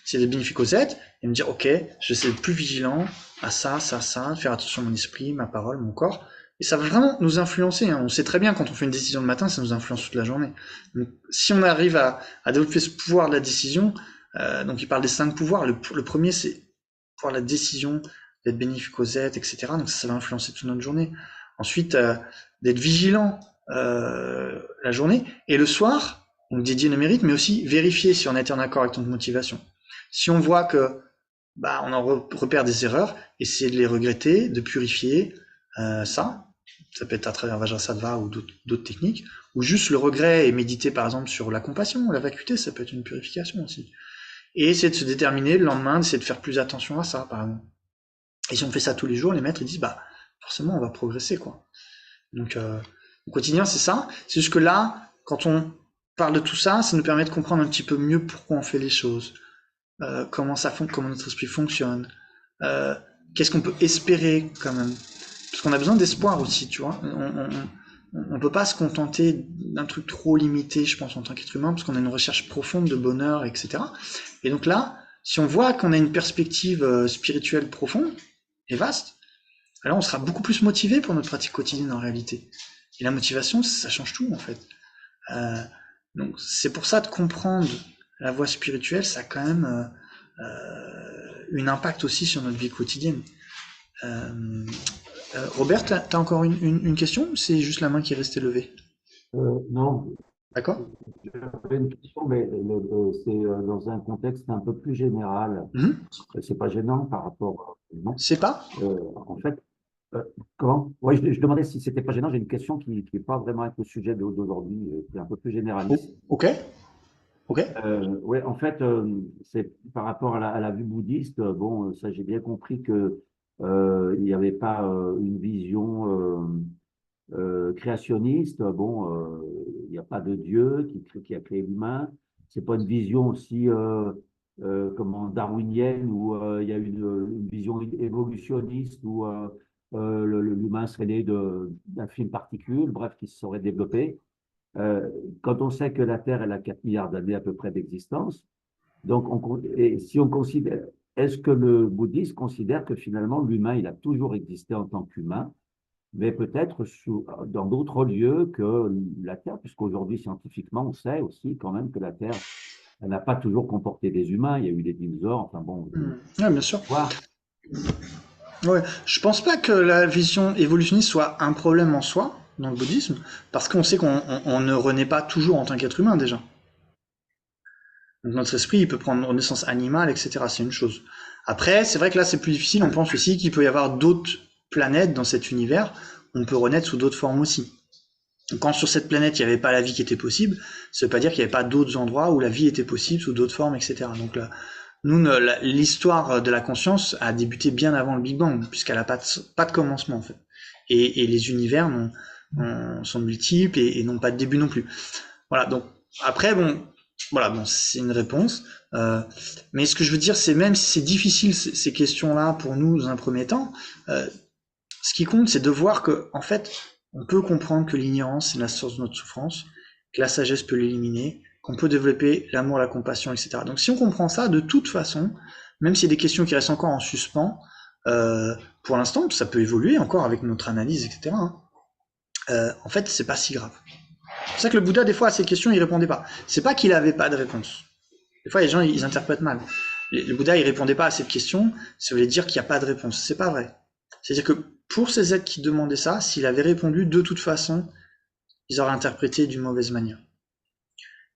Speaker 1: C'est des bénéfiques aux aides, et me dire, ok, je vais être plus vigilant à ça, faire attention à mon esprit, ma parole, mon corps. Et ça va vraiment nous influencer. On sait très bien quand on fait une décision le matin, ça nous influence toute la journée. Donc si on arrive à développer ce pouvoir de la décision, donc il parle des 5 pouvoirs. Le premier, c'est pouvoir de la décision, d'être bénéfique aux aides, etc. Donc ça va influencer toute notre journée. Ensuite, d'être vigilant la journée, et le soir, donc dédier nos mérites, mais aussi vérifier si on a été en accord avec notre motivation. Si on voit que on en repère des erreurs, essayer de les regretter, de purifier ça peut être à travers Vajrasattva ou d'autres techniques, ou juste le regret et méditer par exemple sur la compassion, la vacuité, ça peut être une purification aussi. Et essayer de se déterminer le lendemain, d'essayer de faire plus attention à ça par exemple. Et si on fait ça tous les jours, les maîtres ils disent forcément on va progresser quoi. Donc au quotidien, c'est ça. C'est juste que là, quand on parle de tout ça, ça nous permet de comprendre un petit peu mieux pourquoi on fait les choses, comment notre esprit fonctionne, qu'est-ce qu'on peut espérer quand même. Parce qu'on a besoin d'espoir aussi, tu vois. On peut pas se contenter d'un truc trop limité, je pense, en tant qu'être humain, parce qu'on a une recherche profonde de bonheur, etc. Et donc là, si on voit qu'on a une perspective spirituelle profonde et vaste, alors on sera beaucoup plus motivé pour notre pratique quotidienne en réalité. Et la motivation, ça change tout en fait. Donc c'est pour ça de comprendre la voie spirituelle, ça a quand même un impact aussi sur notre vie quotidienne. Robert, t'as encore une question ou c'est juste la main qui est restée levée?
Speaker 5: Non.
Speaker 1: D'accord.
Speaker 5: J'avais une question, mais c'est dans un contexte un peu plus général. C'est pas gênant par rapport. Non.
Speaker 1: C'est pas
Speaker 5: en fait, comment? Oui, je demandais si c'était pas gênant. J'ai une question qui n'est pas vraiment avec le sujet d'aujourd'hui, qui est un peu plus généraliste.
Speaker 1: Ok.
Speaker 5: Ouais, en fait, c'est par rapport à la vue bouddhiste. Bon, ça, j'ai bien compris que il n'y avait pas une vision créationniste. Bon, il n'y a pas de Dieu qui a créé l'humain. C'est pas une vision aussi comment darwinienne où il y a une vision évolutionniste où l'humain serait né d'un fine particule, bref, qui se serait développé. Quand on sait que la Terre elle a 4 milliards d'années à peu près d'existence, donc et si on considère est-ce que le bouddhisme considère que finalement l'humain, il a toujours existé en tant qu'humain, mais peut-être dans d'autres lieux que la Terre, puisqu'aujourd'hui, scientifiquement, on sait aussi quand même que la Terre, elle n'a pas toujours comporté des humains, il y a eu des dinosaures, enfin bon,
Speaker 1: Ouais, bien sûr.
Speaker 5: voir.
Speaker 1: Ouais, je pense pas que la vision évolutionniste soit un problème en soi dans le bouddhisme, parce qu'on sait qu'on ne renaît pas toujours en tant qu'être humain déjà. Donc notre esprit, il peut prendre naissance animale, etc. C'est une chose. Après, c'est vrai que là, c'est plus difficile. On pense aussi qu'il peut y avoir d'autres planètes dans cet univers. On peut renaître sous d'autres formes aussi. Donc, quand sur cette planète, il n'y avait pas la vie qui était possible, ça veut pas dire qu'il n'y avait pas d'autres endroits où la vie était possible sous d'autres formes, etc. Donc là, nous, l'histoire de la conscience a débuté bien avant le Big Bang, puisqu'elle n'a pas de commencement, en fait. Et les univers sont multiples et n'ont pas de début non plus. Voilà, donc après, bon, voilà, bon, c'est une réponse. Mais ce que je veux dire, c'est même si c'est difficile ces questions-là pour nous dans un premier temps, ce qui compte, c'est de voir que, en fait, on peut comprendre que l'ignorance c'est la source de notre souffrance, que la sagesse peut l'éliminer, qu'on peut développer l'amour, la compassion, etc. Donc, si on comprend ça, de toute façon, même s'il y a des questions qui restent encore en suspens, pour l'instant, ça peut évoluer encore avec notre analyse, etc. En fait, c'est pas si grave. C'est pour ça que le Bouddha, des fois, à ces questions, il répondait pas. C'est pas qu'il avait pas de réponse. Des fois, les gens, ils interprètent mal. Le Bouddha, il répondait pas à cette question, ça voulait dire qu'il n'y a pas de réponse. C'est pas vrai. C'est-à-dire que pour ces êtres qui demandaient ça, s'il avait répondu, de toute façon, ils auraient interprété d'une mauvaise manière.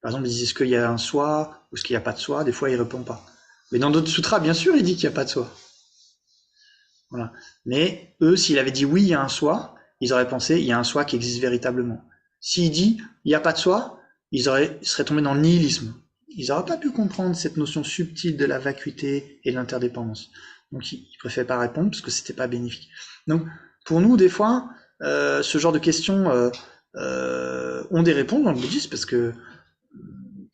Speaker 1: Par exemple, ils disent est-ce qu'il y a un soi ou est-ce qu'il n'y a pas de soi. Des fois, il répond pas. Mais dans d'autres sutras, bien sûr, il dit qu'il n'y a pas de soi. Voilà. Mais eux, s'il avait dit oui, il y a un soi, ils auraient pensé il y a un soi qui existe véritablement. S'il dit il n'y a pas de soi, ils seraient tombés dans le nihilisme. Ils n'auraient pas pu comprendre cette notion subtile de la vacuité et de l'interdépendance. Donc ils préfèrent pas répondre parce que c'était pas bénéfique. Donc pour nous, des fois, ce genre de questions ont des réponses dans le bouddhisme parce que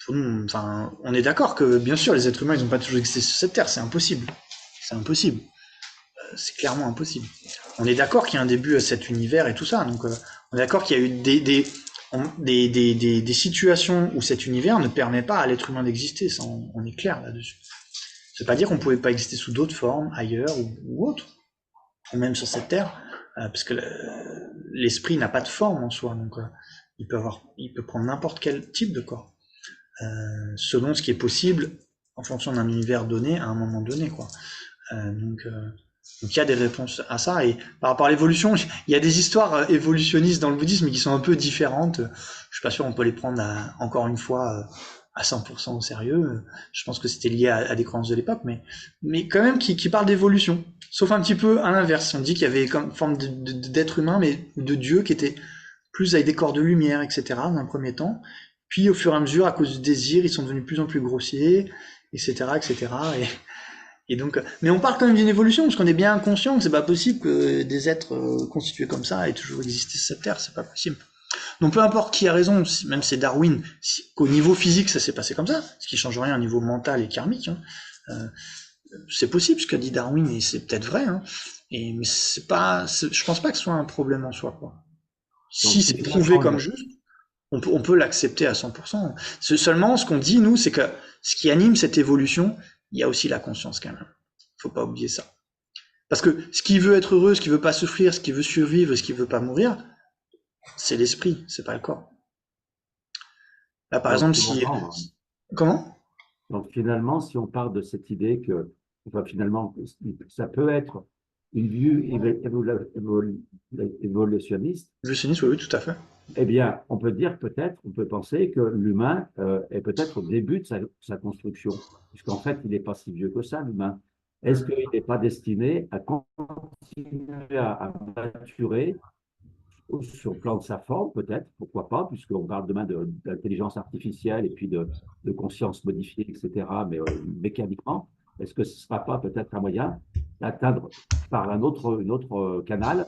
Speaker 1: pour nous, enfin, on est d'accord que bien sûr les êtres humains ils n'ont pas toujours existé sur cette terre, c'est impossible. C'est impossible. C'est clairement impossible. On est d'accord qu'il y a un début à cet univers et tout ça. Donc on est d'accord qu'il y a eu des situations où cet univers ne permet pas à l'être humain d'exister. Ça, on est clair là-dessus. Ça veut pas dire qu'on pouvait pas exister sous d'autres formes, ailleurs ou autres, ou même sur cette terre, parce que l'esprit n'a pas de forme en soi. Donc il peut prendre n'importe quel type de corps, selon ce qui est possible en fonction d'un univers donné à un moment donné, quoi. Donc il y a des réponses à ça, et par rapport à l'évolution, il y a des histoires évolutionnistes dans le bouddhisme qui sont un peu différentes. Je suis pas sûr on peut les prendre encore une fois à 100% au sérieux. Je pense que c'était lié à des croyances de l'époque, mais quand même qui parlent d'évolution. Sauf un petit peu à l'inverse. On dit qu'il y avait comme forme d'être humain, mais de Dieu qui était plus avec des corps de lumière, etc. dans un premier temps. Puis au fur et à mesure, à cause du désir, ils sont devenus de plus en plus grossiers, etc., etc. Et donc, mais on parle quand même d'une évolution, parce qu'on est bien conscient que c'est pas possible que des êtres constitués comme ça aient toujours existé sur cette Terre, c'est pas possible. Donc peu importe qui a raison, même c'est Darwin, qu'au niveau physique ça s'est passé comme ça, ce qui change rien au niveau mental et karmique, hein. C'est possible ce qu'a dit Darwin, et c'est peut-être vrai, hein. Mais c'est pas, je pense pas que ce soit un problème en soi, quoi. Si c'est prouvé comme juste, on peut l'accepter à 100%. Seulement, ce qu'on dit, nous, c'est que ce qui anime cette évolution, il y a aussi la conscience quand même. Faut pas oublier ça. Parce que ce qui veut être heureux, ce qui veut pas souffrir, ce qui veut survivre, ce qui veut pas mourir, c'est l'esprit, c'est pas le corps. Là, par exemple, si... Comment ?
Speaker 5: Donc finalement, si on part de cette idée que, enfin, finalement, ça peut être une vue évolutionniste.
Speaker 1: Évolutionniste, oui, tout à fait.
Speaker 5: Eh bien, on peut dire peut-être, on peut penser que l'humain est peut-être au début de sa construction, puisqu'en fait, il n'est pas si vieux que ça, l'humain. Est-ce qu'il n'est pas destiné à continuer à maturer sur le plan de sa forme, peut-être, pourquoi pas, puisqu'on parle demain d'intelligence artificielle et puis de conscience modifiée, etc., mais mécaniquement, est-ce que ce ne sera pas peut-être un moyen d'atteindre par un autre canal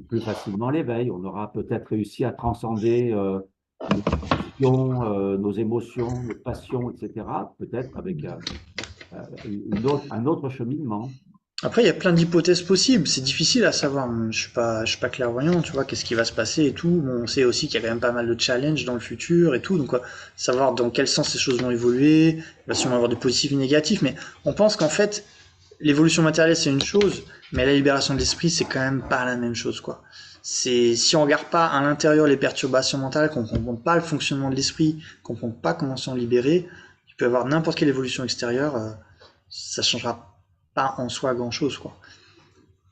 Speaker 5: plus facilement l'éveil? On aura peut-être réussi à transcender nos émotions, nos passions, etc., peut-être avec un autre cheminement.
Speaker 1: Après, il y a plein d'hypothèses possibles. C'est difficile à savoir. Je suis pas clairvoyant, tu vois, qu'est-ce qui va se passer et tout. Bon, on sait aussi qu'il y a quand même pas mal de challenges dans le futur et tout. Donc, savoir dans quel sens ces choses vont évoluer. Il va sûrement avoir de positifs et négatifs. Mais on pense qu'en fait, l'évolution matérielle, c'est une chose. Mais la libération de l'esprit, c'est quand même pas la même chose, quoi. Si on regarde pas à l'intérieur les perturbations mentales, qu'on comprend pas le fonctionnement de l'esprit, qu'on comprend pas comment s'en libérer, il peut y avoir n'importe quelle évolution extérieure, ça changera pas en soi grand chose, quoi.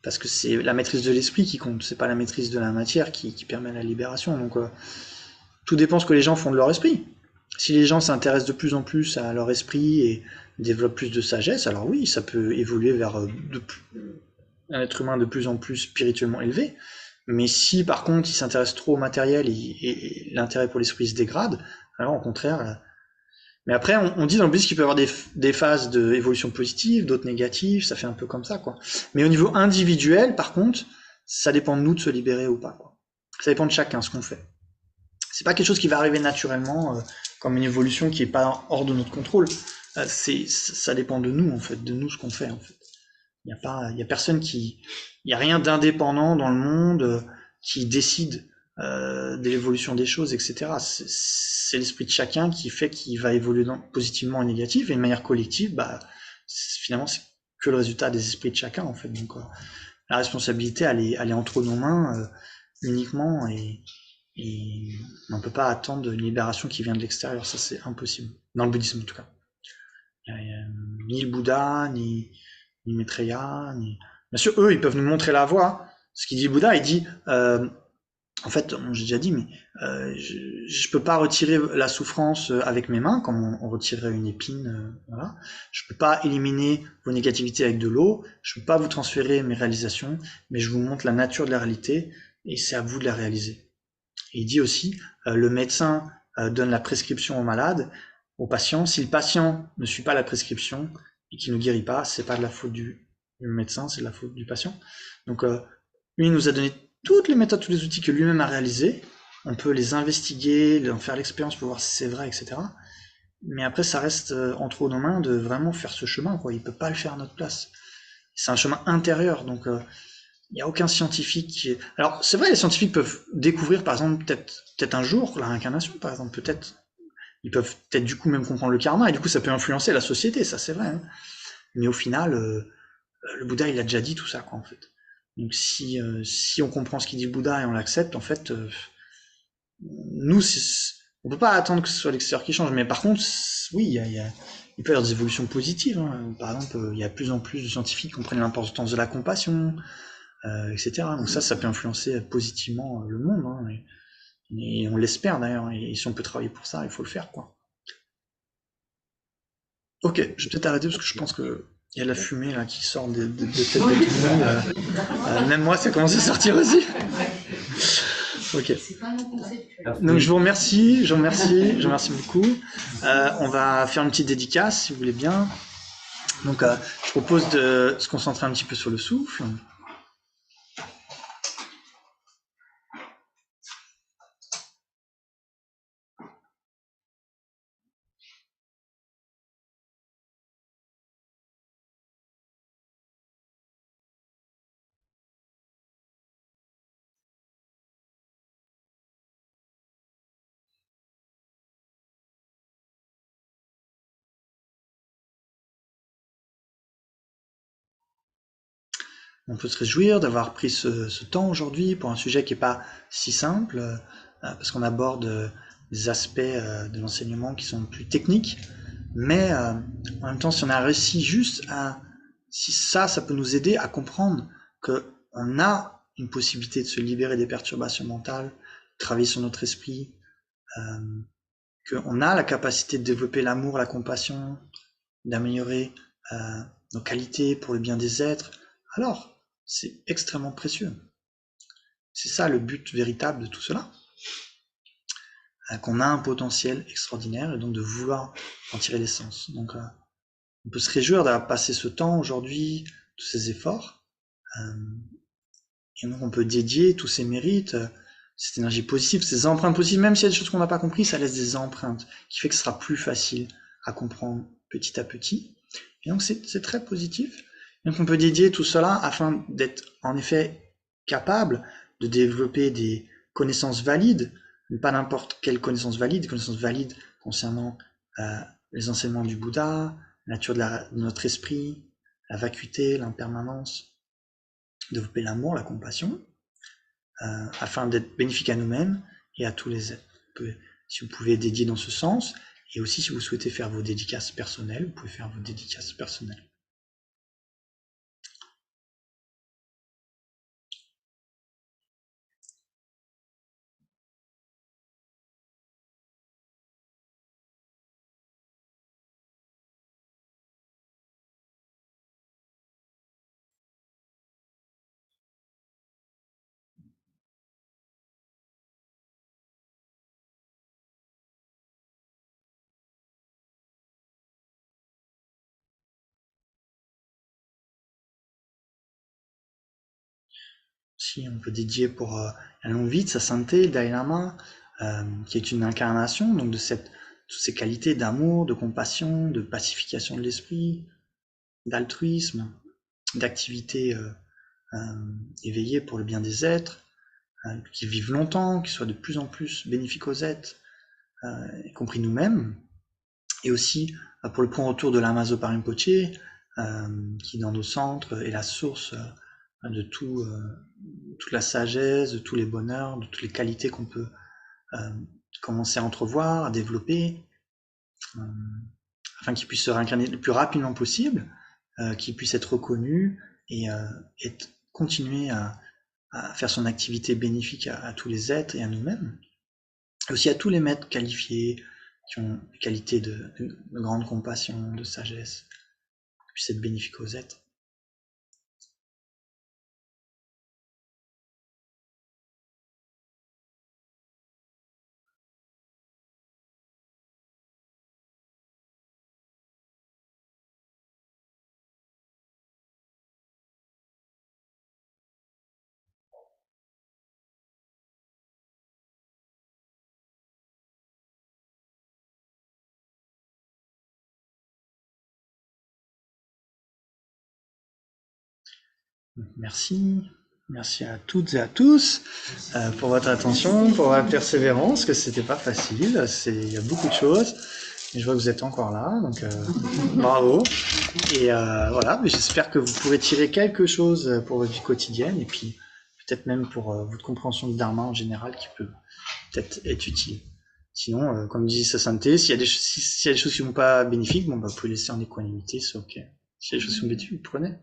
Speaker 1: Parce que c'est la maîtrise de l'esprit qui compte, c'est pas la maîtrise de la matière qui permet la libération. Donc tout dépend ce que les gens font de leur esprit. Si les gens s'intéressent de plus en plus à leur esprit et développent plus de sagesse, alors oui, ça peut évoluer vers un être humain de plus en plus spirituellement élevé. Mais si par contre il s'intéresse trop au matériel et l'intérêt pour l'esprit se dégrade, alors au contraire. Mais après, on dit dans le bouddhisme qu'il peut y avoir des phases d'évolution positive, d'autres négatives, ça fait un peu comme ça, quoi. Mais au niveau individuel, par contre, ça dépend de nous de se libérer ou pas, quoi. Ça dépend de chacun, ce qu'on fait. C'est pas quelque chose qui va arriver naturellement, comme une évolution qui est pas hors de notre contrôle. Ça dépend de nous, en fait, de nous ce qu'on fait, en fait. Il y a personne il y a rien d'indépendant dans le monde qui décide de l'évolution des choses, etc. C'est l'esprit de chacun qui fait qu'il va évoluer positivement et négatif, et de manière collective, finalement, c'est que le résultat des esprits de chacun, en fait. Donc, la responsabilité, elle est entre nos mains uniquement, et on ne peut pas attendre une libération qui vient de l'extérieur, ça c'est impossible, dans le bouddhisme en tout cas. Il y a ni le Bouddha, ni Maitreya, bien sûr, eux, ils peuvent nous montrer la voie. Ce qu'il dit le Bouddha, il dit, en fait, j'ai déjà dit, mais je peux pas retirer la souffrance avec mes mains, comme on retirerait une épine, voilà. Je peux pas éliminer vos négativités avec de l'eau, je peux pas vous transférer mes réalisations, mais je vous montre la nature de la réalité, et c'est à vous de la réaliser. Et il dit aussi, le médecin donne la prescription au malade, au patient. Si le patient ne suit pas la prescription et qu'il ne guérit pas, c'est pas de la faute du médecin, c'est de la faute du patient. Donc, lui, il nous a donné toutes les méthodes, tous les outils que lui-même a réalisés. On peut les investiguer, en faire l'expérience pour voir si c'est vrai, etc. Mais après, ça reste entre nos mains de vraiment faire ce chemin, quoi. Il peut pas le faire à notre place. C'est un chemin intérieur, donc il n'y a aucun scientifique qui... Alors, c'est vrai, les scientifiques peuvent découvrir, par exemple, peut-être un jour, la réincarnation, par exemple, peut-être. Ils peuvent peut-être du coup même comprendre le karma, et du coup ça peut influencer la société, ça c'est vrai. Hein. Mais au final, le Bouddha, il a déjà dit tout ça, quoi, en fait. Donc si on comprend ce qu'il dit le Bouddha et on l'accepte, en fait, nous, on peut pas attendre que ce soit l'extérieur qui change. Mais par contre, oui, il peut y avoir des évolutions positives. Hein. Par exemple, il y a de plus en plus de scientifiques qui comprennent l'importance de la compassion, etc. Donc ça peut influencer positivement le monde. Hein. Et on l'espère d'ailleurs. Et si on peut travailler pour ça, il faut le faire, quoi. Ok, je vais peut-être arrêter parce que je pense que il y a de la fumée là qui sort de tête de tout le monde. Même moi, ça commence à sortir aussi. Ok. Donc je vous remercie beaucoup. On va faire une petite dédicace si vous voulez bien. Donc je propose de se concentrer un petit peu sur le souffle. On peut se réjouir d'avoir pris ce temps aujourd'hui pour un sujet qui n'est pas si simple, parce qu'on aborde des aspects de l'enseignement qui sont plus techniques, mais en même temps, si on a réussi juste si ça peut nous aider à comprendre qu'on a une possibilité de se libérer des perturbations mentales, de travailler sur notre esprit, qu'on a la capacité de développer l'amour, la compassion, d'améliorer nos qualités pour le bien des êtres, alors c'est extrêmement précieux. C'est ça le but véritable de tout cela. Qu'on a un potentiel extraordinaire et donc de vouloir en tirer l'essence. Donc on peut se réjouir d'avoir passé ce temps aujourd'hui, tous ces efforts, et donc on peut dédier tous ces mérites, cette énergie positive, ces empreintes positives, même s'il y a des choses qu'on n'a pas compris, ça laisse des empreintes, qui fait que ce sera plus facile à comprendre petit à petit. Et donc c'est très positif. Donc on peut dédier tout cela afin d'être en effet capable de développer des connaissances valides, mais pas n'importe quelle connaissance valide, des connaissances valides concernant les enseignements du Bouddha, la nature de notre esprit, la vacuité, l'impermanence, développer l'amour, la compassion, afin d'être bénéfique à nous-mêmes et à tous les êtres. Si vous pouvez dédier dans ce sens, et aussi si vous souhaitez faire vos dédicaces personnelles, vous pouvez faire vos dédicaces personnelles. Si on peut dédier pour la longue vie de sa sainteté, Dalai Lama, qui est une incarnation donc de toutes ces qualités d'amour, de compassion, de pacification de l'esprit, d'altruisme, d'activité éveillée pour le bien des êtres, qui vivent longtemps, qui soient de plus en plus bénéfiques aux êtres, y compris nous-mêmes, et aussi pour le point retour de Lama Zopa Rinpoche, qui dans nos centres est la source de toute la sagesse, de tous les bonheurs, de toutes les qualités qu'on peut commencer à entrevoir, à développer, afin qu'il puisse se réincarner le plus rapidement possible, qu'il puisse être reconnu et continuer à faire son activité bénéfique à tous les êtres et à nous-mêmes, et aussi à tous les maîtres qualifiés qui ont des qualités de grande compassion, de sagesse, qui puissent être bénéfiques aux êtres. Merci à toutes et à tous pour votre attention, pour votre persévérance, que c'était pas facile, il y a beaucoup de choses, et je vois que vous êtes encore là, donc bravo. Et voilà, j'espère que vous pourrez tirer quelque chose pour votre vie quotidienne, et puis peut-être même pour votre compréhension du Dharma en général, qui peut peut-être être utile. Sinon, comme dit sa sainteté, s'il y a des choses qui ne sont pas bénéfiques, bon, bah, vous pouvez laisser en équanimité, c'est ok. S'il y a des choses qui sont bénéfiques, vous prenez.